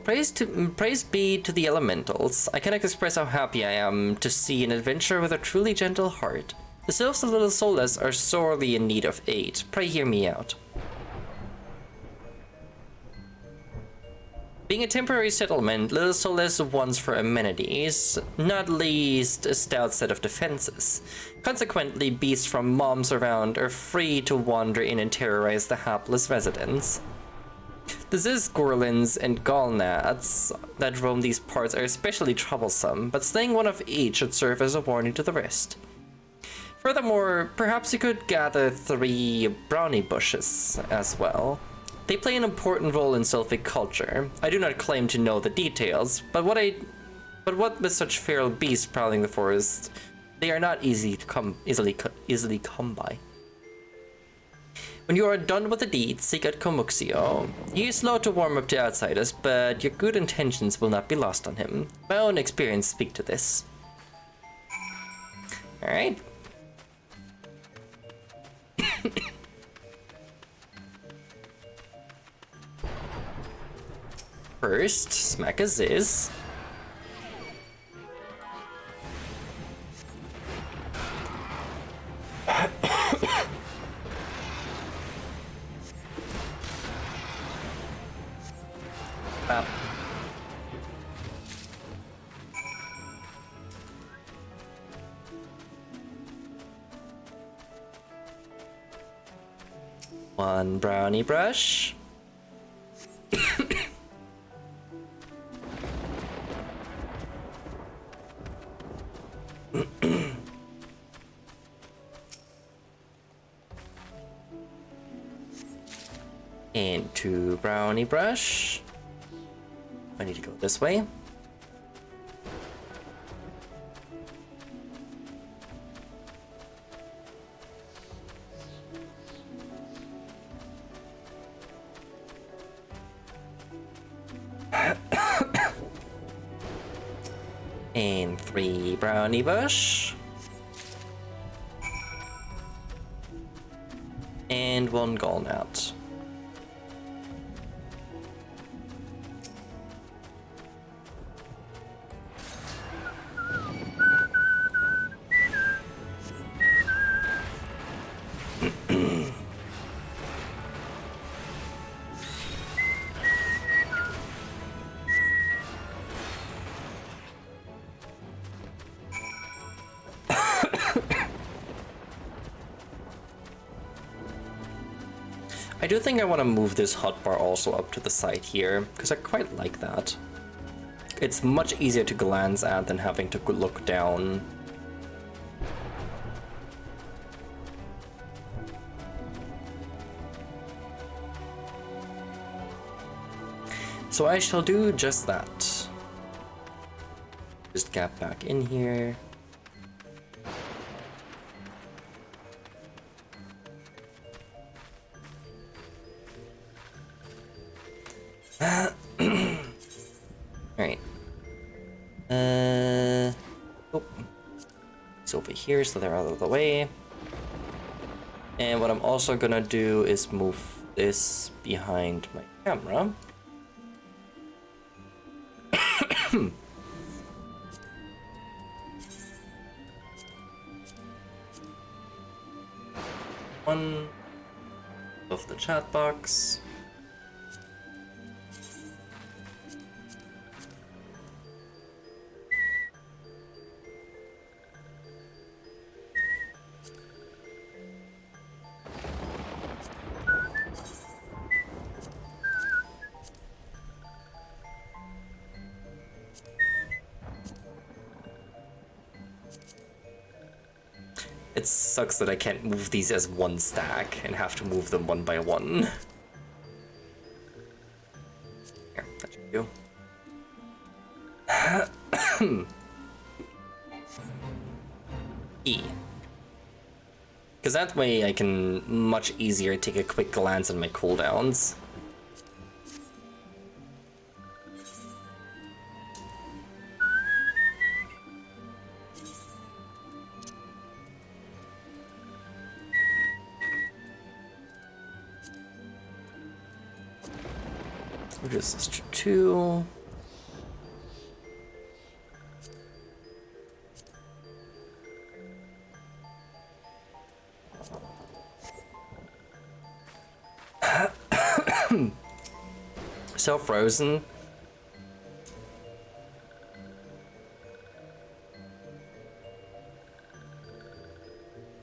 Praise be to the elementals. I cannot express how happy I am to see an adventurer with a truly gentle heart. The sylphs of Little Solas are sorely in need of aid. Pray hear me out. Being a temporary settlement, Little Solas wants for amenities, not least a stout set of defenses. Consequently, beasts from moms around are free to wander in and terrorize the hapless residents. The Zizgorlins and Galnads that roam these parts are especially troublesome, but slaying one of each should serve as a warning to the rest. Furthermore, perhaps you could gather 3 brownie bushes as well. They play an important role in Sylphic culture. I do not claim to know the details, but what with such feral beasts prowling the forest, they are not easily come by. When you are done with the deed, seek out Komuxio. He is slow to warm up to outsiders, but your good intentions will not be lost on him. My own experience speak to this. Alright. First, smack a Ziz. One brownie brush. And 2 brownie brush. I need to go this way. And 3 brownie bush. And 1 Gallnut. I do think I want to move this hotbar also up to the side here, because I quite like that. It's much easier to glance at than having to look down. So I shall do just that. Just gap back in here. Alright. Oh. It's over here, so they're out of the way. And what I'm also gonna do is move this behind my camera. One of the chat box. It sucks that I can't move these as one stack and have to move them one by one. Here, that should do. E. Because that way I can much easier take a quick glance at my cooldowns. We'll just this to 2. So frozen.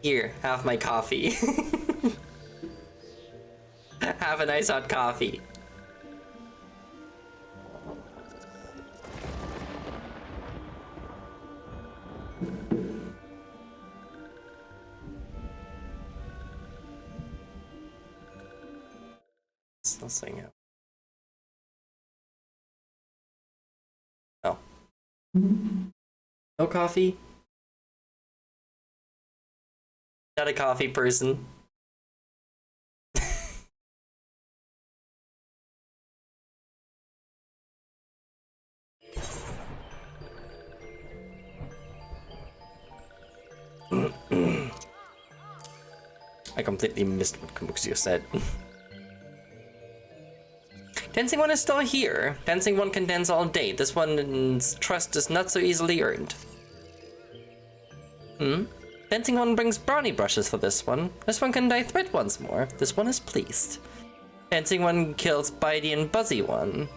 Here, have my coffee. Have a nice hot coffee. Still saying it. Oh. No coffee? Not a coffee person. I completely missed what Kamuxio said. Dancing One is still here. Dancing One can dance all day. This one's trust is not so easily earned. Dancing One brings brownie brushes for this one. This one can dye thread once more. This one is pleased. Dancing One kills Bitey and Buzzy One.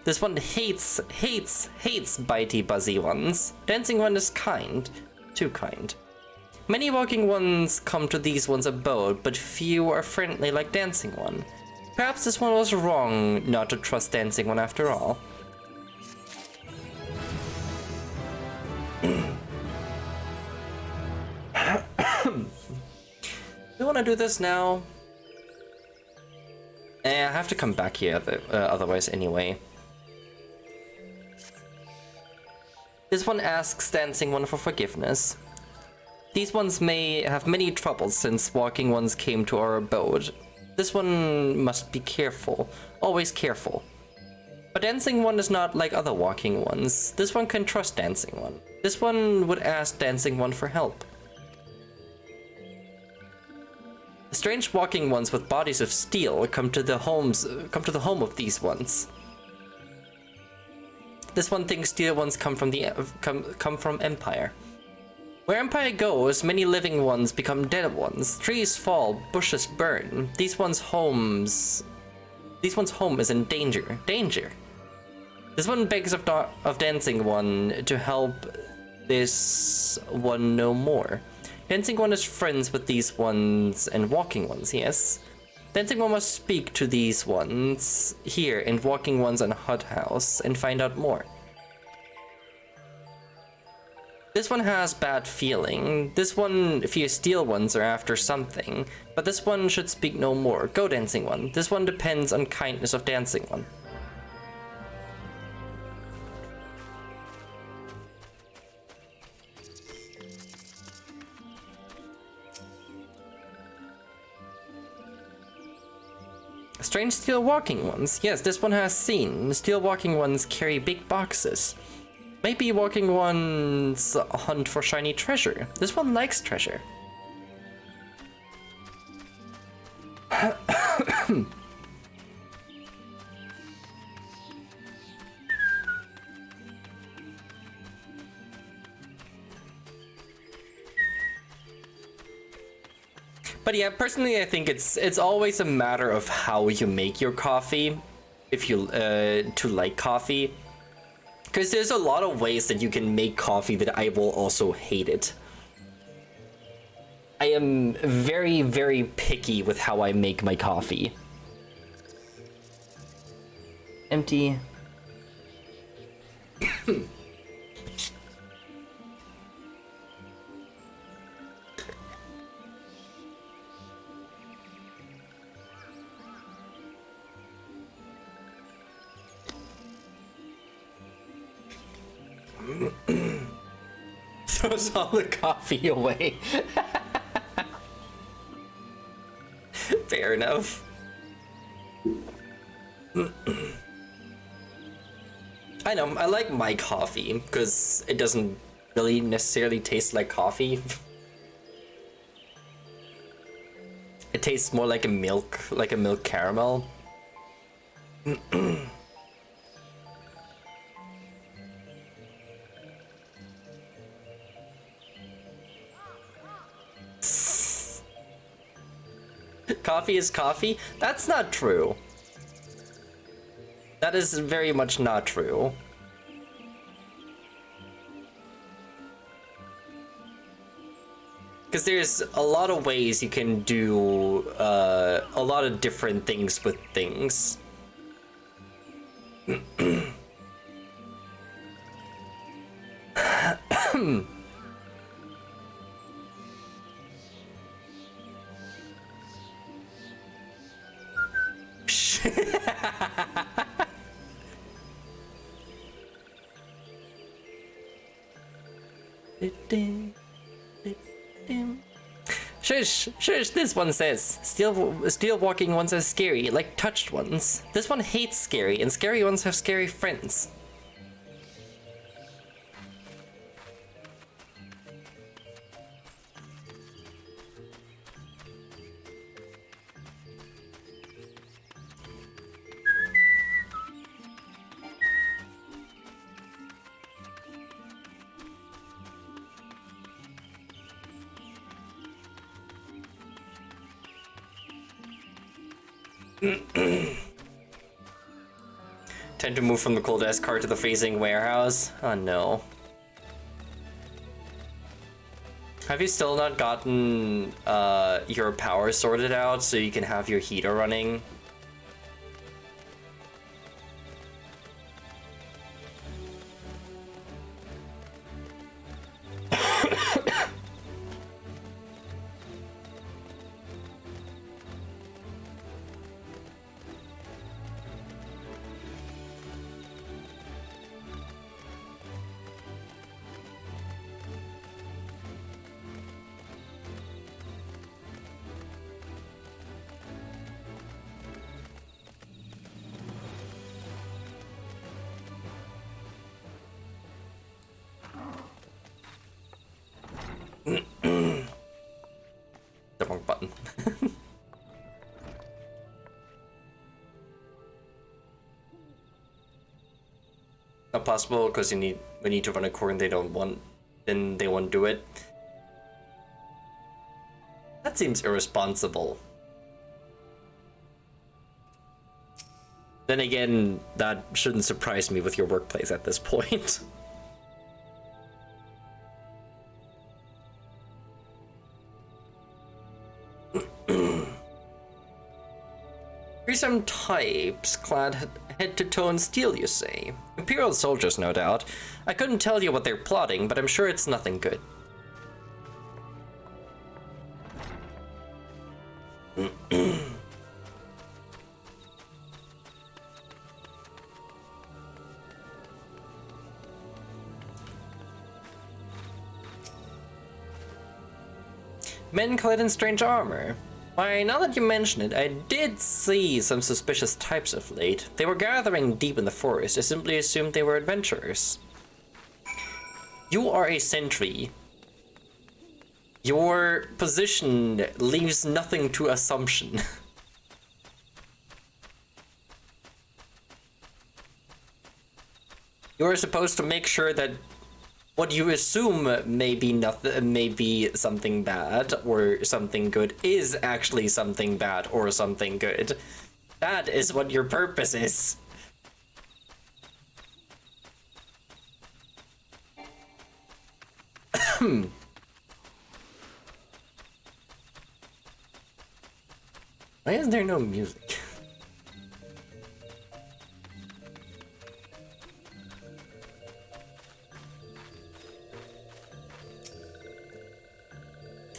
This one hates Bitey Buzzy Ones. Dancing One is kind. Too kind. Many walking ones come to these ones' abode, but few are friendly like Dancing One. Perhaps this one was wrong not to trust Dancing One after all. We want to do this now. I have to come back here otherwise anyway. This one asks Dancing One for forgiveness. These ones may have many troubles since walking ones came to our abode. This one must be careful, always careful. But Dancing One is not like other walking ones. This one can trust Dancing One. This one would ask Dancing One for help. The strange walking ones with bodies of steel come to the home of these ones. This one thinks steel ones come from Empire. Where Empire goes, many living ones become dead ones. Trees fall, bushes burn. These ones' home is in danger. This one begs of Dancing One to help this one no more. Dancing One is friends with these ones and walking ones, yes. Dancing One must speak to these ones here in Walking Ones and Hut House and find out more. This one has bad feeling. This one fears steel ones are after something, but this one should speak no more. Go, Dancing One. This one depends on kindness of Dancing One. Strange steel walking ones. Yes, this one has seen. Steel walking ones carry big boxes. Maybe walking ones hunt for shiny treasure. This one likes treasure. But yeah, personally, I think it's always a matter of how you make your coffee, if you to like coffee. Because there's a lot of ways that you can make coffee that I will also hate it. I am very, very picky with how I make my coffee. Empty. Throws all the coffee away. Fair enough. I know, I like my coffee because it doesn't really necessarily taste like coffee. It tastes more like a milk caramel. Coffee is coffee? That's not true. That is very much not true. Because there's a lot of ways you can do a lot of different things with things. Shush, shush, this one says, still walking ones are scary, like touched ones. This one hates scary, and scary ones have scary friends. Tend to move from the cold ass car to the freezing warehouse? Oh no. Have you still not gotten your power sorted out so you can have your heater running? The wrong button. Not possible because we need to run a core and then they won't do it. That seems irresponsible. Then again, that shouldn't surprise me with your workplace at this point. Some types clad head to toe in steel, you say? Imperial soldiers, no doubt. I couldn't tell you what they're plotting, but I'm sure it's nothing good. Men clad in strange armor. Why, now that you mention it, I did see some suspicious types of late. They were gathering deep in the forest. I simply assumed they were adventurers. You are a sentry. Your position leaves nothing to assumption. You're supposed to make sure that what you assume may be something bad or something good is actually something bad or something good. That is what your purpose is. Why is there no music?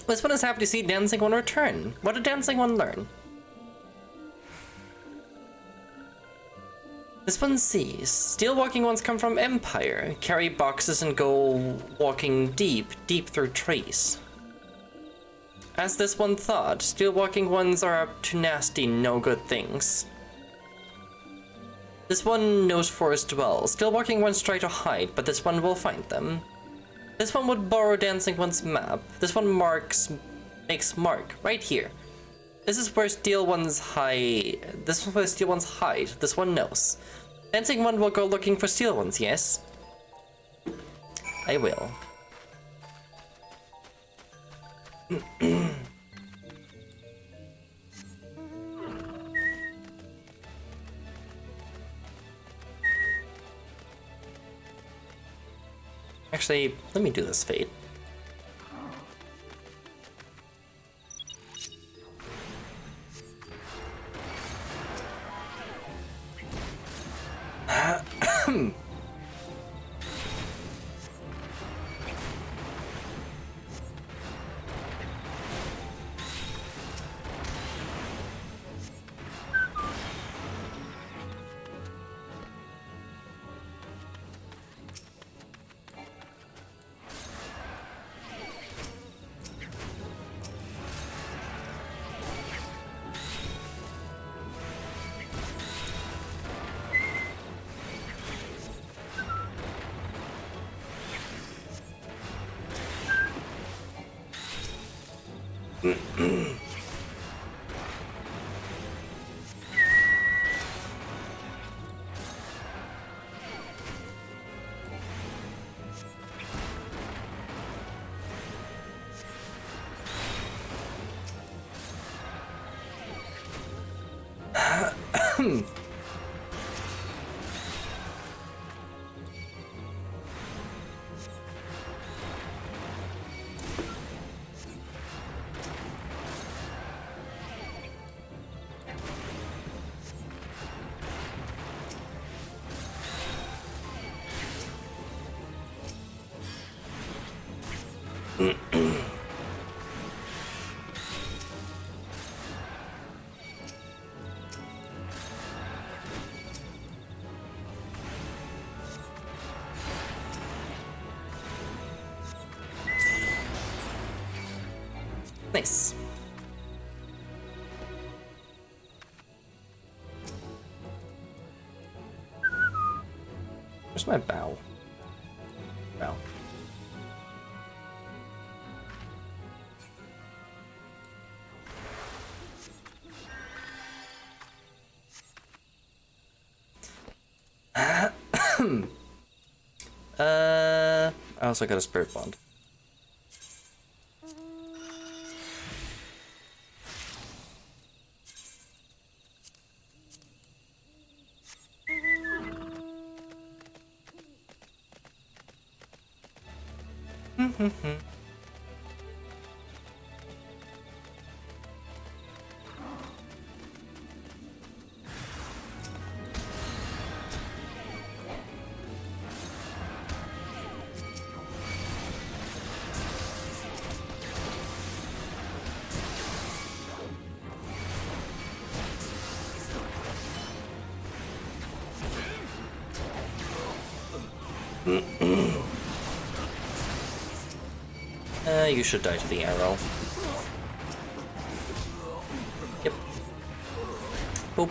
This one is happy to see Dancing One return. What did Dancing One learn? This one sees. Steel walking ones come from Empire, carry boxes and go walking deep through trees. As this one thought, steel walking ones are up to nasty, no good things. This one knows forest well. Steel walking ones try to hide, but this one will find them. This one would borrow Dancing One's map. This one makes mark right here. This is where Steel Ones hide. This is where Steel Ones hide. This one knows. Dancing One will go looking for Steel Ones, yes? I will. Actually, let me do this fate. Nice. Where's my bow? Bow. I also got a spirit bond. You should die to the arrow. Yep. Boop.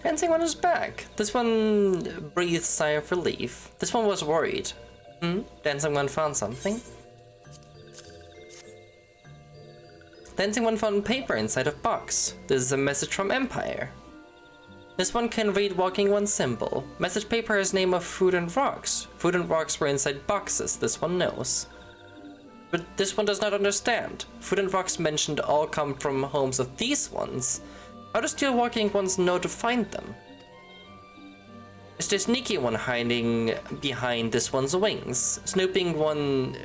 Dancing One is back. This one breathed sigh of relief. This one was worried. Dancing One found something. Dancing One found paper inside of box. This is a message from Empire. This one can read Walking One's symbol. Message paper has name of food and rocks. Food and rocks were inside boxes, this one knows. But this one does not understand. Food and rocks mentioned all come from homes of these ones. How does Steel Walking Ones know to find them? Is the sneaky one hiding behind this one's wings? Snooping one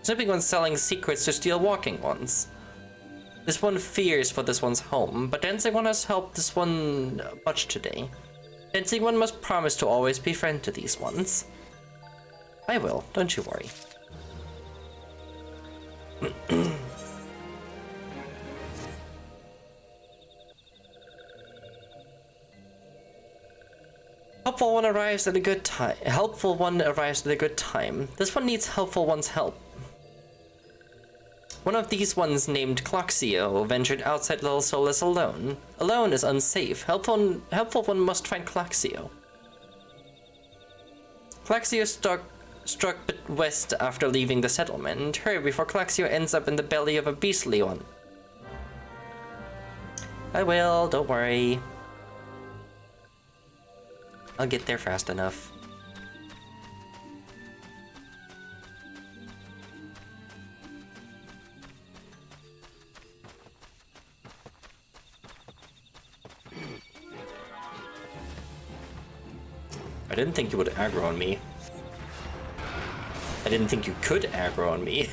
selling secrets to Steel Walking Ones. This one fears for this one's home, but Dancing One has helped this one much today. Dancing One must promise to always be friend to these ones. I will, don't you worry. Helpful one arrives at a good time. Helpful one arrives at a good time. This one needs helpful one's help. One of these ones, named Cloxio, ventured outside Little Solus alone. Alone is unsafe. Helpful one must find Cloxio. Cloxio struck west after leaving the settlement. Hurry before Cloxio ends up in the belly of a beastly one. I will, don't worry. I'll get there fast enough. I didn't think you would aggro on me. I didn't think you could aggro on me.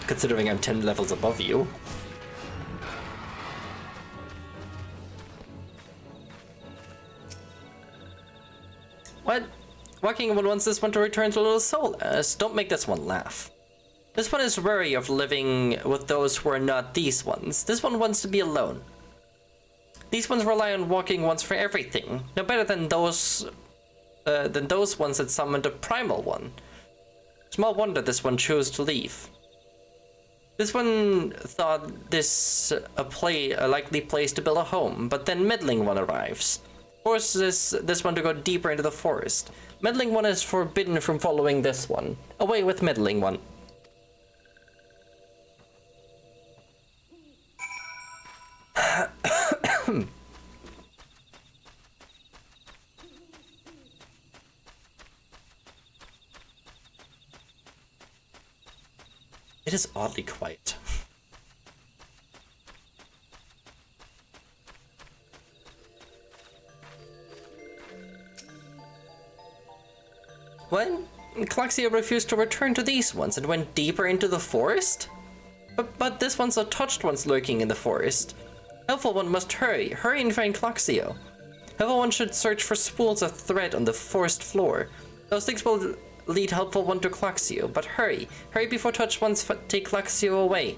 Considering I'm 10 levels above you. What? Walking one wants this one to return to Little Solus. Don't make this one laugh. This one is wary of living with those who are not these ones. This one wants to be alone. These ones rely on walking ones for everything. No better than those ones that summoned a primal one. Small wonder this one chose to leave. This one thought this a likely place to build a home, but then meddling one arrives. Forces this one to go deeper into the forest. Meddling one is forbidden from following this one. Away with meddling one. It is oddly quiet. When Cloxio refused to return to these ones and went deeper into the forest? But this one saw touched ones lurking in the forest. Helpful one must hurry and find Cloxio. Helpful one should search for spools of thread on the forest floor. Those things will lead helpful one to Cloxio, but hurry before touched ones take Cloxio away.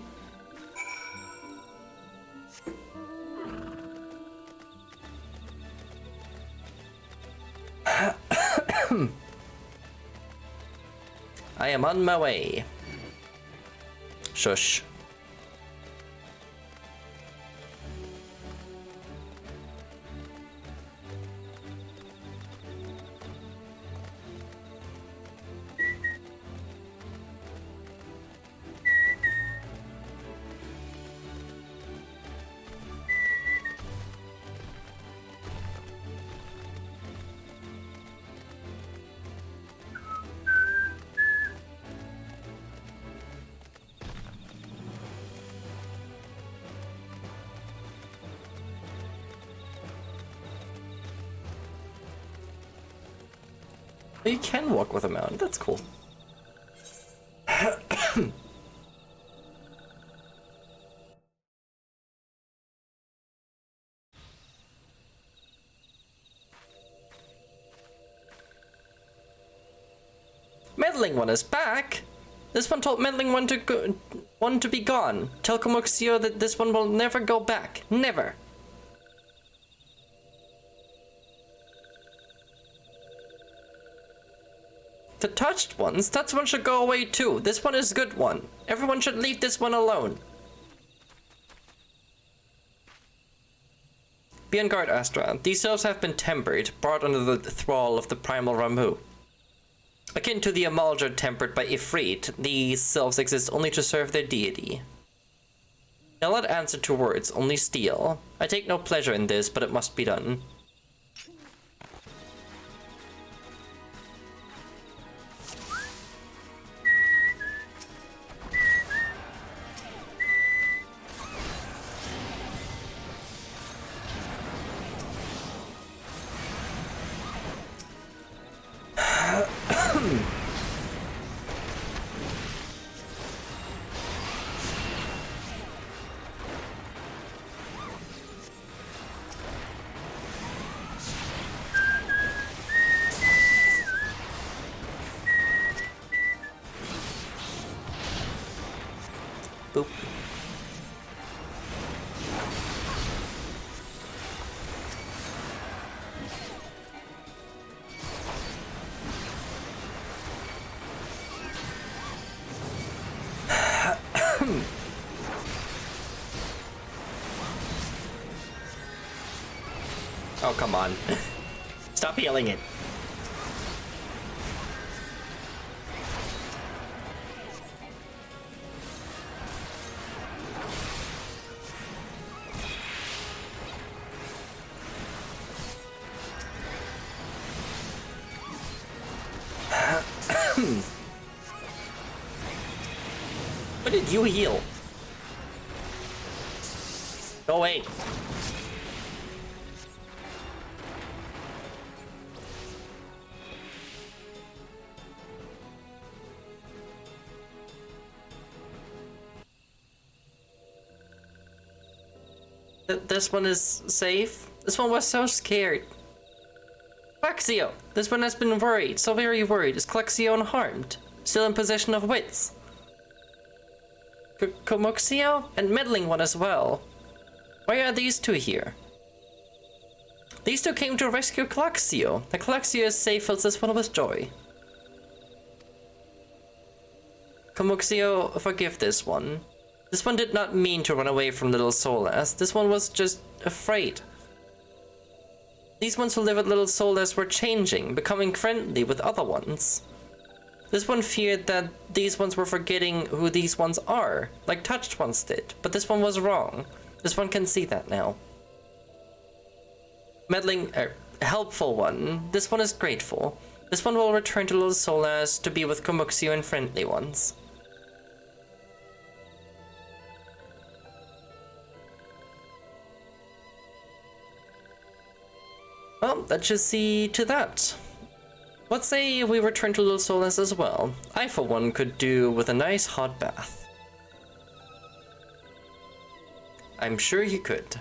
I am on my way. Shush. You can walk with a mount, that's cool. Meddling one is back! This one told meddling one to be gone. Tell Cloxio that this one will never go back. Never! The touched ones should go away too. This one is good one. Everyone should leave this one alone. Be on guard, Astra. These selves have been tempered, brought under the thrall of the primal Ramu. Akin to the Amalja tempered by Ifrit, these selves exist only to serve their deity. Now not answer to words, only steal. I take no pleasure in this, but it must be done. Boop. Oh, come on. Stop healing it. What did you heal? Go away. This one is safe? This one was so scared. Claxio! This one has been worried, so very worried. Is Claxio unharmed? Still in possession of wits? Comuxio? And meddling one as well. Why are these two here? These two came to rescue Claxio. The Claxio is safe, fills this one with joy. Comuxio, forgive this one. This one did not mean to run away from Little Solas. This one was just afraid. These ones who live at Little Solas were changing, becoming friendly with other ones. This one feared that these ones were forgetting who these ones are, like Touched ones did, but this one was wrong. This one can see that now. Meddling, helpful one. This one is grateful. This one will return to Little Solas to be with Comuxio and friendly ones. Well, that should see to that. What say we return to Little Solas as well? I, for one, could do with a nice hot bath. I'm sure you could.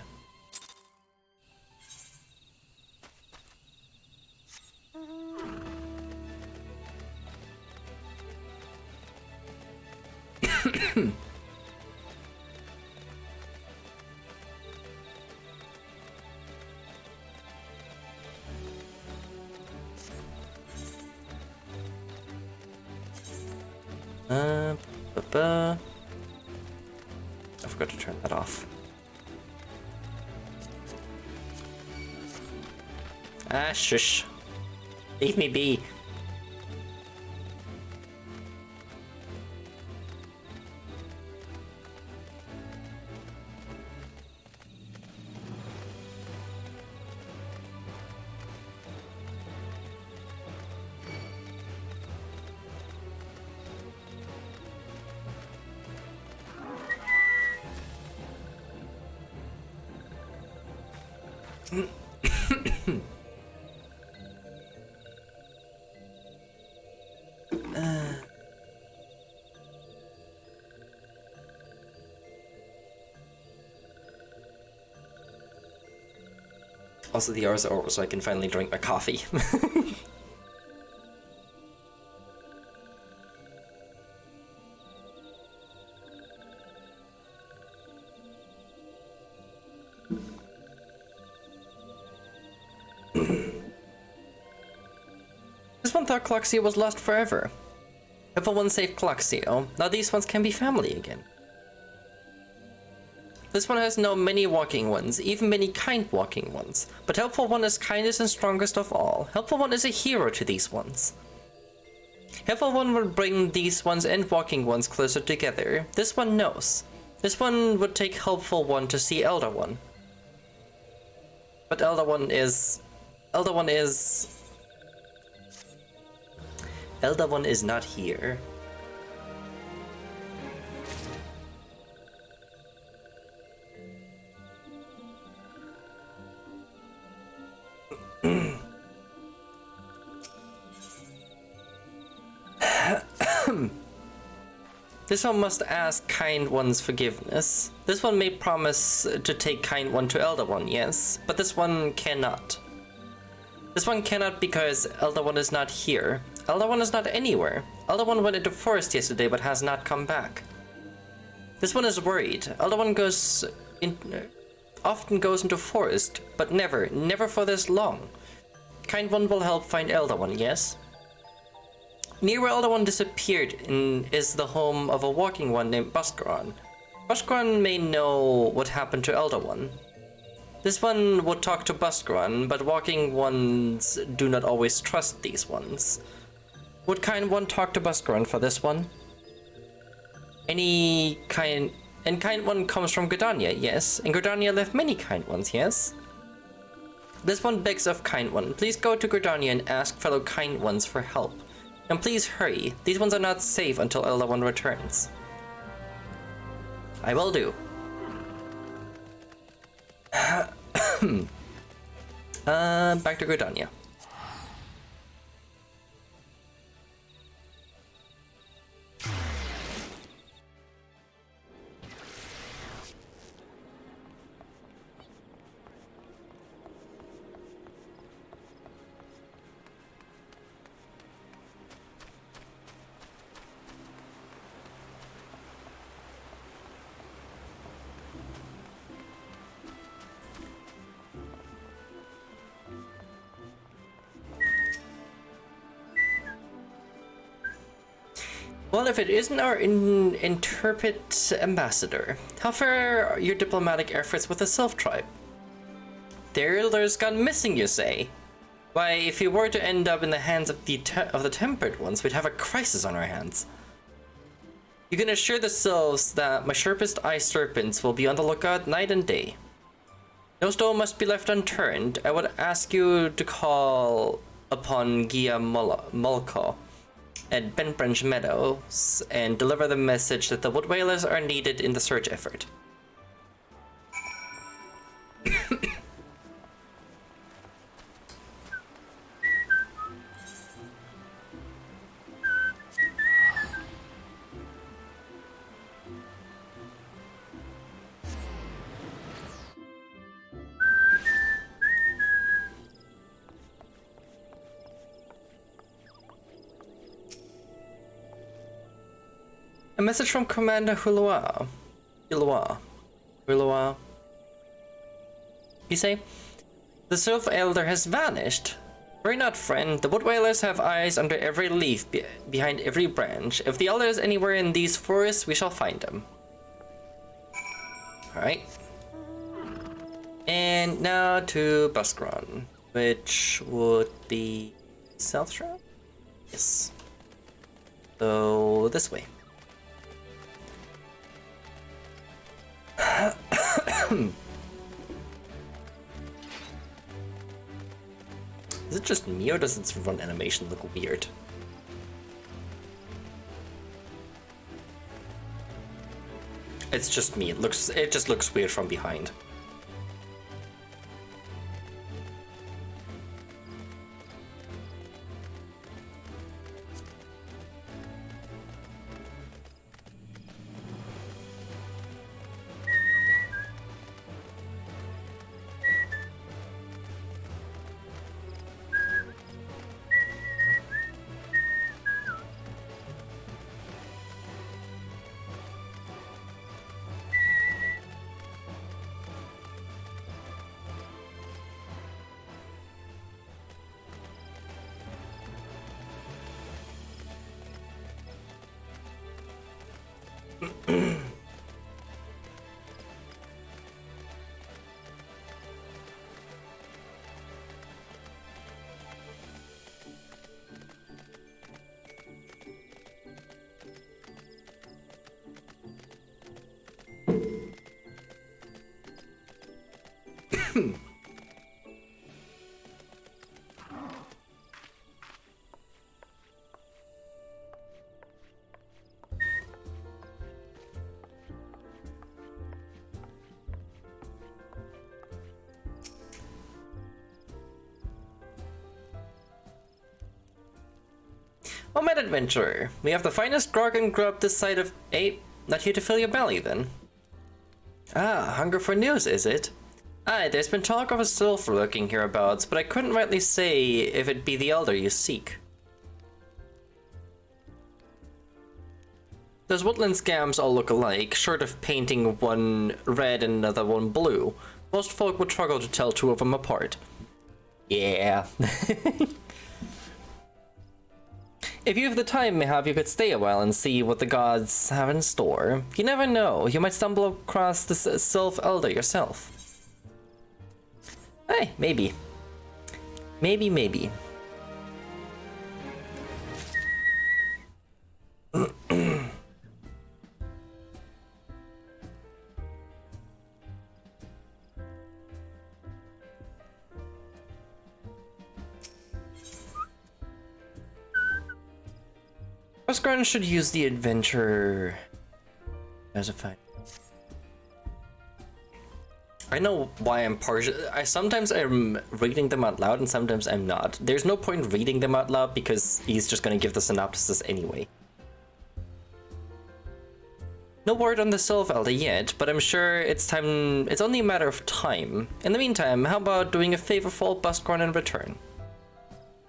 I forgot to turn that off. Ah, shush. Leave me be. Also, the hours are over, so I can finally drink my coffee. This one thought Claxio was lost forever. Helpful one saved Claxio. Now these ones can be family again. This one has known many walking ones, even many kind walking ones. But Helpful One is kindest and strongest of all. Helpful One is a hero to these ones. Helpful One will bring these ones and walking ones closer together. This one knows. This one would take Helpful One to see Elder One. But Elder One is not here. This one must ask Kind One's forgiveness. This one may promise to take Kind One to Elder One, yes, but this one cannot. This one cannot because Elder One is not here. Elder One is not anywhere. Elder One went into forest yesterday but has not come back. This one is worried. Elder One often goes into forest, but never for this long. Kind One will help find Elder One, yes? Near where Elder One disappeared is the home of a walking one named Buskaran. Buskaran may know what happened to Elder One. This one would talk to Buskron, but walking ones do not always trust these ones. Would kind one talk to Buskron for this one? And kind one comes from Gridania, yes. And Gridania left many kind ones, yes? This one begs of kind one. Please go to Gridania and ask fellow kind ones for help. And please hurry. These ones are not safe until Elder One returns. I will do. Back to Gridania. Well, if it isn't our interpret ambassador, how far are your diplomatic efforts with the Sylph tribe? Their elders gone missing, you say? Why, if we were to end up in the hands of the tempered ones, we'd have a crisis on our hands. You can assure the Sylphs that my sharpest eye serpents will be on the lookout night and day. No stone must be left unturned. I would ask you to call upon Gia Mulco at Benbranch Meadows and deliver the message that the Wood Whalers are needed in the search effort. A message from Commander Hulua. You say? The Sylph Elder has vanished. Worry not, friend. The Wood Whalers have eyes under every leaf, behind every branch. If the Elder is anywhere in these forests, we shall find him. Alright. And now to Buskron, which would be South Shroud? Yes. So, this way. Is it just me, or does its run animation look weird? It's just me. It just looks weird from behind. Oh, mad adventurer, we have the finest grog and grub this side of... not here to fill your belly, then. Ah, hunger for news, is it? Aye, there's been talk of a Sylph lurking hereabouts, but I couldn't rightly say if it be the Elder you seek. Those woodland scams all look alike, short of painting one red and another one blue. Most folk would struggle to tell two of them apart. Yeah. If you have the time, mayhap you could stay a while and see what the gods have in store. You never know, you might stumble across the Sylph Elder yourself. Hey, maybe. Maybe. Oscar should use the adventure as a fight. I know why I'm partial. Sometimes I'm reading them out loud and sometimes I'm not. There's no point reading them out loud because he's just gonna give the synopsis anyway. No word on the Sylph Elder yet, but I'm sure it's time. It's only a matter of time. In the meantime, how about doing a favor for old Buskcorn in return?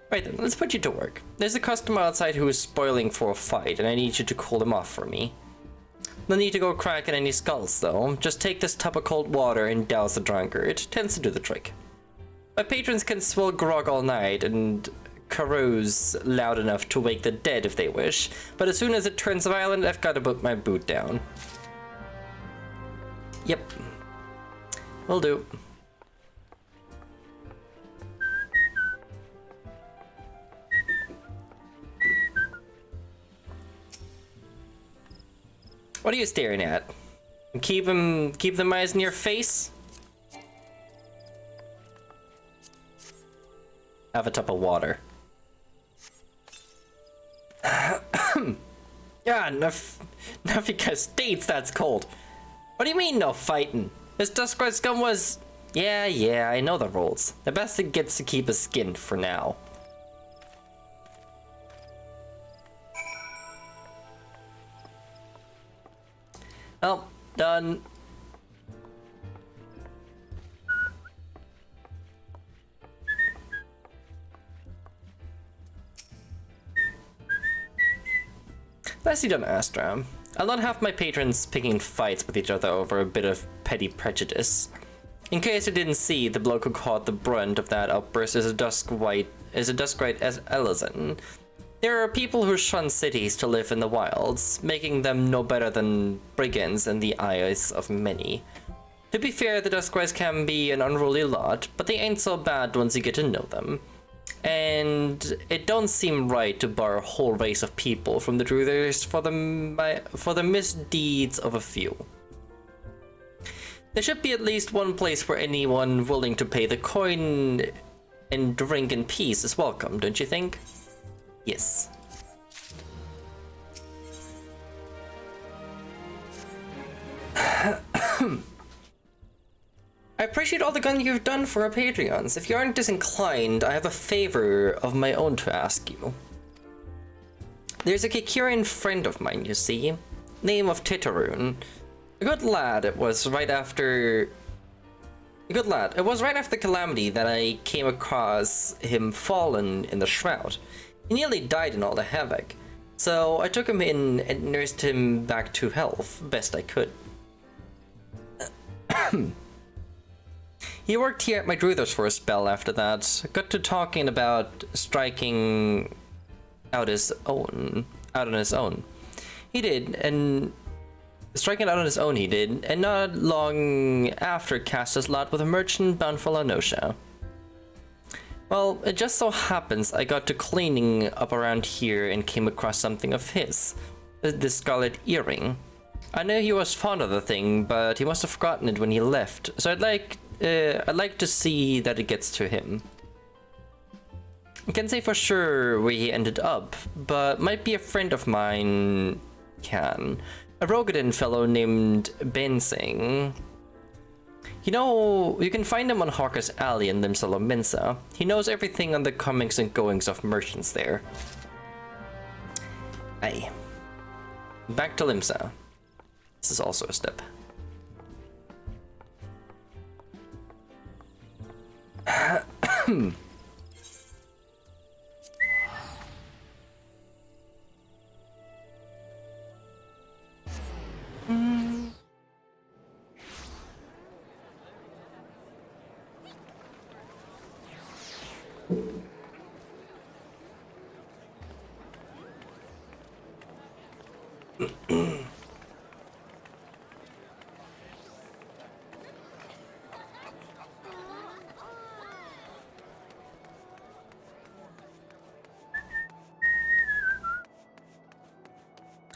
Right then, let's put you to work. There's a customer outside who is spoiling for a fight, and I need you to cool him off for me. No need to go cracking any skulls, though. Just take this tub of cold water and douse the drunkard. It tends to do the trick. My patrons can swill grog all night and carouse loud enough to wake the dead if they wish, but as soon as it turns violent, I've got to put my boot down. Yep. Will do. What are you staring at? Keep them eyes in your face? Have a tub of water. Yeah, Nafika states that's cold. What do you mean no fighting? This Duskrai scum was... Yeah, I know the rules. The best it gets to keep his skin for now. Well, done. Nicely done, Astra. I'll not have my patrons picking fights with each other over a bit of petty prejudice. In case you didn't see, the bloke who caught the brunt of that outburst is a Duskrite as Ellison. There are people who shun cities to live in the wilds, making them no better than brigands in the eyes of many. To be fair, the Duskrites can be an unruly lot, but they ain't so bad once you get to know them. And it don't seem right to bar a whole race of people from the Druiders for the misdeeds of a few. There should be at least one place where anyone willing to pay the coin and drink in peace is welcome, don't you think? Yes. I appreciate all the gun you've done for our Patreons. If you aren't disinclined, I have a favor of my own to ask you. There's a Kikirian friend of mine, you see, name of Titaroon. A good lad. It was right after the calamity that I came across him fallen in the shroud. He nearly died in all the havoc, so I took him in and nursed him back to health, best I could. He worked here at my Druiders for a spell after that. Got to talking about striking out on his own. He did, and not long after cast his lot with a merchant bound for Lanosha. Well, it just so happens I got to cleaning up around here and came across something of his, the Scarlet Earring. I know he was fond of the thing, but he must have forgotten it when he left, so I'd like to see that it gets to him. I can't say for sure where he ended up, but might be a friend of mine can. A Rogadin fellow named Bensing. You know, you can find him on Hawker's Alley in Limsa Lominsa. He knows everything on the comings and goings of merchants there. Aye. Back to Limsa. This is also a step.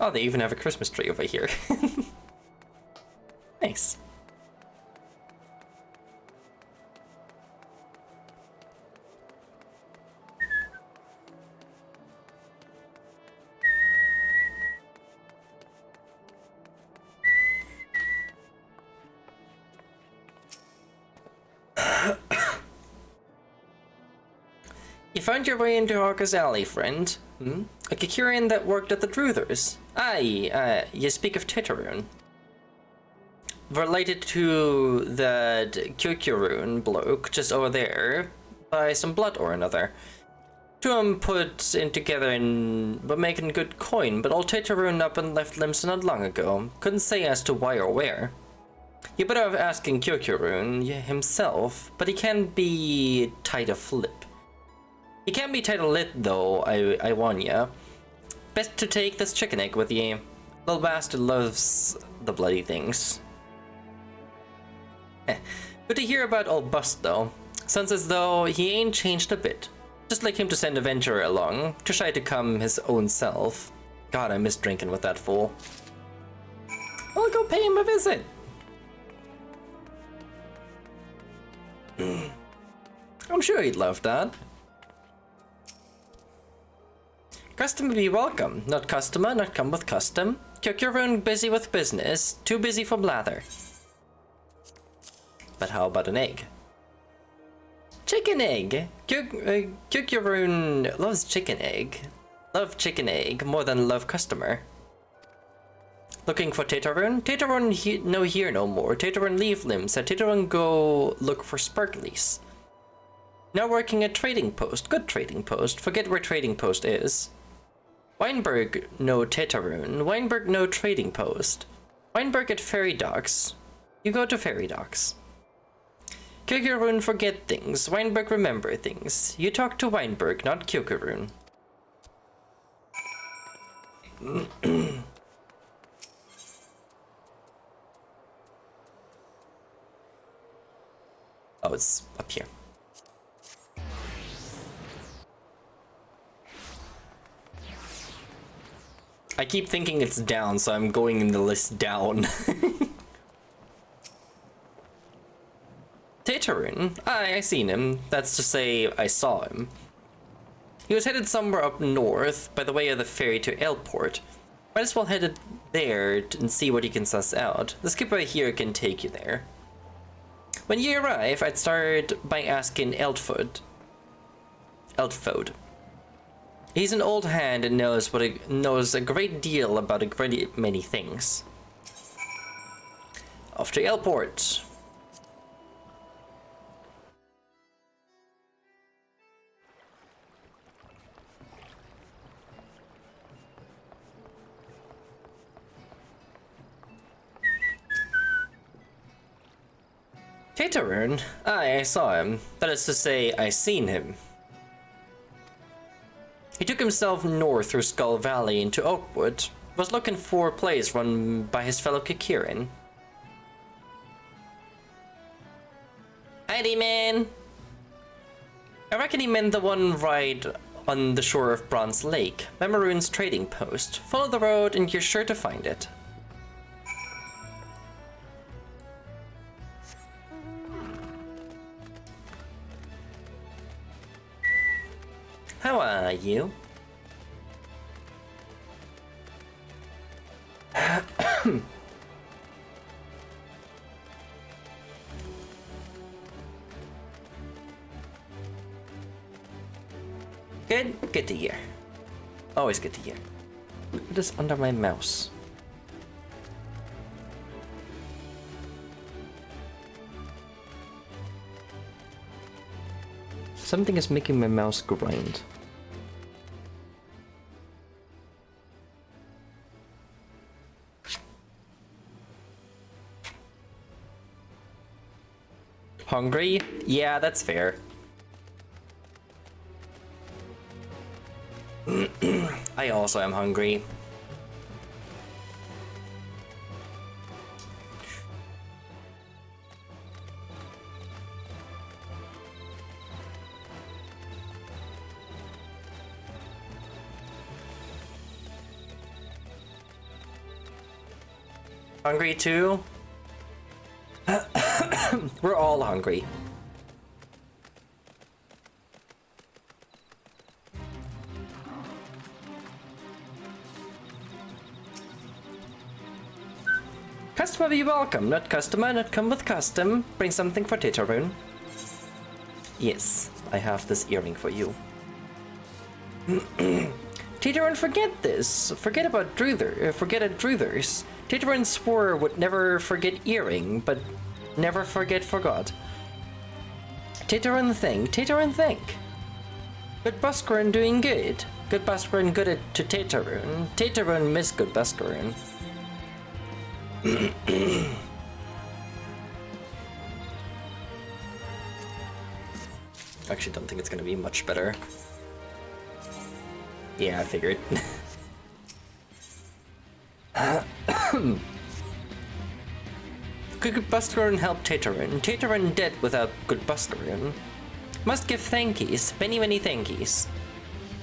Oh, they even have a Christmas tree over here. Nice. You found your way into Hawker's Alley, friend. Hmm? A Kikurian that worked at the Druthers. Aye, you speak of Titaroon. Related to that Kyokurun bloke just over there by some blood or another. Two of 'em put in together and were making good coin, but old Titaroon up and left Limsa not long ago. Couldn't say as to why or where. You better have asking Kyokurun himself, but he can be tight of flip. He can be tight of lit though, I warn ya. Best to take this chicken egg with ye. Little bastard loves the bloody things. Good to hear about old Bust though. Sounds as though he ain't changed a bit. Just like him to send a venturer along, to try to come his own self. God, I miss drinking with that fool. I'll go pay him a visit. I'm sure he'd love that. Customer be welcome. Not customer, not come with custom. Kyokurun busy with business, too busy for blather. But how about an egg? Chicken egg! Kyokurun loves chicken egg. Love chicken egg more than love customer. Looking for Tatarun? Tatarun no here no more. Tatarun leave limbs. Tatarun go look for sparklies. Now working at trading post. Good trading post. Forget where trading post is. Weinberg no Tatarun. Weinberg no trading post. Weinberg at ferry docks. You go to ferry docks. Kyokurun forget things. Weinberg remember things. You talk to Weinberg, not Kyokurun. Oh, it's up here. I keep thinking it's down, so I'm going in the list down. Tatarun? I seen him. That's to say, I saw him. He was headed somewhere up north, by the way of the ferry to Airport. Might as well head it there and see what he can suss out. The skipper here can take you there. When you arrive, I'd start by asking Eldfod. He's an old hand and knows a great deal about a great many things. Off to Airport. Tatarun? Aye, I saw him. That is to say, I seen him. He took himself north through Skull Valley into Oakwood. Was looking for a place run by his fellow Kikirin. Heidi, man! I reckon he meant the one right on the shore of Bronze Lake, Memorune's trading post. Follow the road and you're sure to find it. How are you? Good to hear. Always good to hear. What is under my mouse? Something is making my mouse grind. Hungry? Yeah, that's fair. I also am hungry. Hungry too? We're all hungry. Customer be welcome, not customer, not come with custom. Bring something for Tetarune. Yes, I have this earring for you. Tetarune, forget this. Forget about Druther. Forget it, Druthers. Tetarune swore would never forget earring, but never forgot. Tetarune think. Tetarune think. Good Buscarun doing good. Good Buscarun good to Tetarune. Tetarune miss good Buscarun. Actually, don't think it's gonna be much better. Yeah, I figured. Good Buscarun help Tetarune. Tetarune dead without good Buscarun. Must give thankies, many thankies.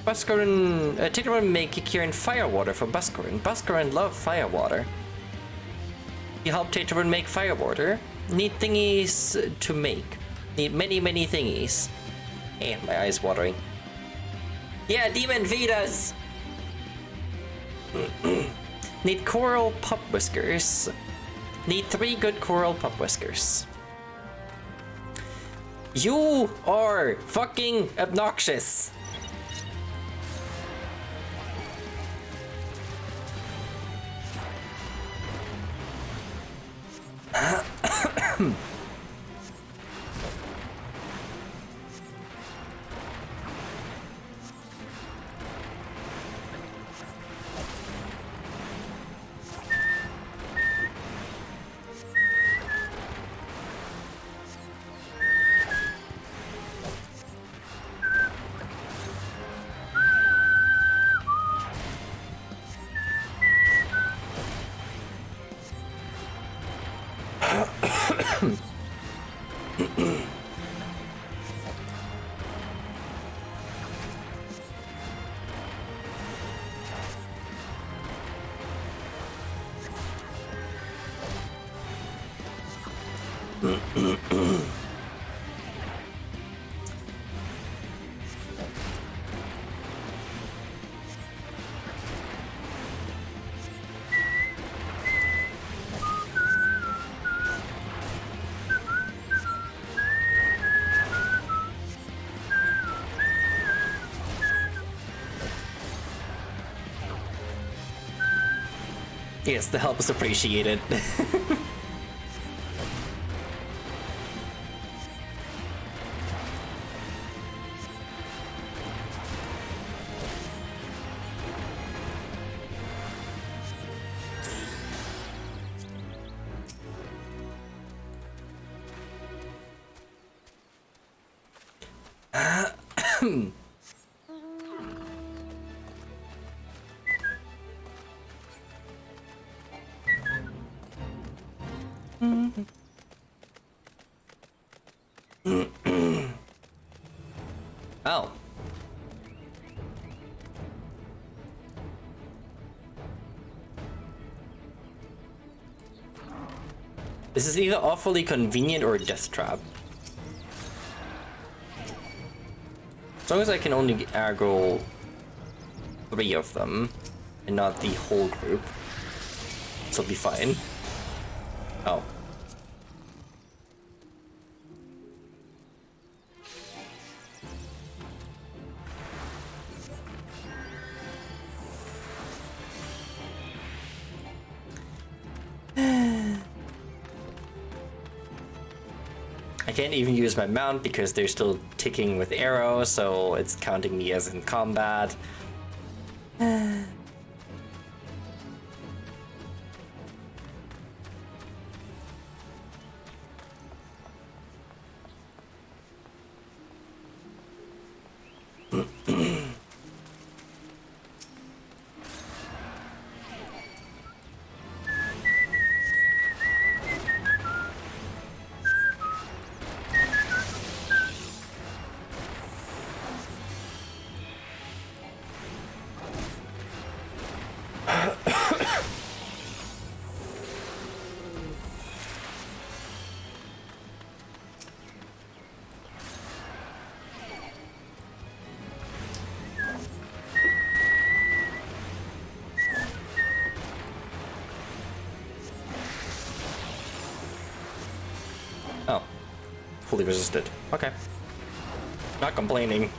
Buscarun, Tetarune make Kirin firewater for Buscarun. Buscarun love firewater. You help Tetarune make firewater. Need thingies to make. Need many thingies. And my eyes watering. Yeah, demon feed us! Need coral pup whiskers. Need 3 good coral pup whiskers. You are fucking obnoxious! Yes, the help is appreciated. Oh. This is either awfully convenient or a death trap. As long as I can only aggro 3 of them and not the whole group, this will be fine. Oh. I can't even use my mount because they're still ticking with arrows, so it's counting me as in combat. Oh. Fully resisted. Okay. Not complaining.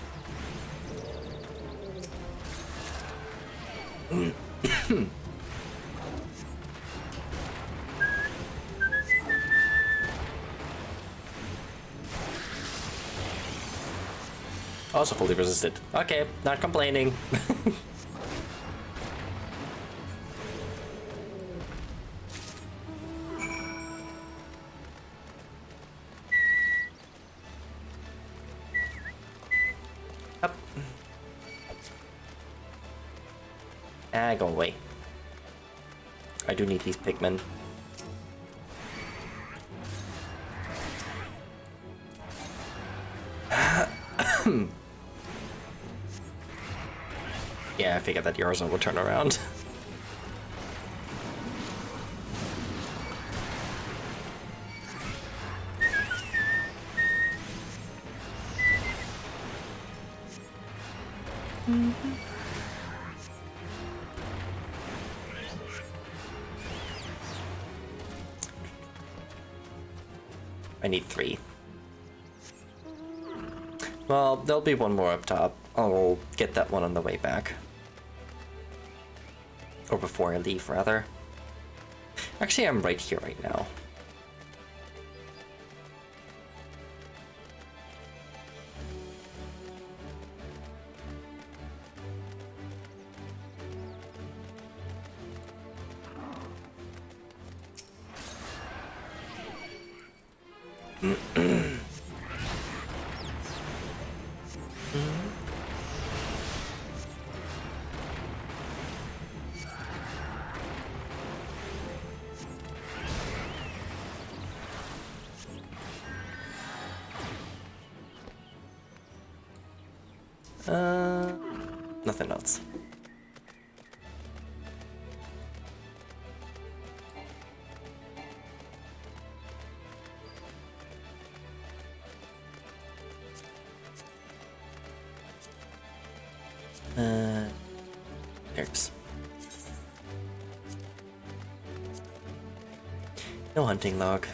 Also fully resisted. Okay, not complaining. Up. Ah, go away. I do need these pigmen. Yeah, I figured that Yarzo would turn around. I need 3. Well, there'll be one more up top. I'll get that one on the way back. Or before I leave, rather. Actually, I'm right here right now. Nothing else. There's no hunting log.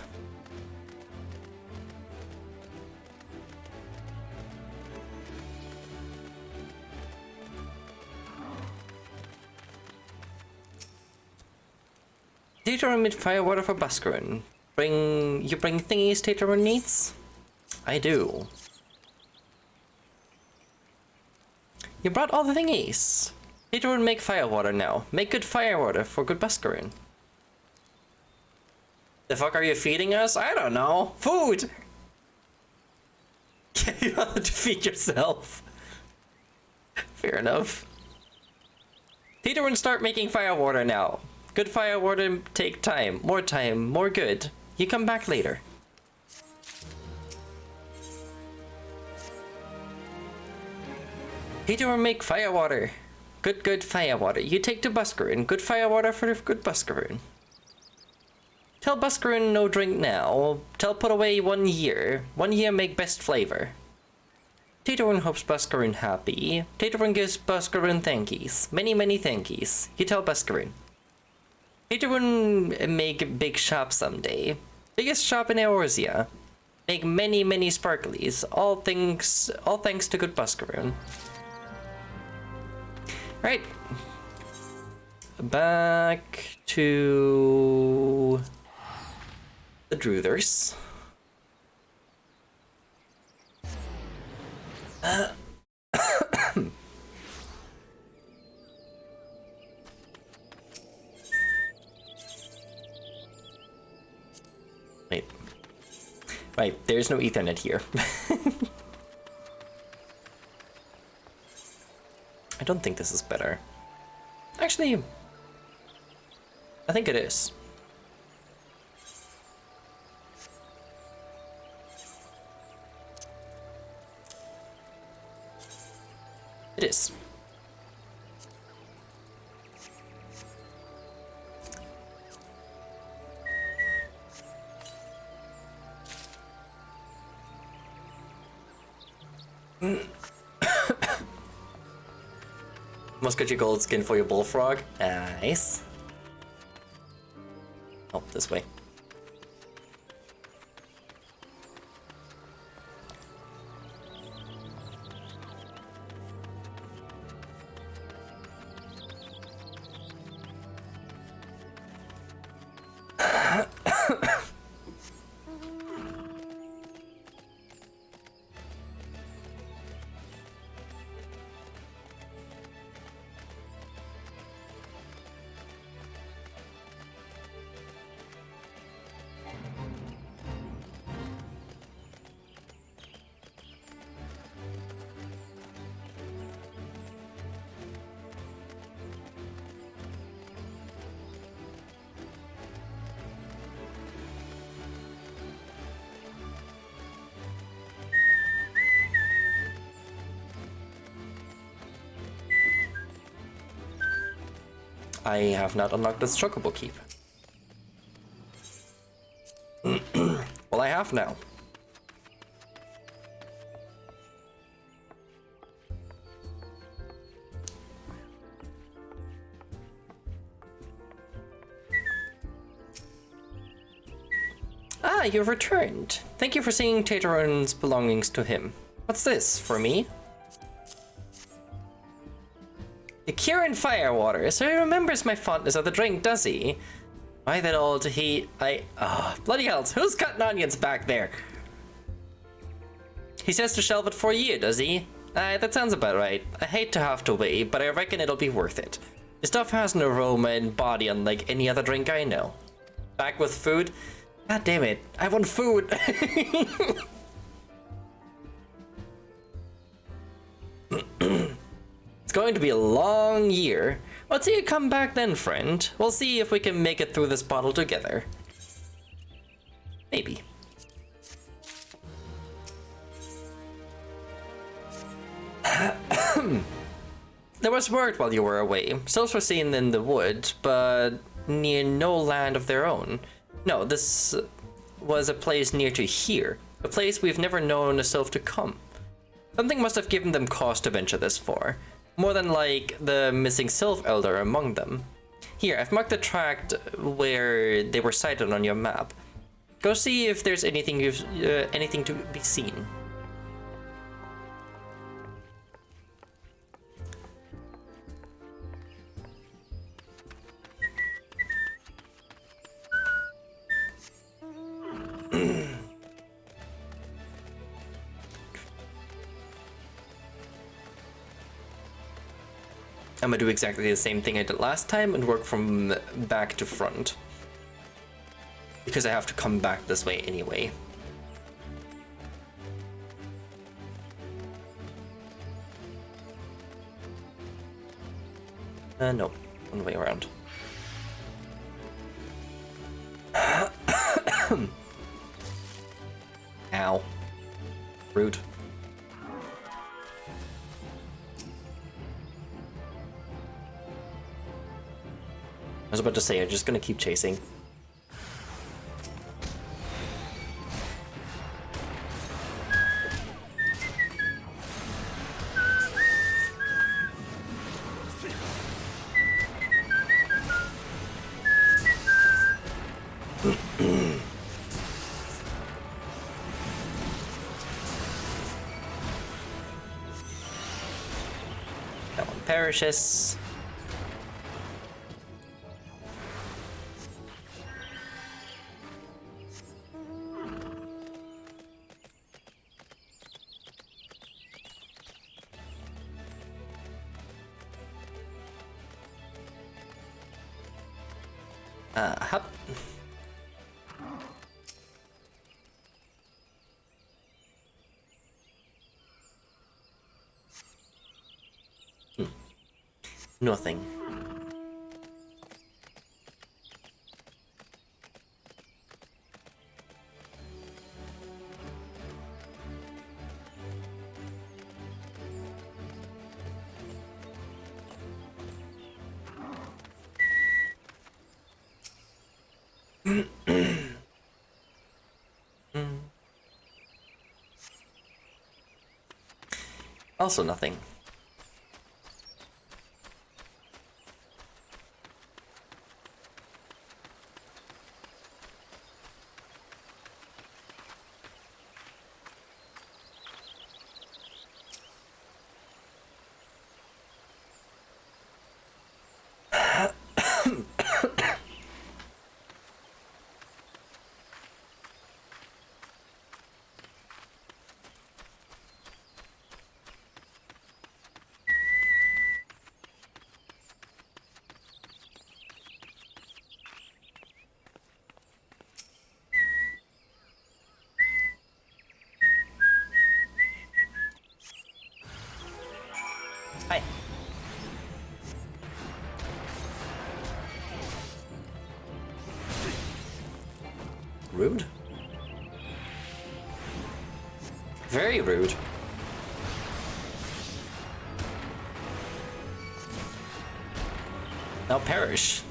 Tater mid firewater for Buscarun. You bring thingies Tater needs? I do. You brought all the thingies. Tater make firewater now. Make good firewater for good Buscarun. The fuck are you feeding us? I don't know. Food! You have to feed yourself. Fair enough. Tater start making firewater now. Good firewater take time, more good. You come back later. Tater make firewater. Good firewater. You take to Buscarun. Good firewater for good Buscarun. Tell Buscarun no drink now. Tell put away 1 year. 1 year make best flavor. Taterun hopes Buscarun happy. Taterun gives Buscarun thankies. Many thankies. You tell Buscarun. Taterun make big shop someday. Biggest shop in Eorzea. Make many sparklies. All thanks to good Buscarun. Right. Back to the Druthers. Wait, there's no Ethernet here. I don't think this is better. Actually, I think it is. It is. Must get your gold skin for your bullfrog. Nice. Oh, this way. I have not unlocked this chocobo keep. Well, I have now. Ah, you've returned. Thank you for seeing Tateron's belongings to him. What's this, for me? The Kieran Firewater, so he remembers my fondness of the drink, does he? Why that old he... bloody hells, who's cutting onions back there? He says to shelve it for you, does he? That sounds about right. I hate to have to wait, but I reckon it'll be worth it. The stuff has an aroma and body unlike any other drink I know. Back with food? God damn it, I want food! It's going to be a long year. Well, see you come back then, friend. We'll see if we can make it through this bottle together. Maybe. There was word while you were away. Souls were seen in the wood, but near no land of their own. No, this was a place near to here. A place we've never known a sylph to come. Something must have given them cause to venture this far. More than like the missing sylph elder among them. Here, I've marked the tract where they were sighted on your map. Go see if there's anything to be seen. I'm gonna do exactly the same thing I did last time and work from back to front. Because I have to come back this way anyway. No, one way around. Ow. Rude. I was about to say, I'm just gonna keep chasing. That one perishes. Hup. Nothing. Also nothing. Hi. Rude. Very rude. Now perish.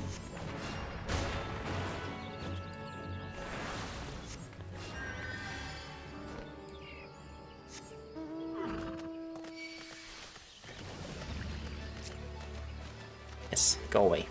Yes, go away.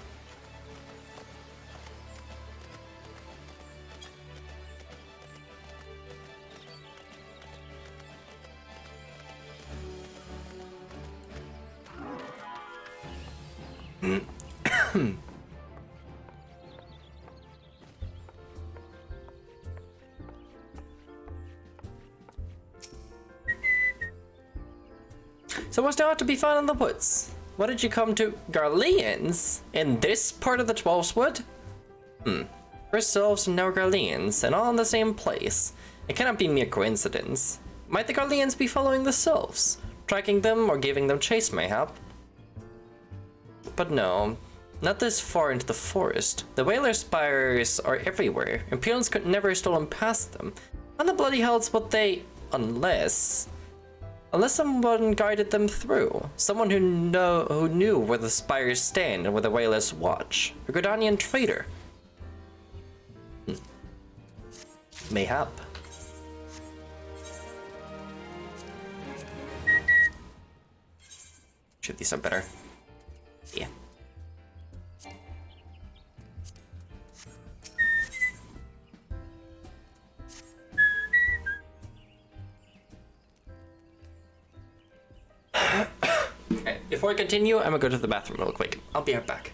So what's there to be found in the woods? What did you come to? Garleans? In this part of the Twelfth Wood? First Sylphs and now Garleans, and all in the same place. It cannot be mere coincidence. Might the Garleans be following the Sylphs? Tracking them or giving them chase mayhap? But no, not this far into the forest. The Whaler Spires are everywhere. Imperials could never have stolen past them. How the bloody hell's what they... Unless someone guided them through. Someone who knew where the spires stand and where the whalers watch. A Gridanian traitor. Mayhap. Shoot, these are better. Yeah. Okay, before I continue, I'm gonna go to the bathroom real quick. I'll be right back.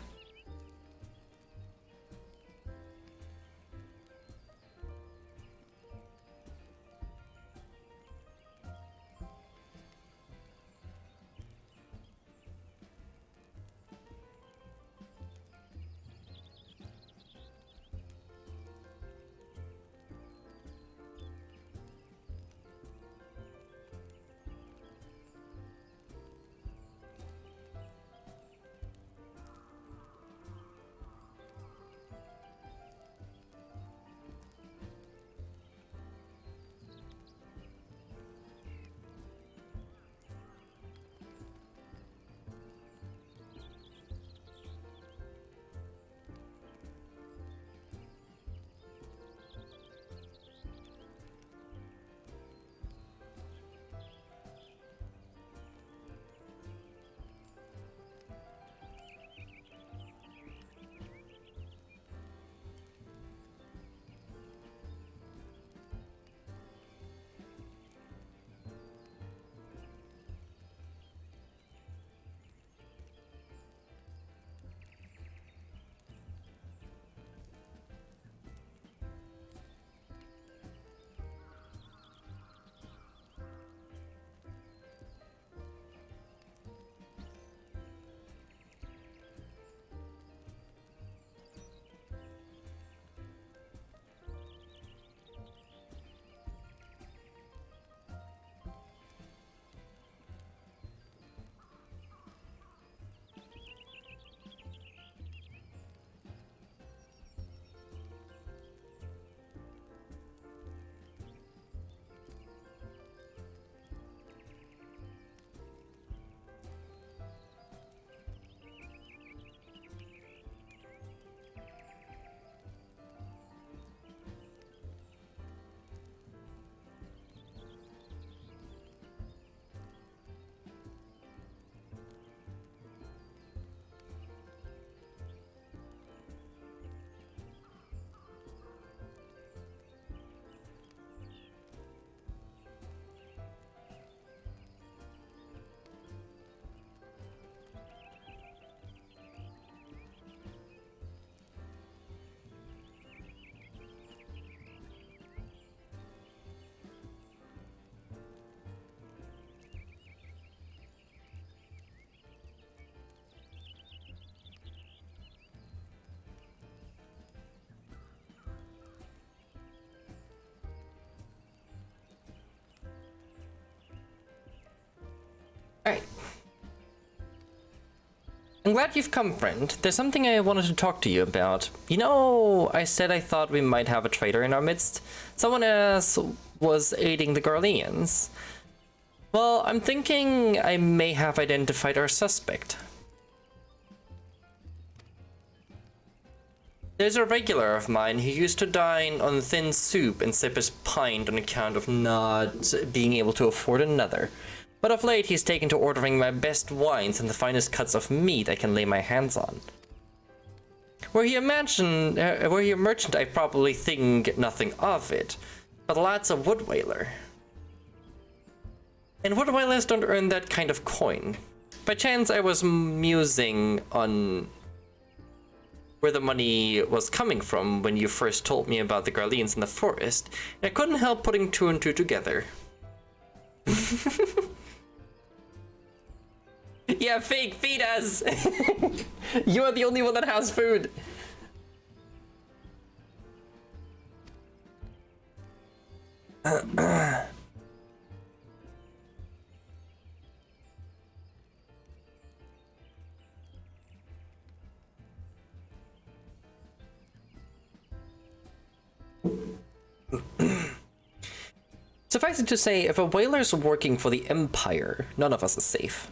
Alright. I'm glad you've come, friend. There's something I wanted to talk to you about. You know, I said I thought we might have a traitor in our midst. Someone else was aiding the Garleans. Well, I'm thinking I may have identified our suspect. There's a regular of mine who used to dine on thin soup and sip his pint on account of not being able to afford another. But of late he's taken to ordering my best wines and the finest cuts of meat I can lay my hands on. Were he a merchant, I probably think nothing of it, but the lad's a wood whaler. And wood whalers don't earn that kind of coin. By chance I was musing on where the money was coming from when you first told me about the Garleans in the forest, and I couldn't help putting two and two together. Yeah, fake, feed us! You are the only one that has food! Suffice it to say, if a whaler's working for the Empire, none of us is safe.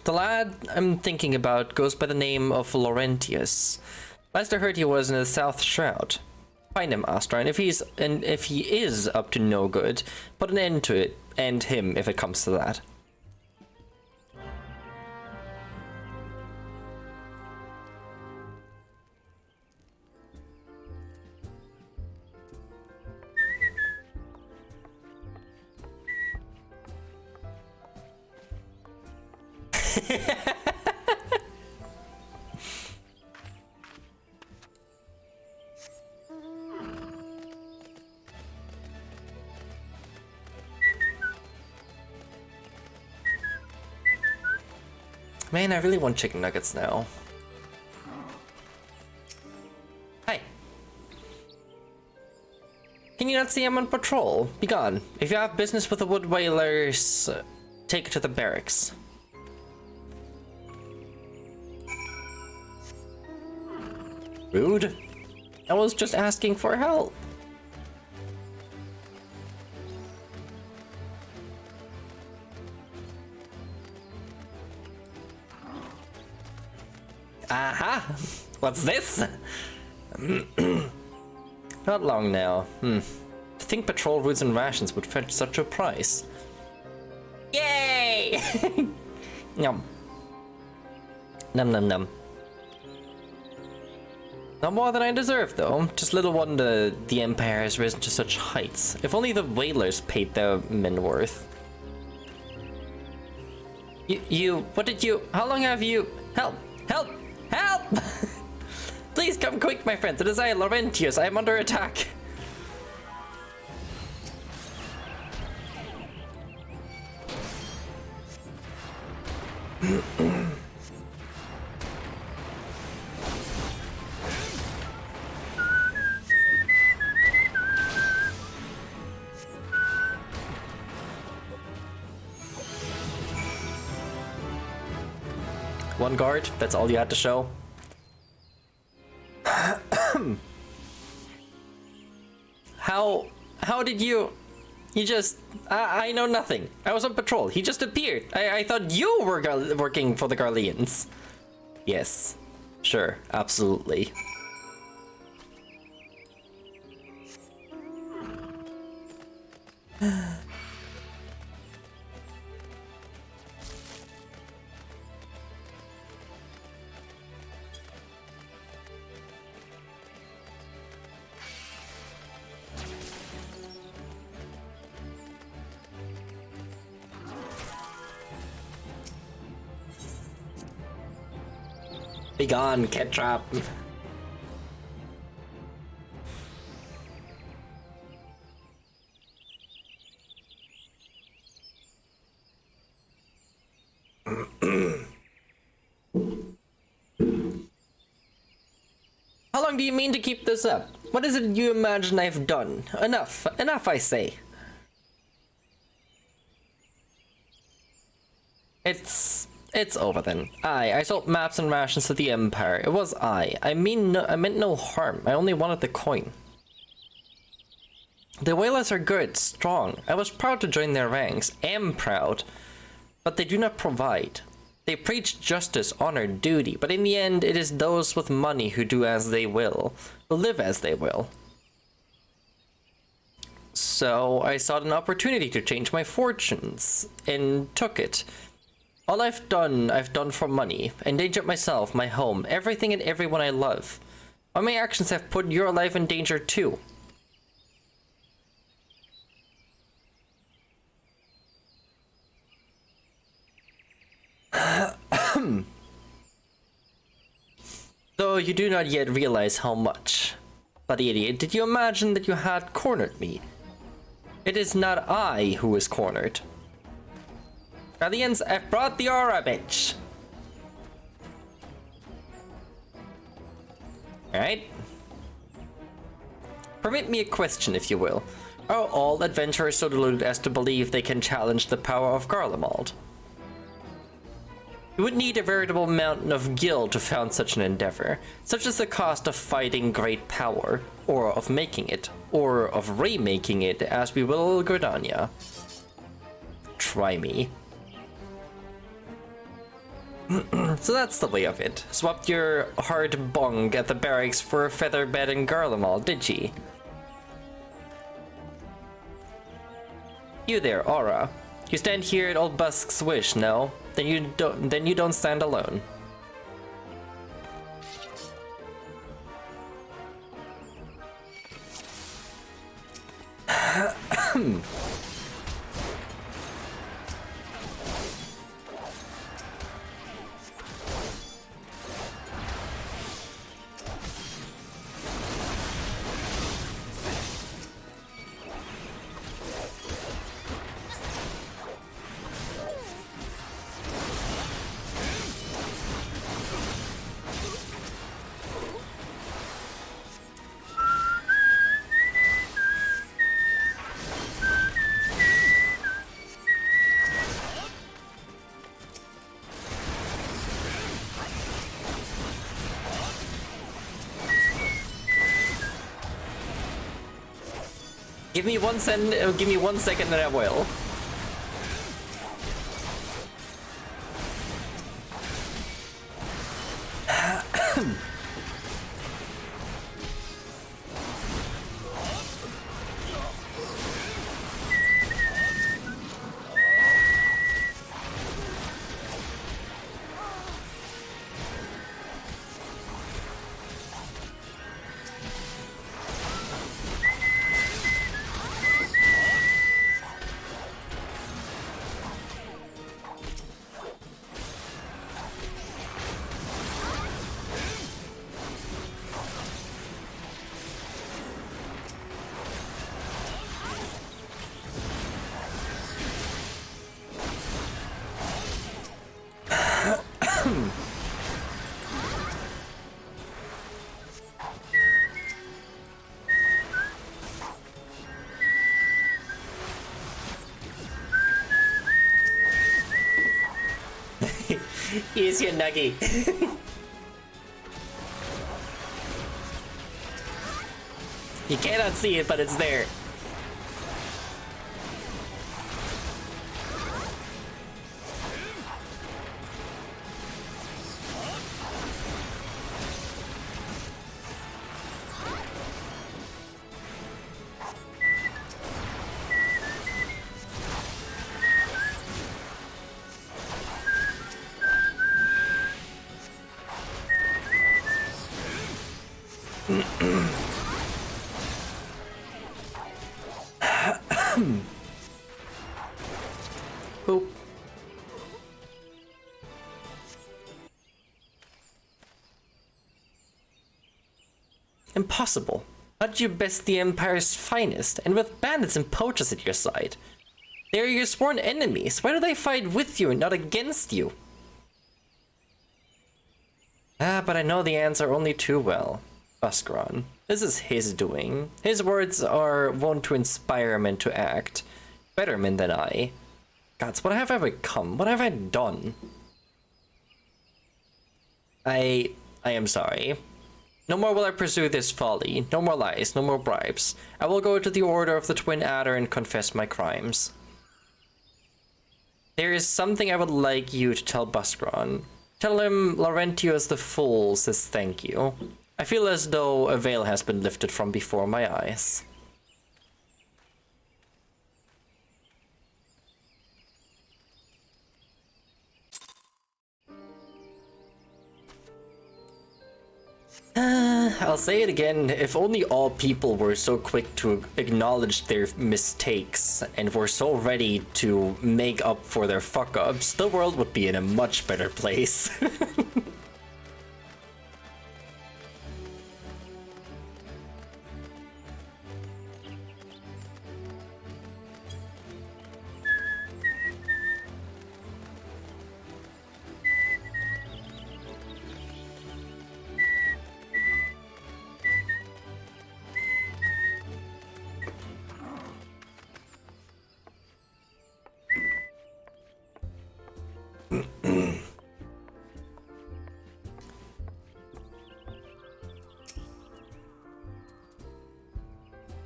The lad I'm thinking about goes by the name of Laurentius. Last I heard he was in the South Shroud. Find him, Astra, and if he is up to no good, put an end to it, and him if it comes to that. Man, I really want chicken nuggets now. Hi. Can you not see I'm on patrol? Be gone. If you have business with the wood whalers, take it to the barracks. Rude. I was just asking for help. Aha! What's this? Not long now. To think patrol routes and rations would fetch such a price. Yay! Yum. Num num num. Not more than I deserve, though. Just little wonder the Empire has risen to such heights. If only the whalers paid their men worth. What did you, how long have you, help! Help! Help! Please come quick, my friends. It is I, Laurentius. I am under attack. One guard, that's all you had to show. How did you just, I know nothing. I was on patrol. He just appeared. I thought you were working for the Garleans. Yes, sure, absolutely. Be gone, cat trap. How long do you mean to keep this up? What is it you imagine I've done? Enough, enough, I say. It's over then. I sold maps and rations to the Empire. It was I. I meant no harm. I only wanted the coin. The whalers are good, strong. I was proud to join their ranks. Am proud. But they do not provide. They preach justice, honor, duty, but in the end, it is those with money who do as they will, who live as they will. So I sought an opportunity to change my fortunes, and took it. All I've done for money, endangered myself, my home, everything and everyone I love. All my actions have put your life in danger too. Though you do not yet realize how much. But idiot, did you imagine that you had cornered me? It is not I who is cornered. Guardians, I've brought the aura, bitch! Alright. Permit me a question, if you will. Are all adventurers so deluded as to believe they can challenge the power of Garlemald? You would need a veritable mountain of gil to found such an endeavor. Such is the cost of fighting great power, or of making it, or of remaking it, as we will Gridania. Try me. So that's the way of it. Swapped your hard bong at the barracks for a feather bed in Garlemald, did ye? You there, Aura. You stand here at Old Busk's wish, no? Then you don't stand alone. Give me 1 second, give me 1 second and I will. Here's your nuggie. You cannot see it, but it's there. Boop. Impossible. How did you best the Empire's finest, and with bandits and poachers at your side? They are your sworn enemies. Why do they fight with you and not against you? Ah, but I know the answer only too well. Buskron. This is his doing. His words are wont to inspire men to act. Better men than I. Gods, what have I become? What have I done? I am sorry. No more will I pursue this folly. No more lies, no more bribes. I will go to the Order of the Twin Adder and confess my crimes. There is something I would like you to tell Buskron. Tell him Laurentius the Fool says thank you. I feel as though a veil has been lifted from before my eyes. I'll say it again, if only all people were so quick to acknowledge their mistakes and were so ready to make up for their fuck-ups, the world would be in a much better place.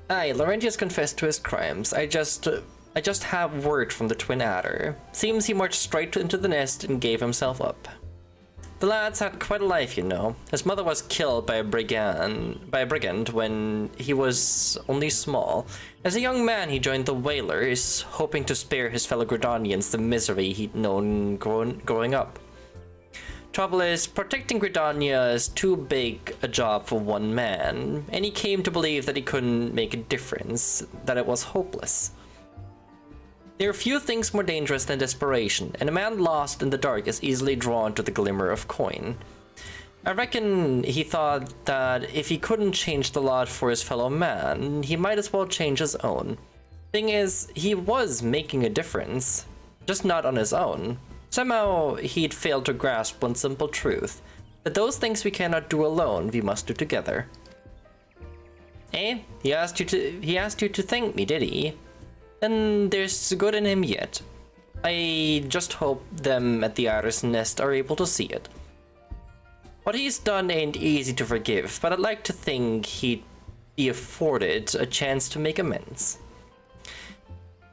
Aye, Laurentius confessed to his crimes. I just have word from the Twin Adder. Seems he marched straight into the nest and gave himself up. The lad's had quite a life, you know. His mother was killed by a brigand when he was only small. As a young man, he joined the Whalers, hoping to spare his fellow Gridanians the misery he'd known growing up. Trouble is, protecting Gridania is too big a job for one man, and he came to believe that he couldn't make a difference, that it was hopeless. There are few things more dangerous than desperation, and a man lost in the dark is easily drawn to the glimmer of coin. I reckon he thought that if he couldn't change the lot for his fellow man, he might as well change his own. Thing is, he was making a difference, just not on his own. Somehow, he'd failed to grasp one simple truth, that those things we cannot do alone, we must do together. Eh? He asked you to thank me, did he? Then there's good in him yet. I just hope them at the Adder's Nest are able to see it. What he's done ain't easy to forgive, but I'd like to think he'd be afforded a chance to make amends.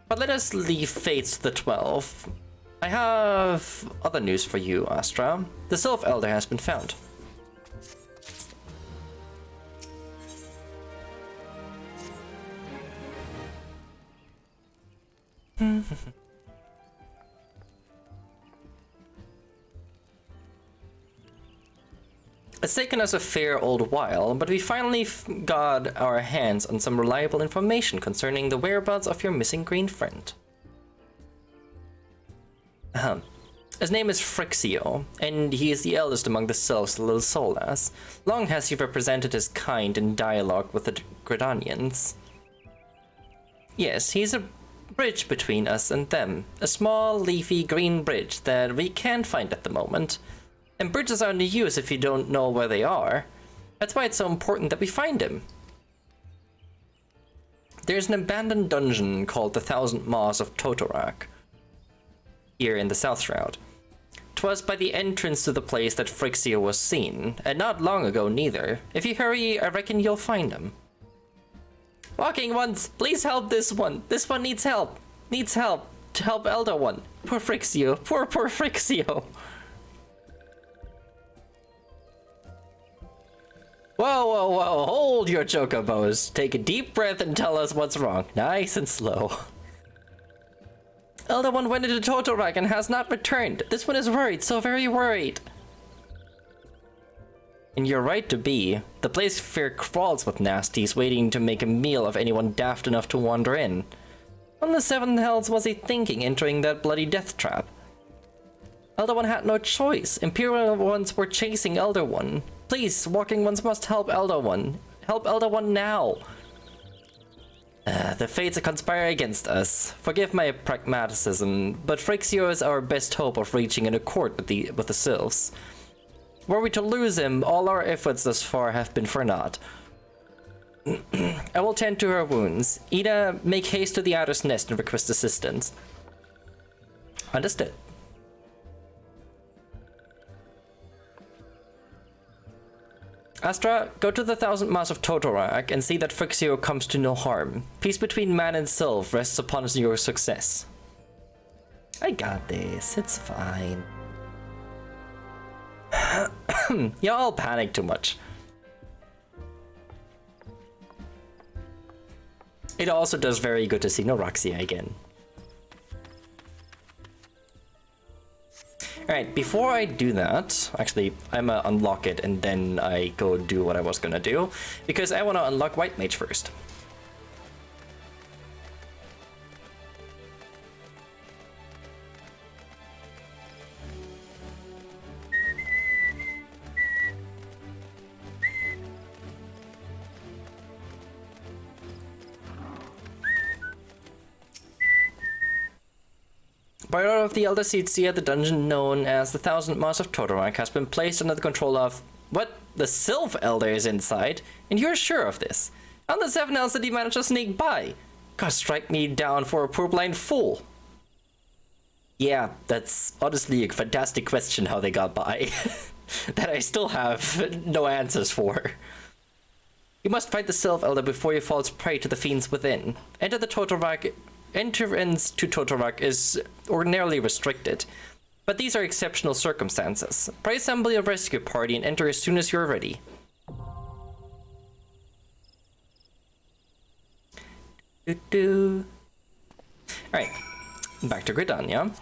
But let us leave fates to the 12. I have other news for you, Astra. The Sylph Elder has been found. It's taken us a fair old while, but we finally got our hands on some reliable information concerning the whereabouts of your missing green friend. His name is Phrixio, and he is the eldest among the Sylphs of Lunasulpix. Long has he represented his kind in dialogue with the Gridanians. Yes, he's a bridge between us and them. A small, leafy, green bridge that we can't find at the moment. And bridges are no use if you don't know where they are. That's why it's so important that we find him. There's an abandoned dungeon called the Thousand Maws of Totorak here in the South Shroud. 'Twas by the entrance to the place that Phrixio was seen, and not long ago neither. If you hurry, I reckon you'll find him. Walking ones, please help this one. This one needs help. Needs help. To help Elder One. Poor Phrixio. Poor Phrixio. Whoa. Hold your chocobos. Take a deep breath and tell us what's wrong. Nice and slow. Elder One went into Totorak and has not returned. This one is worried, so very worried. And you're right to be. The place fair crawls with nasties waiting to make a meal of anyone daft enough to wander in. What in the seven hells was he thinking entering that bloody death trap? Elder One had no choice. Imperial ones were chasing Elder One. Please, walking ones must help Elder One. Help Elder One now. The fates conspire against us. Forgive my pragmatism, but Phrixio is our best hope of reaching an accord with the Sylphs. Were we to lose him, all our efforts thus far have been for naught. I will tend to her wounds. Ida, make haste to the Adder's Nest and request assistance. Understood. Astra, go to the Thousand Maws of Totorak and see that Phrixio comes to no harm. Peace between man and sylph rests upon your success. I got this, it's fine. Y'all panic too much. It also does very good to see Noraxia again. Alright, before I do that, actually, I'm gonna unlock it and then I go do what I was gonna do, because I want to unlock White Mage first. By order of the Elder Seedseer, the dungeon known as the Thousand Moss of Totorak has been placed under the control of... What? The Sylph Elder is inside? And you're sure of this? How the 7 elves did he manage to sneak by? God, strike me down for a poor blind fool. Yeah, that's honestly a fantastic question how they got by. That I still have no answers for. You must fight the Sylph Elder before you fall prey to the fiends within. Enter the Totorak... Entrance to Totorak is ordinarily restricted, but these are exceptional circumstances. Pray assemble your rescue party and enter as soon as you're ready. Alright, back to Gridania.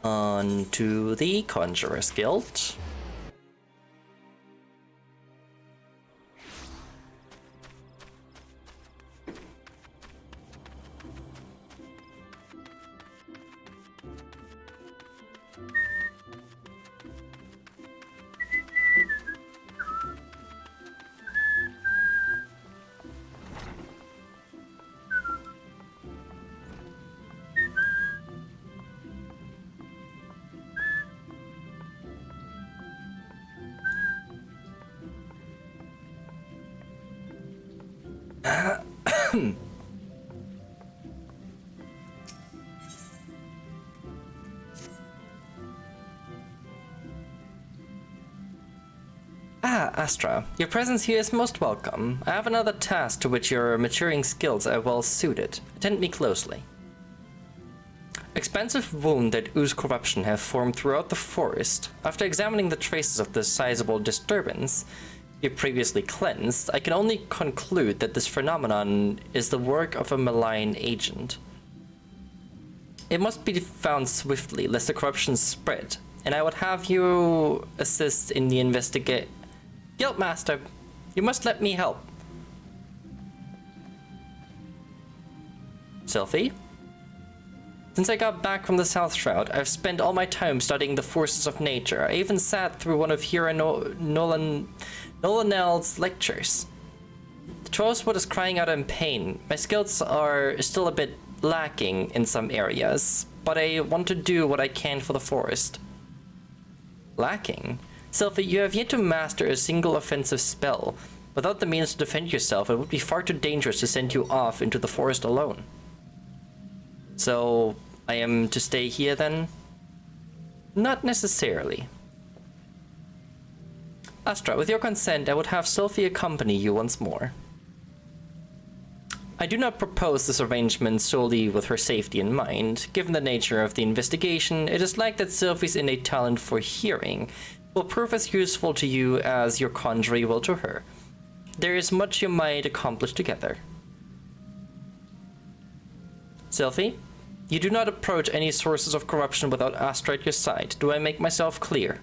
On to the Conjurer's Guild. Astra, your presence here is most welcome. I have another task to which your maturing skills are well suited. Attend me closely. Expansive wound that ooze corruption have formed throughout the forest. After examining the traces of this sizable disturbance you previously cleansed, I can only conclude that this phenomenon is the work of a malign agent. It must be found swiftly, lest the corruption spread, and I would have you assist in the investigation. Guildmaster, you must let me help. Sylphie? Since I got back from the South Shroud, I've spent all my time studying the forces of nature. I even sat through one of Hira Nolanel's lectures. The Trollswood is crying out in pain. My skills are still a bit lacking in some areas, but I want to do what I can for the forest. Lacking? Sylphie, you have yet to master a single offensive spell. Without the means to defend yourself, it would be far too dangerous to send you off into the forest alone. So, I am to stay here then? Not necessarily. Astra, with your consent, I would have Sylphie accompany you once more. I do not propose this arrangement solely with her safety in mind. Given the nature of the investigation, it is like that Sylphie's innate talent for hearing will prove as useful to you as your conjury will to her. There is much you might accomplish together. Sylphie, you do not approach any sources of corruption without Astra at your side. Do I make myself clear?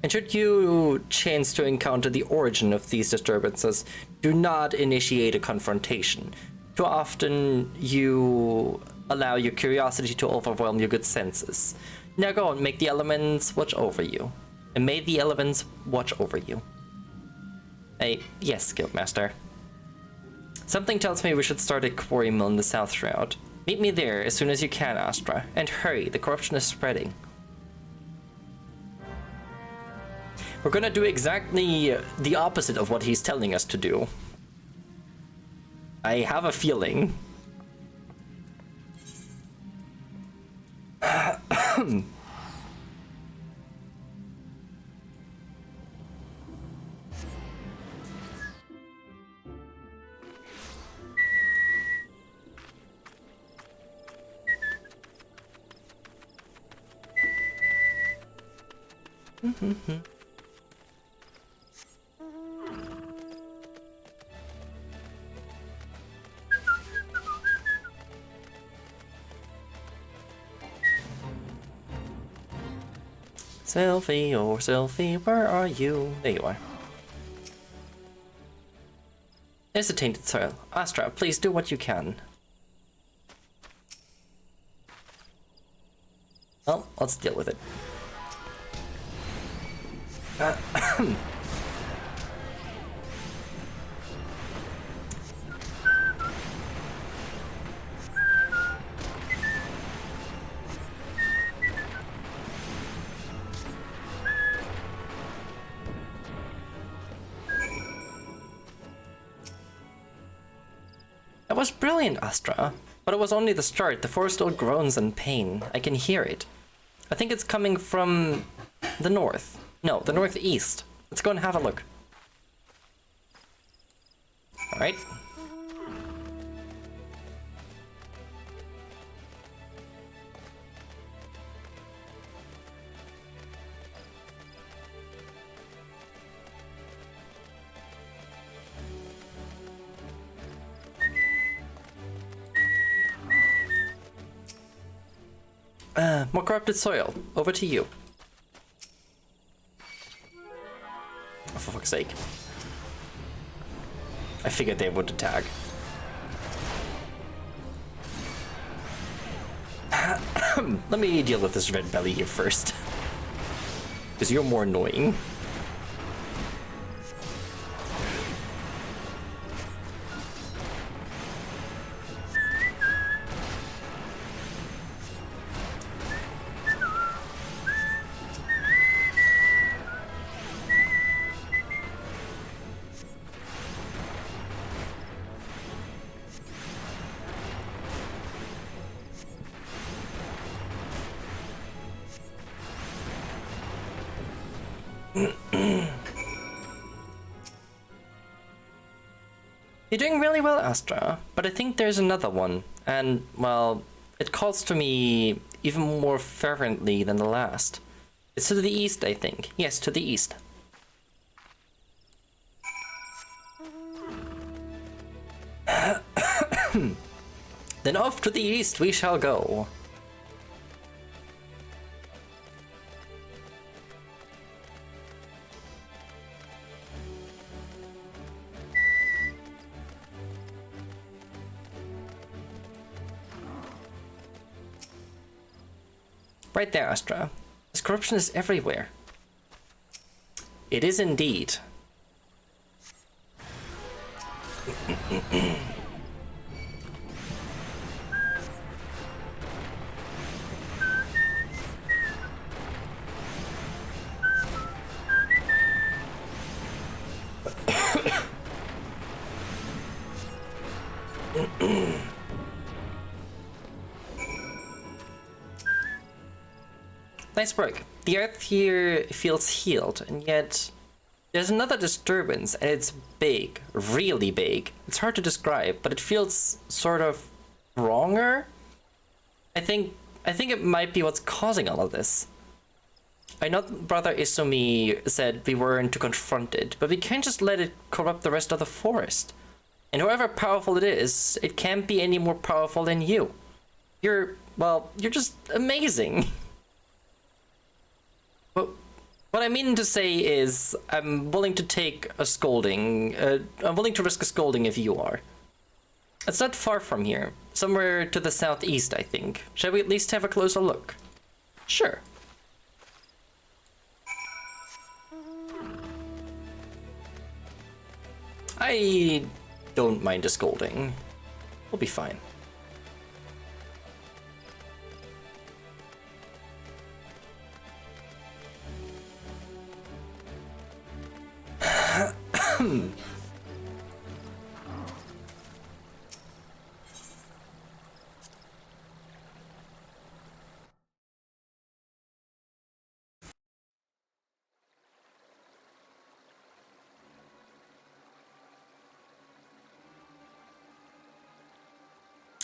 And should you chance to encounter the origin of these disturbances, do not initiate a confrontation. Too often you allow your curiosity to overwhelm your good senses. Now go and make the elements watch over you. And may the elements watch over you. Yes, Guildmaster. Something tells me we should start a quarry mill in the South Shroud. Meet me there as soon as you can, Astra. And hurry, the corruption is spreading. We're gonna do exactly the opposite of what he's telling us to do. I have a feeling. Sylphie, oh Sylphie, where are you? There you are. There's the tainted soil. Astra, please do what you can. Well, let's deal with it. That was brilliant, Astra. But it was only the start. The forest still groans in pain. I can hear it. I think it's coming from the north. No, the northeast. Let's go and have a look. Alright. More corrupted soil. Over to you. Oh, for fuck's sake. I figured they would attack. Let me deal with this red belly here first. Because you're more annoying. You're doing really well, Astra, but I think there's another one, and, well, it calls to me even more fervently than the last. It's to the east, I think. Yes, to the east. Then off to the east we shall go. Right there, Astra. This corruption is everywhere. It is indeed. Nice work. The earth here feels healed, and yet there's another disturbance, and it's big, really big. It's hard to describe, but it feels sort of wronger. I think it might be what's causing all of this. I know Brother Isumi said we weren't to confront it, but we can't just let it corrupt the rest of the forest. And however powerful it is, it can't be any more powerful than you. You're just amazing. But what I mean to say is, I'm willing to take a scolding. I'm willing to risk a scolding if you are. It's not far from here. Somewhere to the southeast, I think. Shall we at least have a closer look? Sure. I don't mind a scolding. We'll be fine.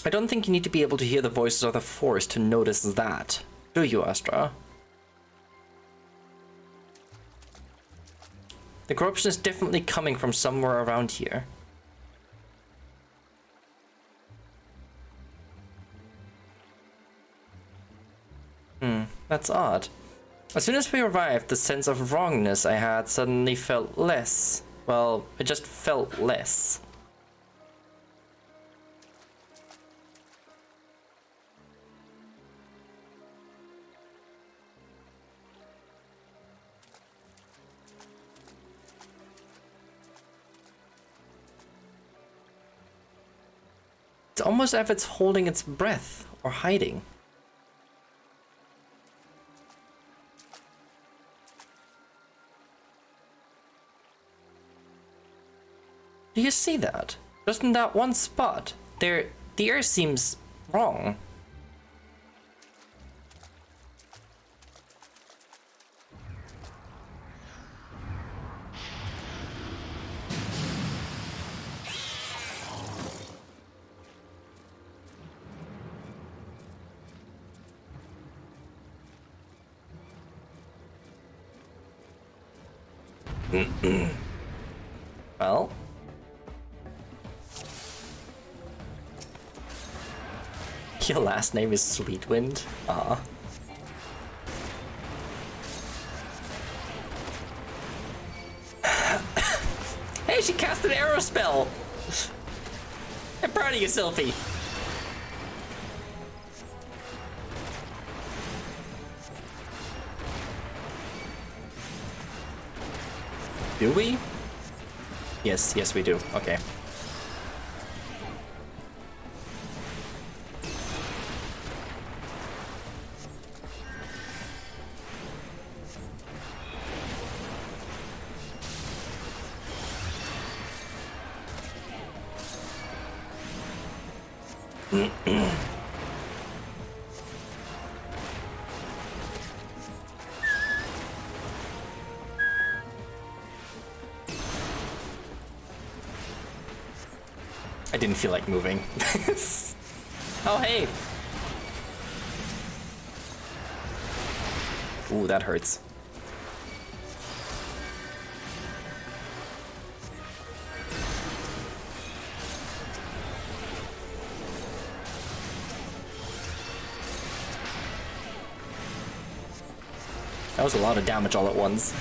I don't think you need to be able to hear the voices of the forest to notice that, do you, Astra? The corruption is definitely coming from somewhere around here. That's odd. As soon as we arrived, the sense of wrongness I had suddenly felt less. Well, it just felt less. It's almost as if it's holding its breath or hiding. Do you see that? Just in that one spot, the air seems wrong. Well. Your last name is Sweetwind? Ah. Hey, she cast an arrow spell! I'm proud of you, Sylphie. Do we? Yes, we do. Okay. I didn't feel like moving. Oh, hey! Ooh, that hurts. That was a lot of damage all at once.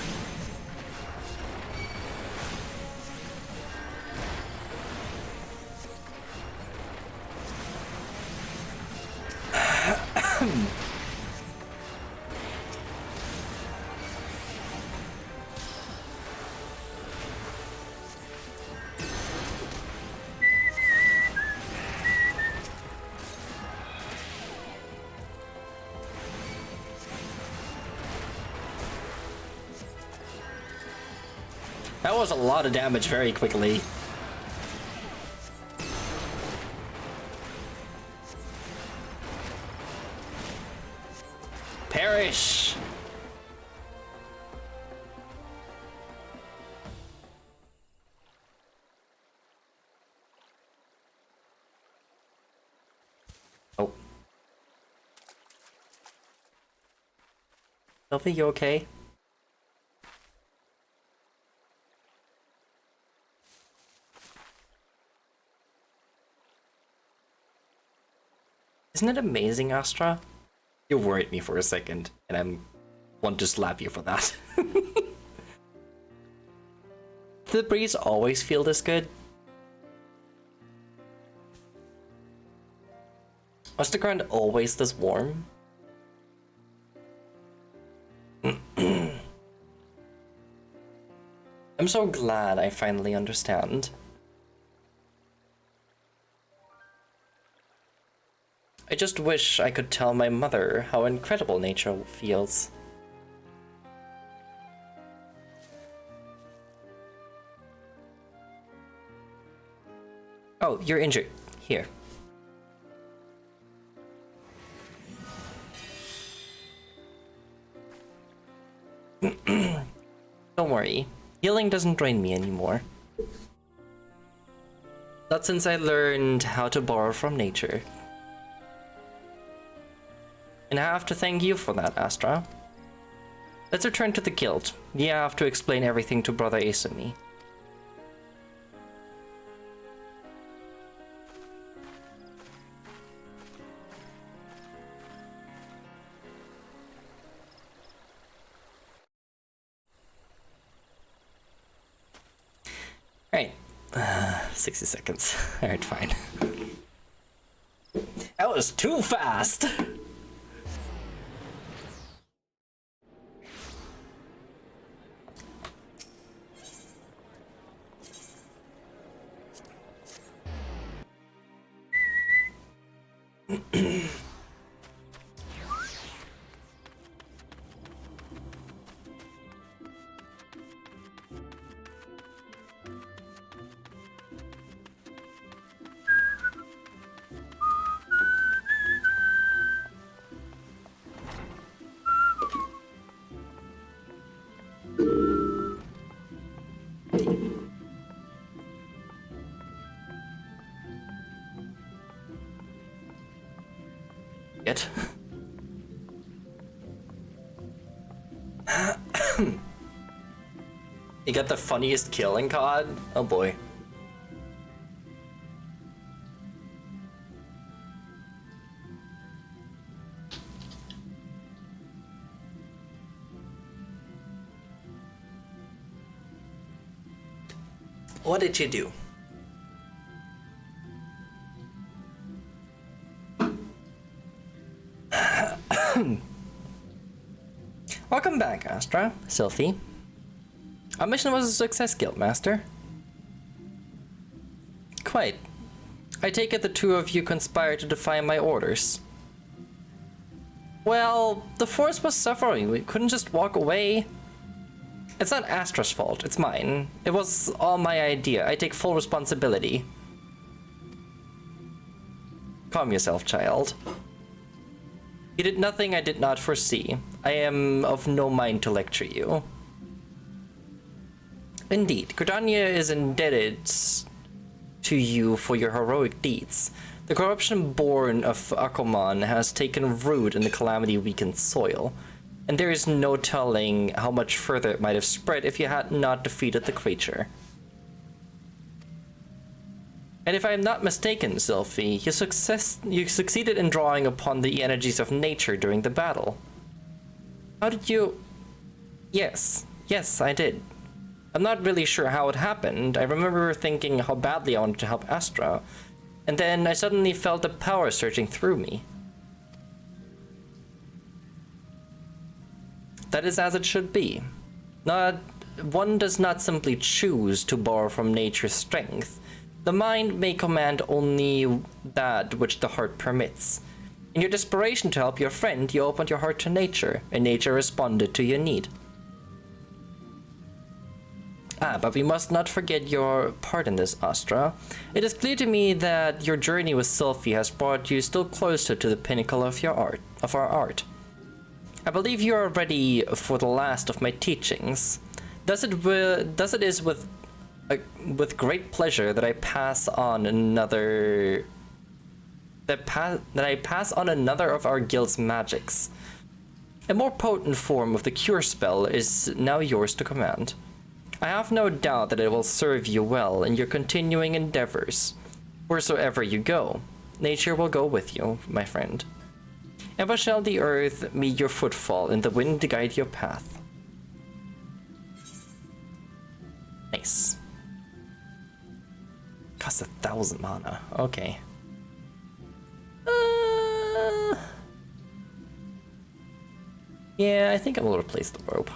That was a lot of damage very quickly. Perish! Oh. Sophie, you okay? Isn't it amazing, Astra? You worried me for a second, and I want to slap you for that. Did the breeze always feel this good? Was the ground always this warm? I'm so glad I finally understand. I just wish I could tell my mother how incredible nature feels. Oh, you're injured. Here. Don't worry. Healing doesn't drain me anymore. Not since I learned how to borrow from nature. And I have to thank you for that, Astra. Let's return to the guild. You have to explain everything to Brother Asumi. Alright. 60 seconds. Alright, fine. That was too fast! It. You got the funniest killing COD? Oh boy. What did you do? Welcome back, Astra. Sylphie. Our mission was a success, Guildmaster. Quite. I take it the two of you conspired to defy my orders. Well, the force was suffering. We couldn't just walk away. It's not Astra's fault, it's mine. It was all my idea. I take full responsibility. Calm yourself, child. You did nothing I did not foresee. I am of no mind to lecture you. Indeed, Gridania is indebted to you for your heroic deeds. The corruption born of Akomon has taken root in the calamity-weakened soil, and there is no telling how much further it might have spread if you had not defeated the creature. And if I am not mistaken, Sylphie, you succeeded in drawing upon the energies of nature during the battle. How did you... Yes, I did. I'm not really sure how it happened. I remember thinking how badly I wanted to help Astra, and then I suddenly felt a power surging through me. That is as it should be. One does not simply choose to borrow from nature's strength. The mind may command only that which the heart permits. In your desperation to help your friend, you opened your heart to nature, and nature responded to your need. But we must not forget your part in this, Astra. It is clear to me that your journey with Sylphie has brought you still closer to the pinnacle of our art. I believe you are ready for the last of my teachings. Thus it is with great pleasure that I pass on another of our guild's magics. A more potent form of the cure spell is now yours to command. I have no doubt that it will serve you well in your continuing endeavors. Wheresoever you go, nature will go with you, my friend. Ever shall the earth meet your footfall and the wind to guide your path. Nice. Costs 1,000 mana. Okay. Yeah, I think I will replace the rope.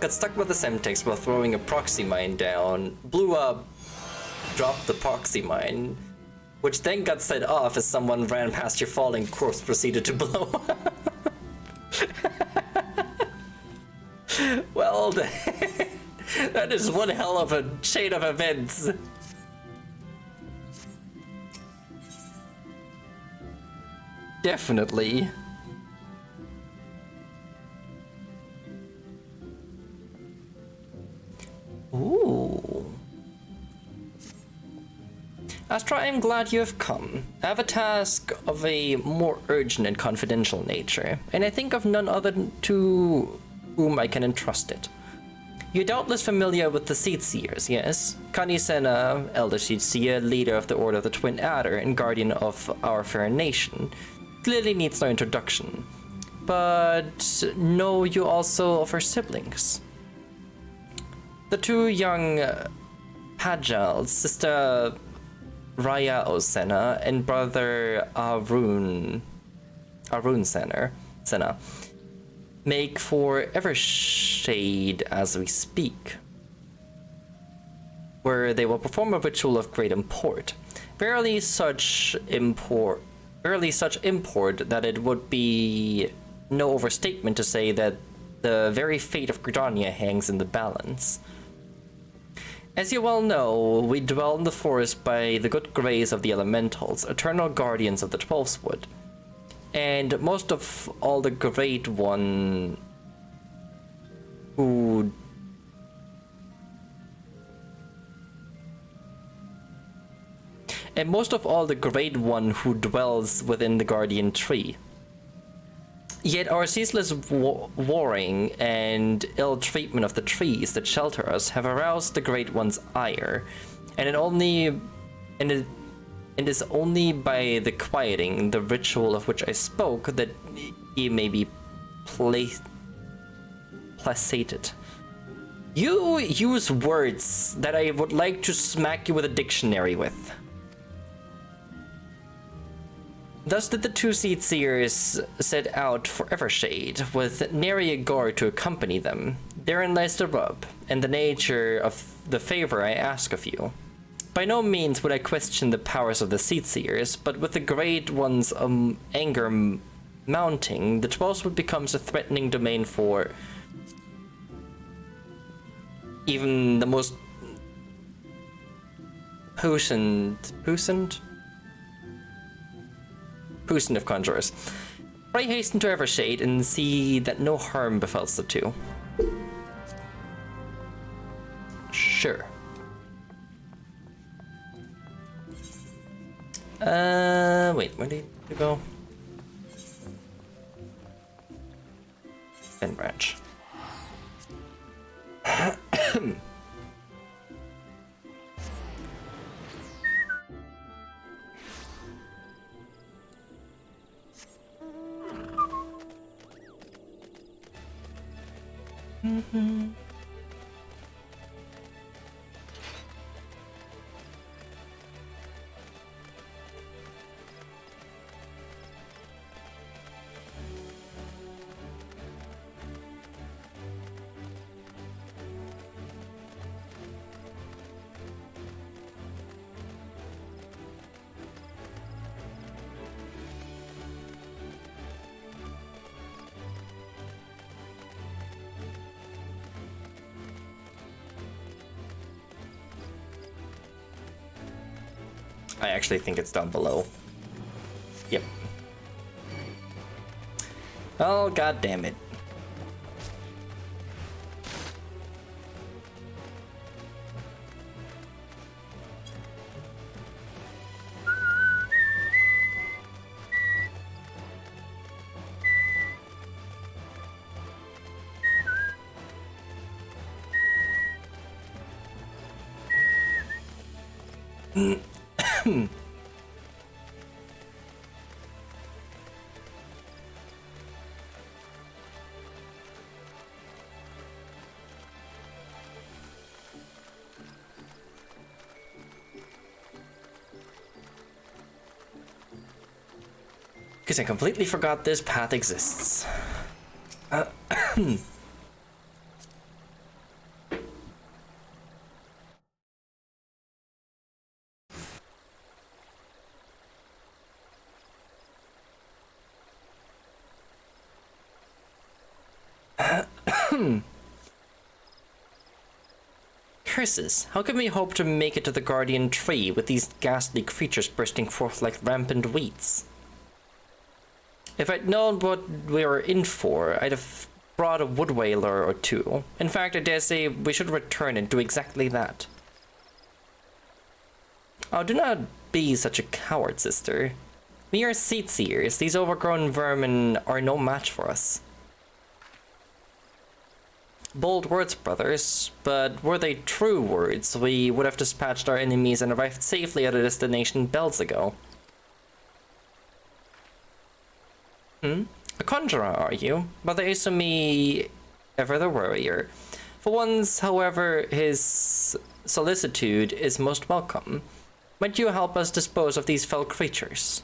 Got stuck with the Semtex while throwing a proxy mine down, blew up, dropped the proxy mine, which then got set off as someone ran past your falling corpse, proceeded to blow up. Well, that is one hell of a chain of events. Definitely. Ooh. Astra, I am glad you have come. I have a task of a more urgent and confidential nature, and I think of none other to whom I can entrust it. You're doubtless familiar with the Seedseers, yes? Kanisena, Elder Seedseer, leader of the Order of the Twin Adder, and guardian of our fair nation, clearly needs no introduction. But know you also of her siblings? The two young Pajals, Sister Raya Osena and brother Arun Senna, make for Evershade as we speak, where they will perform a ritual of great import. Verily such import that it would be no overstatement to say that the very fate of Gridania hangs in the balance. As you well know, we dwell in the forest by the good grace of the elementals, eternal guardians of the Twelfthwood. And most of all the Great One who dwells within the Guardian Tree. Yet our ceaseless warring and ill treatment of the trees that shelter us have aroused the Great One's ire, and it is only by the quieting the ritual of which I spoke that he may be placated. You use words that I would like to smack you with a dictionary with. Thus did the two Seedseers set out for Evershade, with nary a guard to accompany them. Therein lies the rub, and the nature of the favor I ask of you. By no means would I question the powers of the Seedseers, but with the Great One's anger mounting, the Twelfthwood becomes a threatening domain for even the most puissant of conjurers. Pray hasten to Evershade and see that no harm befalls the two. Sure. Wait, where did you go? Fen branch. I actually think it's down below. Yep. Oh, god damn it. Because I completely forgot this path exists. Curses! How can we hope to make it to the Guardian Tree with these ghastly creatures bursting forth like rampant weeds? If I'd known what we were in for, I'd have brought a wood whaler or two. In fact, I dare say we should return and do exactly that. Oh, do not be such a coward, sister. We are seat seers. These overgrown vermin are no match for us. Bold words, brothers, but were they true words, we would have dispatched our enemies and arrived safely at a destination bells ago. A conjurer, are you? Brother Isumi, ever the worrier. For once, however, his solicitude is most welcome. Might you help us dispose of these fell creatures?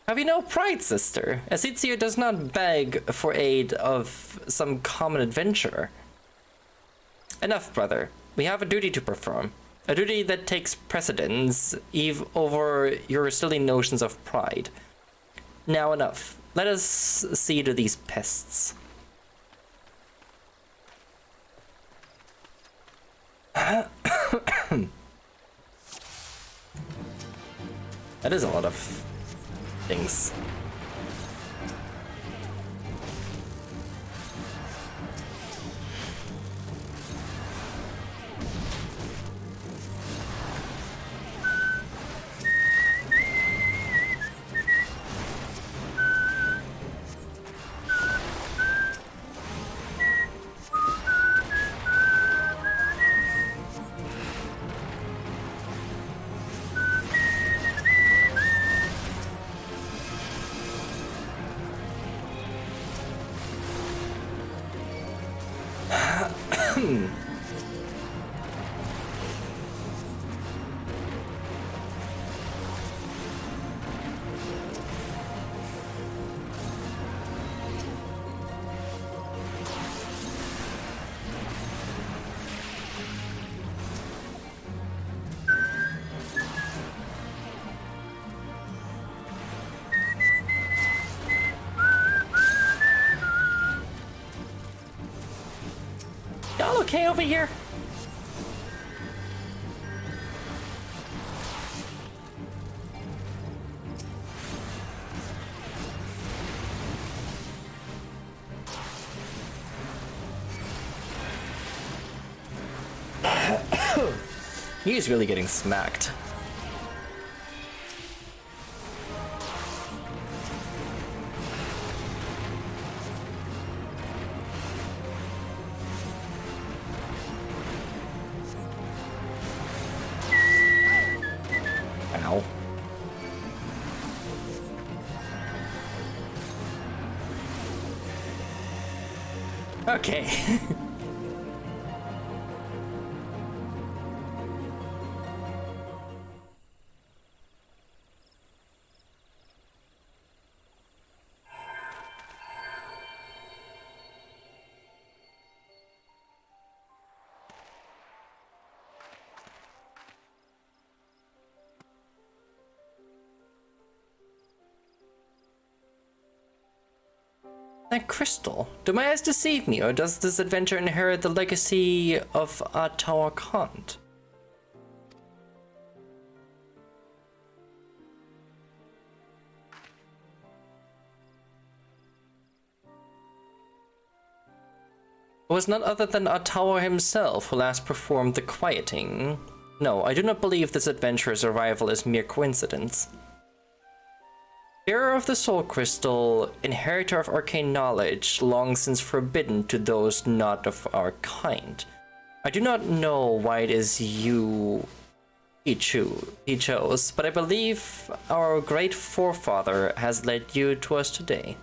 Have you no pride, sister? A seer does not beg for aid of some common adventurer. Enough, brother. We have a duty to perform. A duty that takes precedence over your silly notions of pride. Now enough. Let us see to these pests. That is a lot of things. Y'all okay over here? He's really getting smacked. Ow. Okay. That crystal. Do my eyes deceive me, or does this adventure inherit the legacy of Tower Kant? It was none other than Atawa himself who last performed the quieting. No, I do not believe this adventurer's arrival is mere coincidence. Bearer of the Soul Crystal, inheritor of arcane knowledge, long since forbidden to those not of our kind. I do not know why it is you he chose, but I believe our great forefather has led you to us today.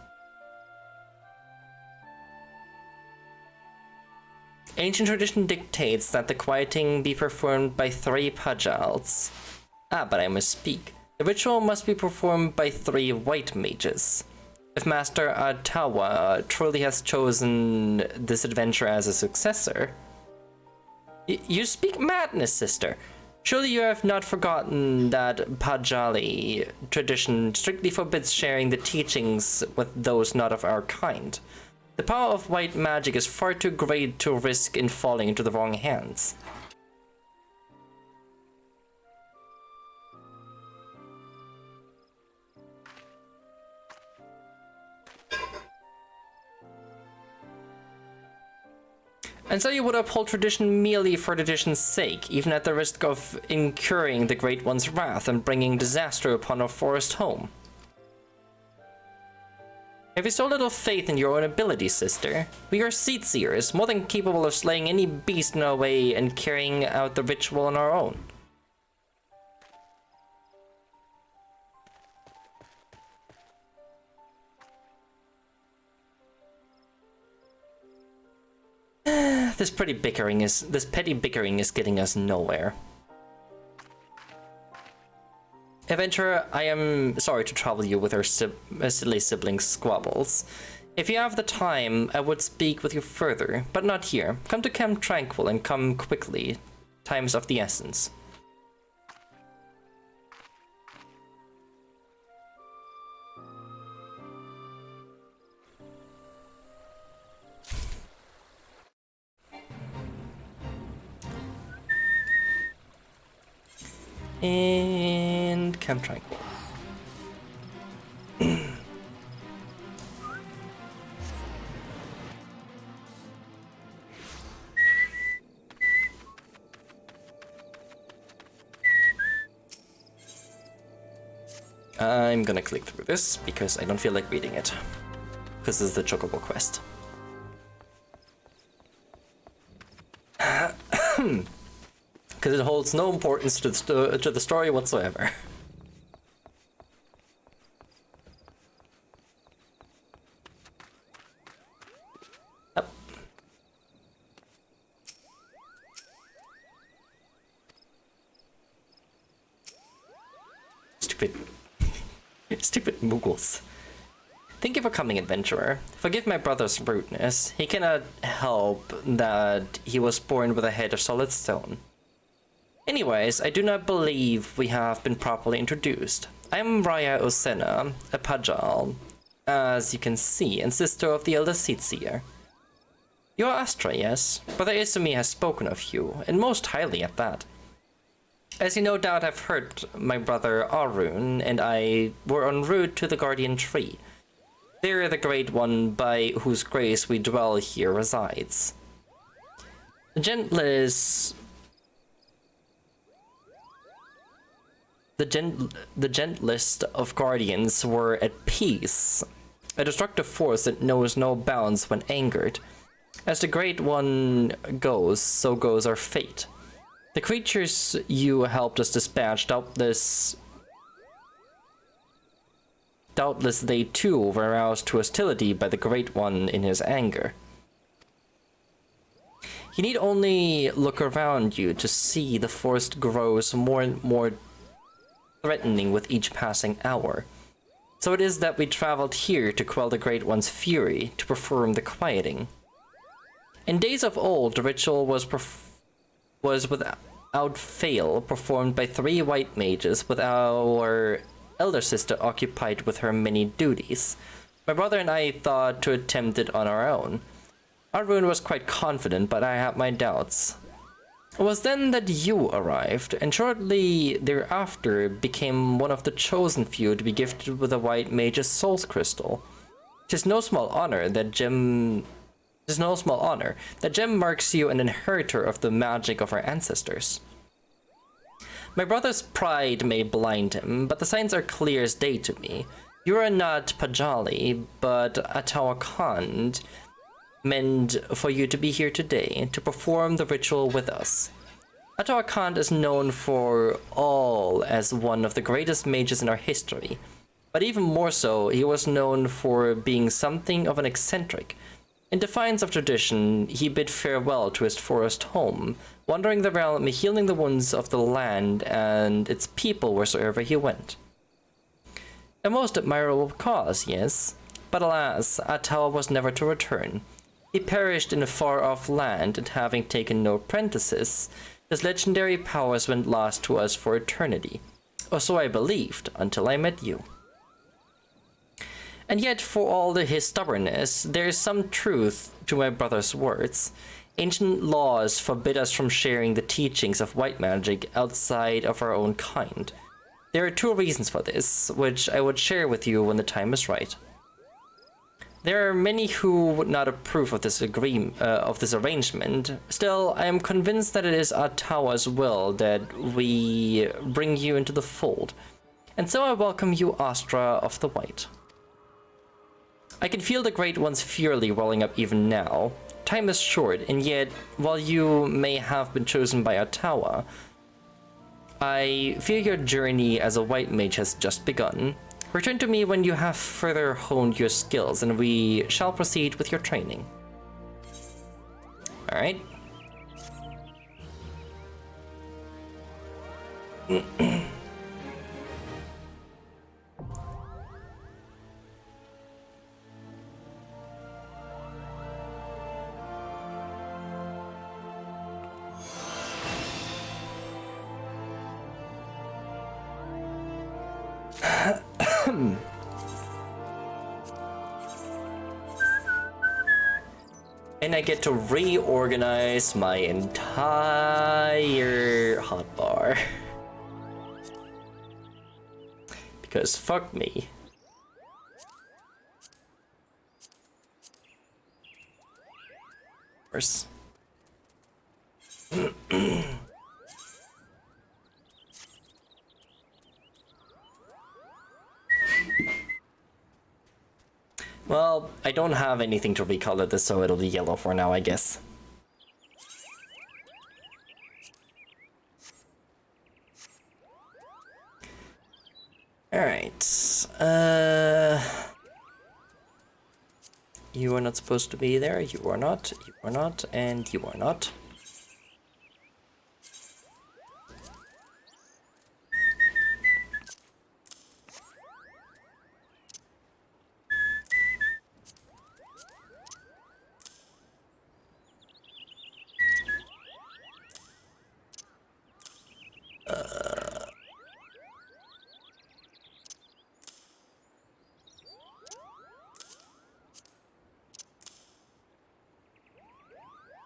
Ancient tradition dictates that the quieting be performed by 3 Pajals. Ah, but I misspeak. The ritual must be performed by 3 white mages. If Master Atawa truly has chosen this adventure as a successor... You speak madness, sister. Surely you have not forgotten that Pajali tradition strictly forbids sharing the teachings with those not of our kind. The power of white magic is far too great to risk in falling into the wrong hands. And so you would uphold tradition merely for tradition's sake, even at the risk of incurring the Great One's wrath and bringing disaster upon our forest home. Have you so little faith in your own abilities, sister? We are seed seers, more than capable of slaying any beast in our way and carrying out the ritual on our own. This petty bickering is getting us nowhere. Adventurer, I am sorry to trouble you with our silly sibling squabbles. If you have the time, I would speak with you further, but not here. Come to Camp Tranquil and come quickly. Time's of the essence. And Camp Tranquil. I'm gonna click through this because I don't feel like reading it. Because this is the Chocobo quest. Because it holds no importance to the story whatsoever. Yep. Stupid Moogles. Thank you for coming, adventurer. Forgive my brother's rudeness. He cannot help that he was born with a head of solid stone. Anyways, I do not believe we have been properly introduced. I am Raya Osena, a Pajal, as you can see, and sister of the elder Seedseer. You are Astra, yes? Brother Isumi has spoken of you, and most highly at that. As you no doubt have heard, my brother Arun and I were en route to the Guardian Tree. There the Great One by whose grace we dwell here resides. The gentlest of guardians were at peace, a destructive force that knows no bounds when angered. As the Great One goes, so goes our fate. The creatures you helped us dispatch, doubtless they too were aroused to hostility by the Great One in his anger. You need only look around you to see the forest grows more and more threatening with each passing hour. So it is that we traveled here to quell the Great One's fury, to perform the quieting. In days of old, the ritual was without fail performed by 3 white mages, with our elder sister occupied with her many duties. My brother and I thought to attempt it on our own. Arun was quite confident, but I had my doubts. It was then that you arrived, and shortly thereafter became one of the chosen few to be gifted with a white mage's soul crystal. 'Tis no small honor that gem marks you an inheritor of the magic of our ancestors. My brother's pride may blind him, but the signs are clear as day to me. You are not Pajali, but Atawakand, meant for you to be here today, to perform the ritual with us. Atawakand is known for all as one of the greatest mages in our history, but even more so, he was known for being something of an eccentric. In defiance of tradition, he bid farewell to his forest home, wandering the realm, healing the wounds of the land and its people wheresoever he went. A most admirable cause, yes, but alas, Atawa was never to return. He perished in a far-off land, and having taken no apprentices, his legendary powers went lost to us for eternity. Or so I believed, until I met you. And yet, for all his stubbornness, there is some truth to my brother's words. Ancient laws forbid us from sharing the teachings of white magic outside of our own kind. There are 2 reasons for this, which I would share with you when the time is right. There are many who would not approve of this arrangement. Still, I am convinced that it is Atawa's will that we bring you into the fold. And so I welcome you, Astra of the White. I can feel the Great One's fury welling up even now. Time is short, and yet, while you may have been chosen by Atawa, I fear your journey as a white mage has just begun. Return to me when you have further honed your skills, and we shall proceed with your training. Alright. And I get to reorganize my entire hotbar. Because fuck me. Of course. Well, I don't have anything to recolor this, so it'll be yellow for now, I guess. Alright, you are not supposed to be there, you are not, and you are not.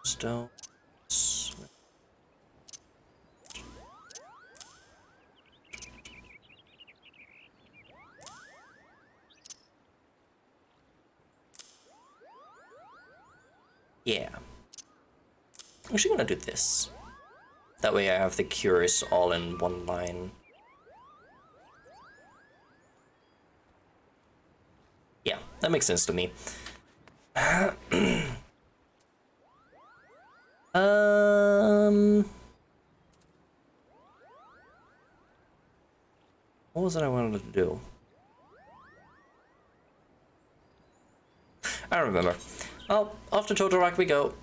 Stone. Yeah. I'm actually gonna do this. That way I have the cures all in one line. Yeah, that makes sense to me. What was it I wanted to do? I don't remember. Oh, off to Totorak we go.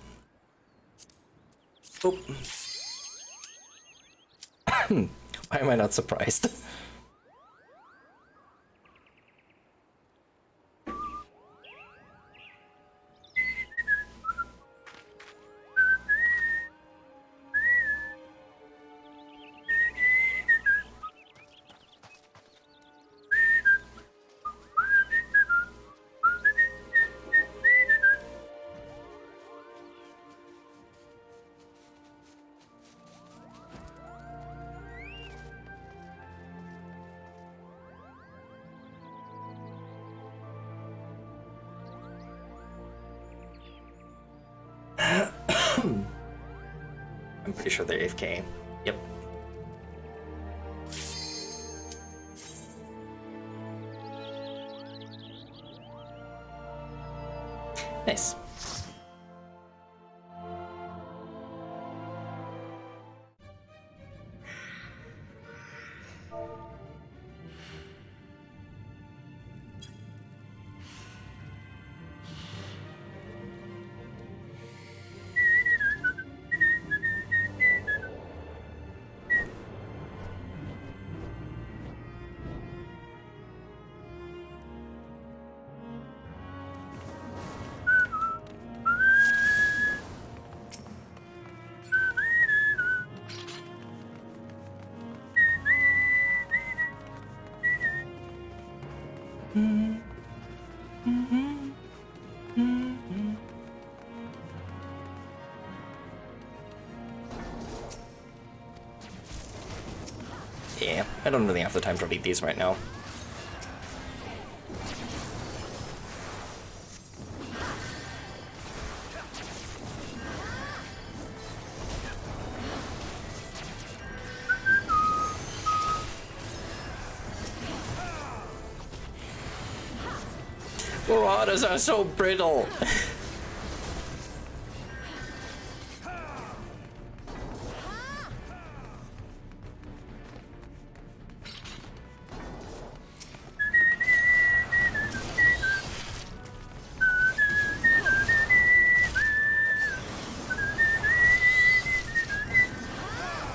Oh. Why am I not surprised? I'm pretty sure they're AFK. Yep. Nice. Yeah, I don't really have the time to read these right now. Piranhas are so brittle.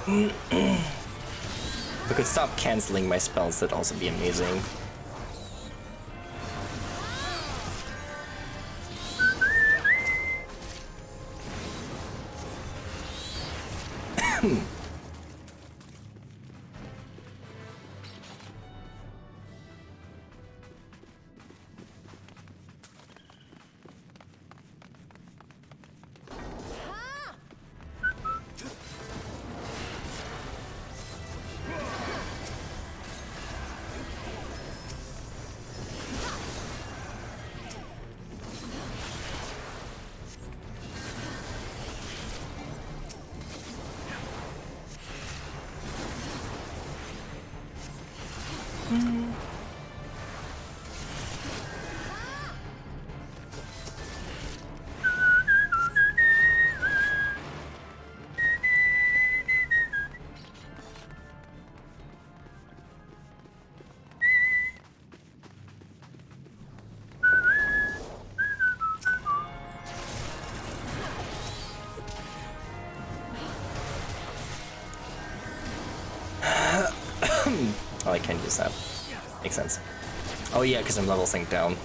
If I could stop canceling my spells, that'd also be amazing. Oh, I can't use that. Makes sense. Oh yeah, because I'm level synced down.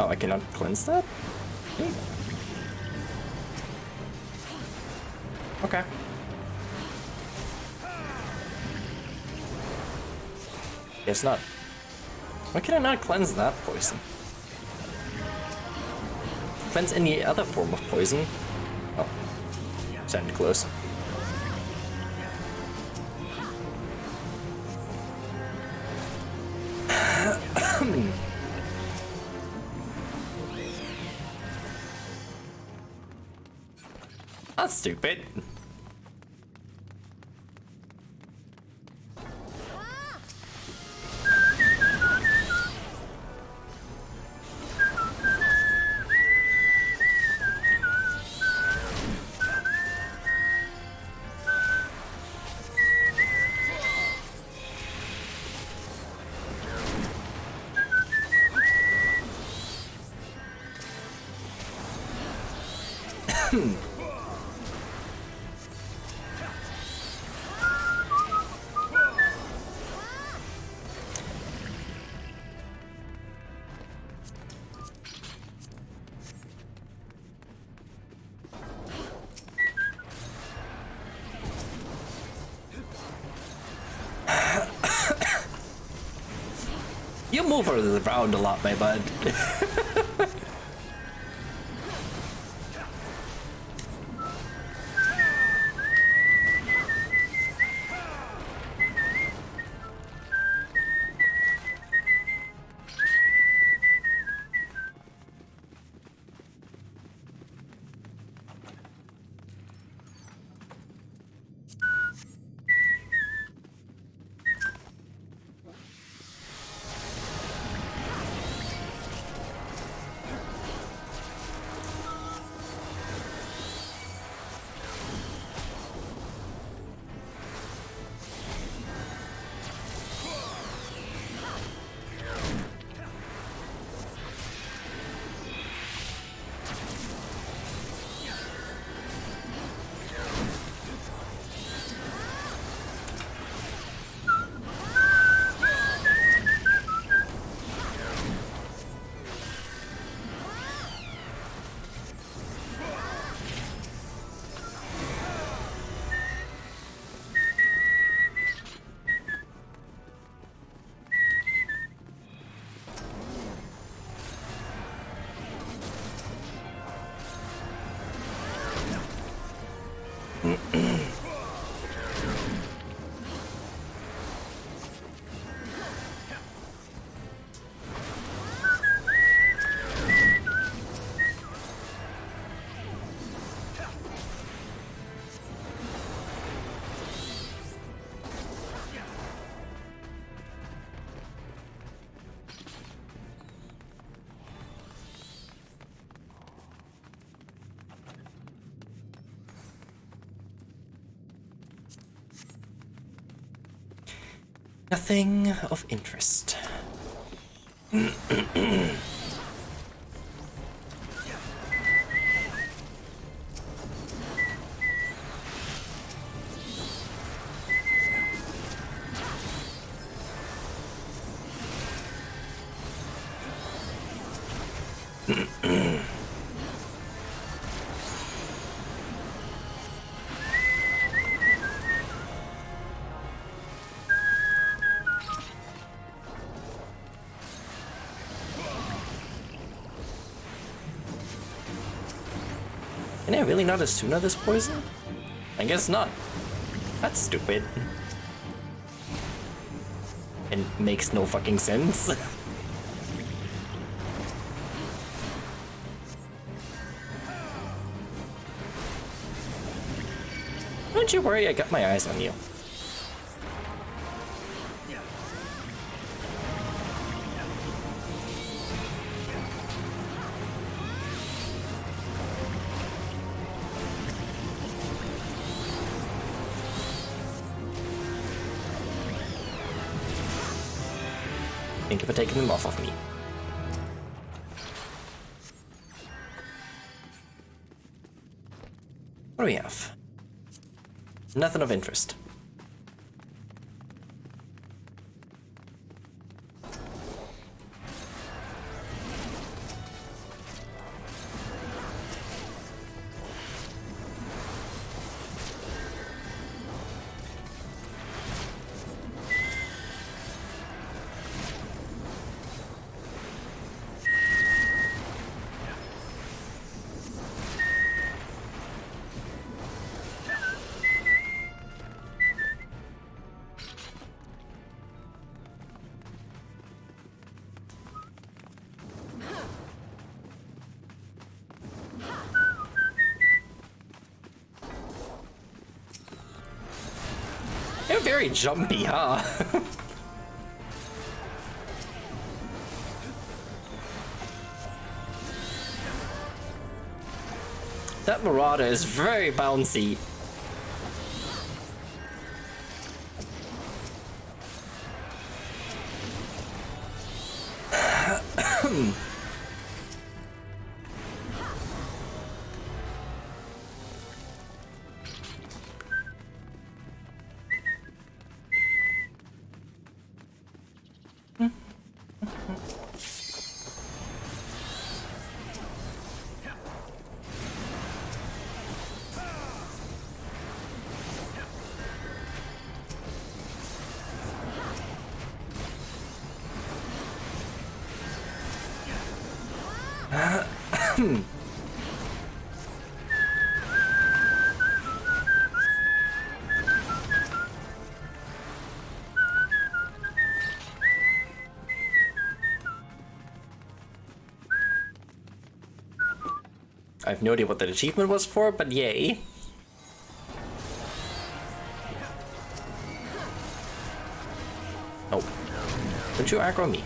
Oh, I cannot cleanse that? Okay. Guess not. Why can I not cleanse that poison? Cleanse any other form of poison? Oh. Sounded close. That's stupid. You move around a lot, my bud. Nothing of interest. Can I really not Asuna this poison? I guess not. That's stupid. It makes no fucking sense. Don't you worry, I got my eyes on you. Thank you for taking them off of me. What do we have? Nothing of interest. They're very jumpy, huh? That Marauder is very bouncy. I have no idea what that achievement was for, but yay. Oh. Don't you aggro me?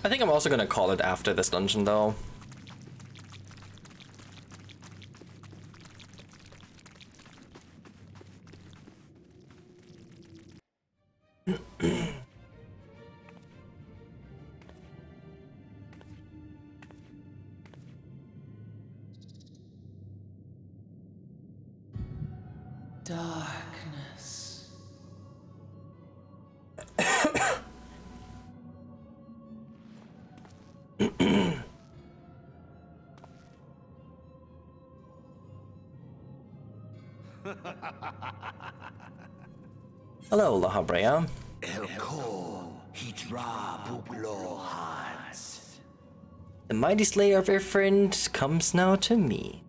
I think I'm also gonna call it after this dungeon, though. Darkness. Hello, La Habrea. The mighty slayer of your friend comes now to me.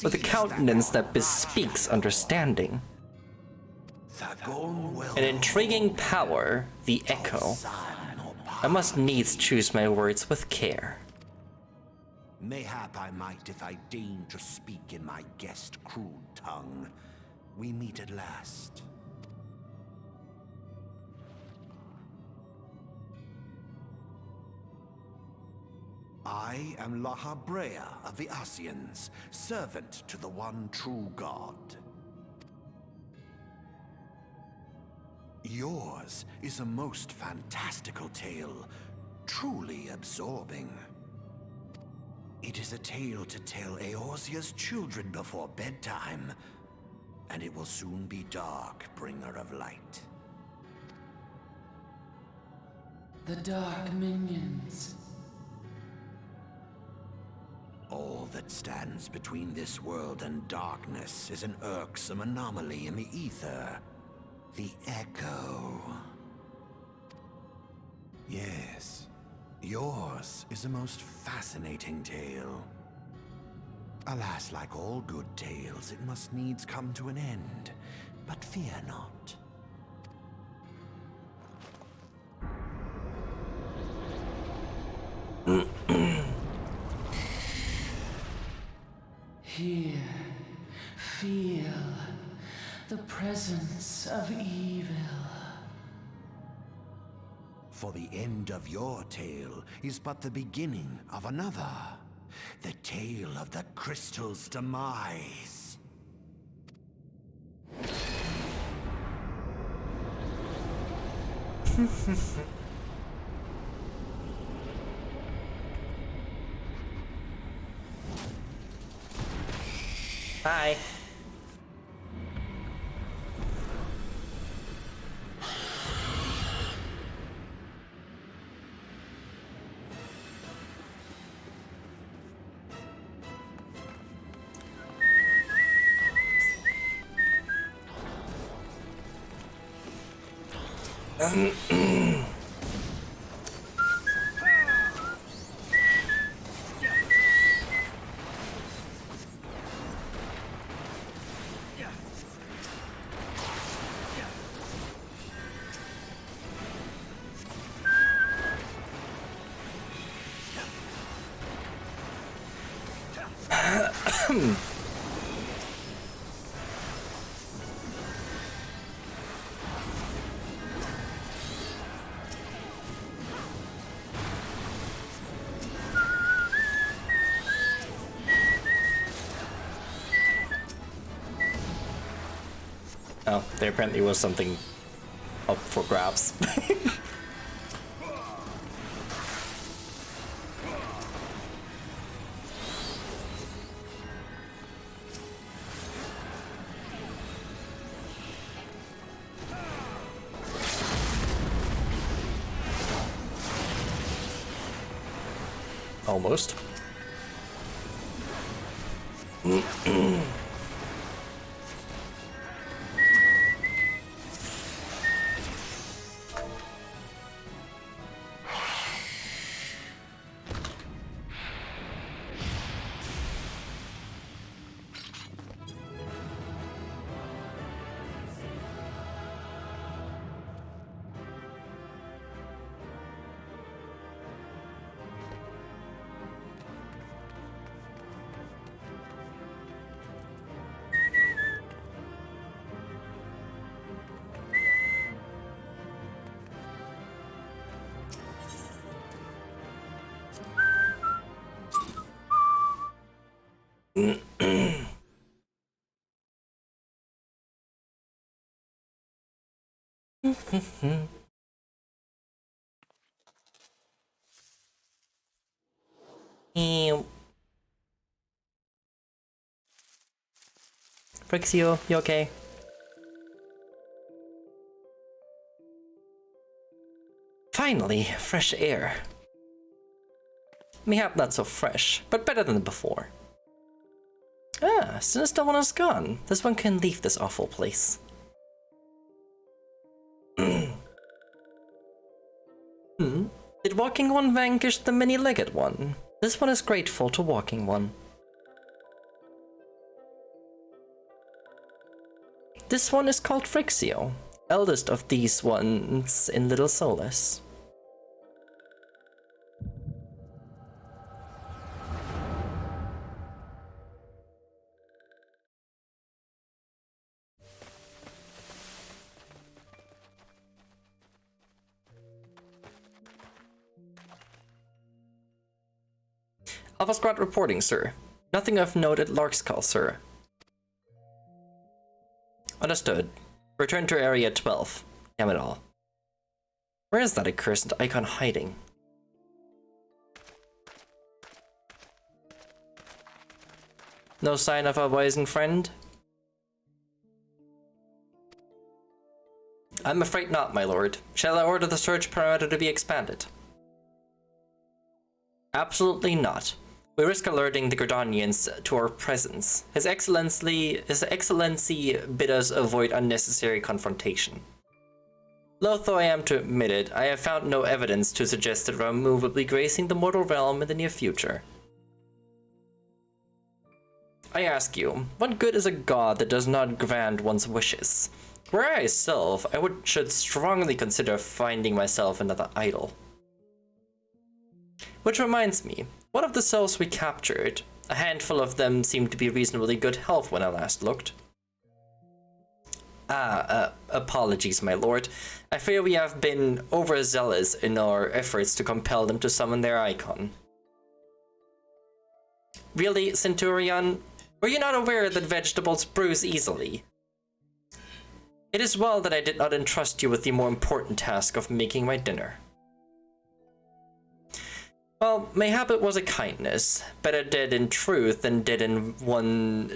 With a countenance that bespeaks understanding. An intriguing power, the echo. I must needs choose my words with care. Mayhap I might if I deign to speak in my guest crude tongue. We meet at last. I am La Habrea of the Asians, servant to the one true God. Yours is a most fantastical tale, truly absorbing. It is a tale to tell Eorzea's children before bedtime, and it will soon be dark, bringer of light. The dark minions. All that stands between this world and darkness is an irksome anomaly in the ether. The Echo. Yes, yours is a most fascinating tale. Alas, like all good tales, it must needs come to an end. But fear not. Here, feel the presence of evil. For the end of your tale is but the beginning of another. The tale of the crystal's demise. Bye. Oh, there apparently was something up for grabs. Almost. Frixio, you okay? Finally, fresh air. Mayhap not so fresh, but better than before. Ah, Sinister One is gone. This one can leave this awful place. Did Walking One vanquish the many-legged one? This one is grateful to Walking One. This one is called Frixio, eldest of these ones in Little Solace. Alpha Squad reporting, sir. Nothing of note at Larkskull, sir. Understood. Return to Area 12. Damn it all. Where is that accursed icon hiding? No sign of our wizened friend? I'm afraid not, my lord. Shall I order the search perimeter to be expanded? Absolutely not. We risk alerting the Gordanians to our presence. His Excellency bid us avoid unnecessary confrontation. Loath though I am to admit it, I have found no evidence to suggest that Ramuh will be gracing the mortal realm in the near future. I ask you, what good is a god that does not grant one's wishes? Were I self, should strongly consider finding myself another idol. Which reminds me, one of the souls we captured, a handful of them seemed to be reasonably good health when I last looked. Apologies, my lord. I fear we have been overzealous in our efforts to compel them to summon their icon. Really, Centurion? Were you not aware that vegetables bruise easily? It is well that I did not entrust you with the more important task of making my dinner. Well, mayhap it was a kindness. Better dead in truth than dead in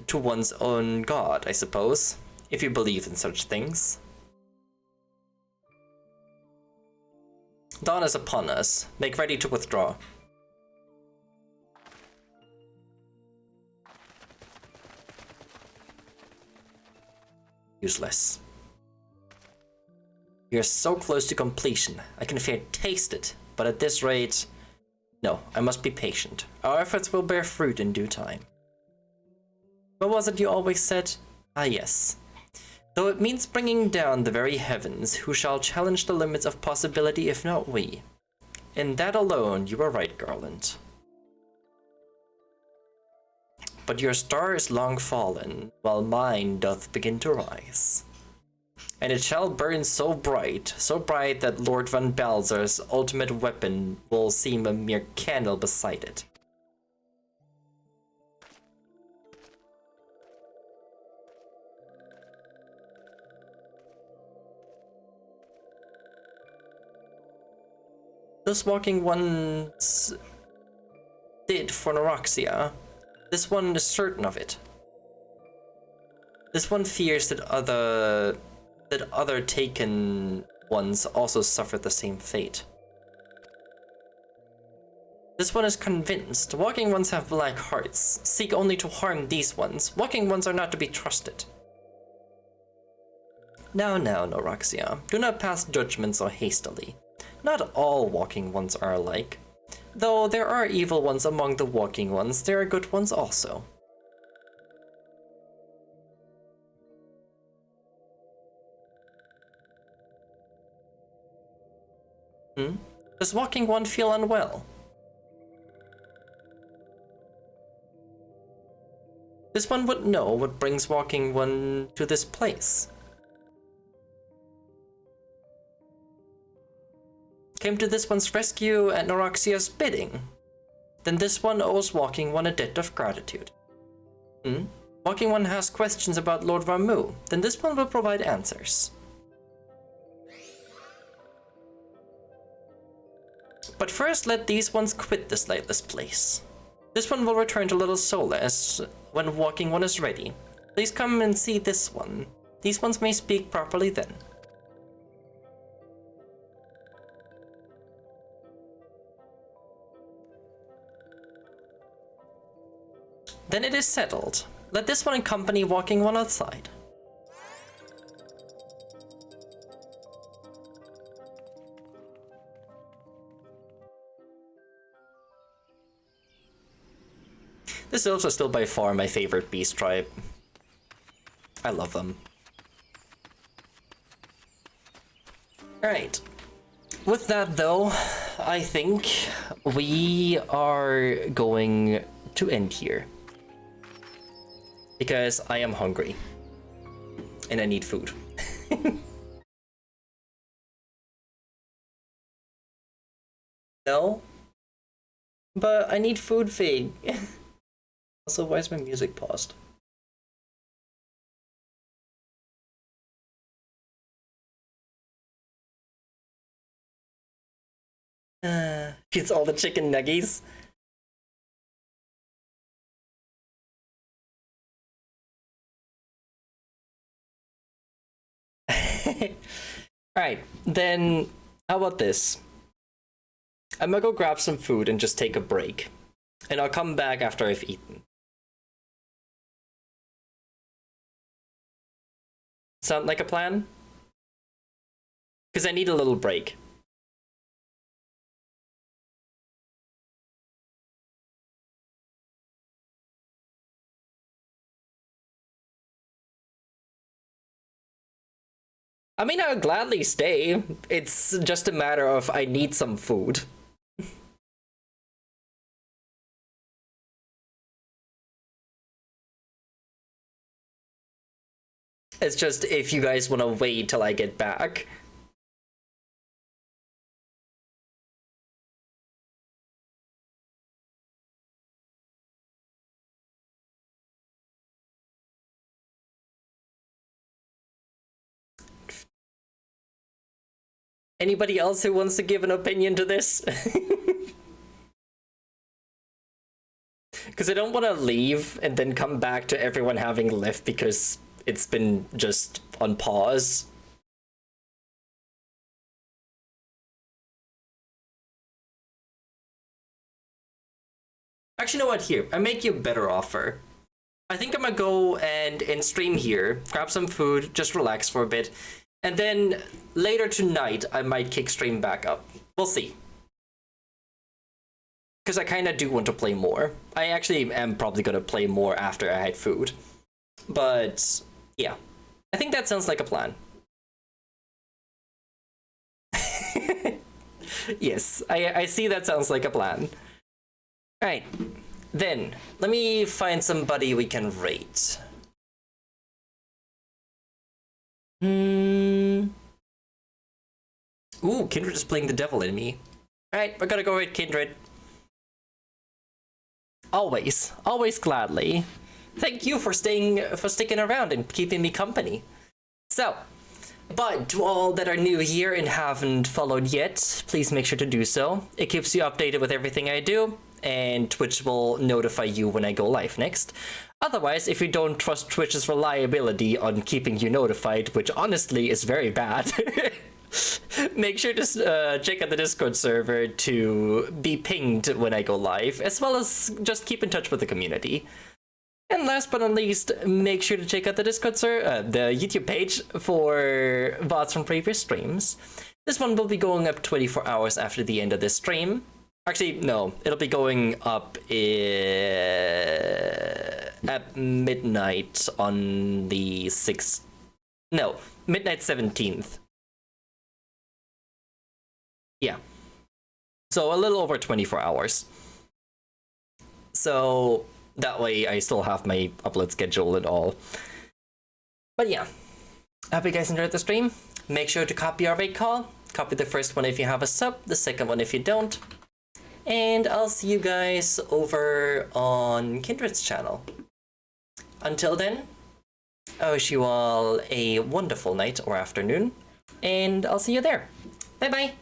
to one's own god, I suppose, if you believe in such things. Dawn is upon us. Make ready to withdraw. Useless. We are so close to completion. I can fair taste it, but at this rate... No, I must be patient. Our efforts will bear fruit in due time. What was it you always said? Ah, yes. Though it means bringing down the very heavens, who shall challenge the limits of possibility if not we? In that alone, you are right, Garland. But your star is long fallen, while mine doth begin to rise. And it shall burn so bright that Lord Van Balzer's ultimate weapon will seem a mere candle beside it. Those walking ones did for Noroxia. This one is certain of it. This one fears that other taken ones also suffered the same fate. This one is convinced. Walking ones have black hearts, seek only to harm these ones. Walking ones are not to be trusted. Now, Noroxia, do not pass judgment so hastily. Not all walking ones are alike. Though there are evil ones among the walking ones, there are good ones also. Does walking one feel unwell? This one would know what brings walking one to this place. Came to this one's rescue at Noroxia's bidding. Then this one owes walking one a debt of gratitude. Walking one has questions about Lord Ramuh. Then this one will provide answers. But first, let these ones quit this lightless place. This one will return to Little Solace when walking one is ready. Please come and see this one. These ones may speak properly then. Then it is settled. let this one accompany walking one outside. The Sylphs are still by far my favorite beast tribe. I love them. Alright. With that though, I think we are going to end here. Because I am hungry. And I need food. No? But I need food, Fig. Also, why is my music paused? It's all the chicken nuggies. Alright, then how about this? I'm gonna go grab some food and just take a break. And I'll come back after I've eaten. Sound like a plan? Because I need a little break. I mean, I'll gladly stay. It's just a matter of I need some food. It's just if you guys want to wait till I get back. Anybody else who wants to give an opinion to this? Because I don't want to leave and then come back to everyone having left because it's been just on pause. Actually, you know what? Here, I make you a better offer. I think I'm gonna go and stream here, grab some food, just relax for a bit, and then later tonight I might kick stream back up. We'll see. Because I kind of do want to play more. I actually am probably gonna play more after I had food. But yeah, I think that sounds like a plan. Yes, I see that sounds like a plan. Alright, then, let me find somebody we can rate. Ooh, Kindred is playing the devil in me. Alright, we're gonna go with Kindred. Always gladly. Thank you for sticking around and keeping me company. So, but to all that are new here and haven't followed yet, please make sure to do so. It keeps you updated with everything I do, and Twitch will notify you when I go live next. Otherwise, if you don't trust Twitch's reliability on keeping you notified, which honestly is very bad, make sure to check out the Discord server to be pinged when I go live, as well as just keep in touch with the community. And last but not least, make sure to check out the Discord the YouTube page for VODs from previous streams. This one will be going up 24 hours after the end of this stream. Actually, no, it'll be going up at midnight on the 6th. No, midnight 17th. Yeah. So a little over 24 hours. So that way I still have my upload schedule and all. But yeah, I hope you guys enjoyed the stream. Make sure to copy our raid call. Copy the first one if you have a sub, the second one if you don't. And I'll see you guys over on Kindred's channel. Until then, I wish you all a wonderful night or afternoon, and I'll see you there. Bye bye!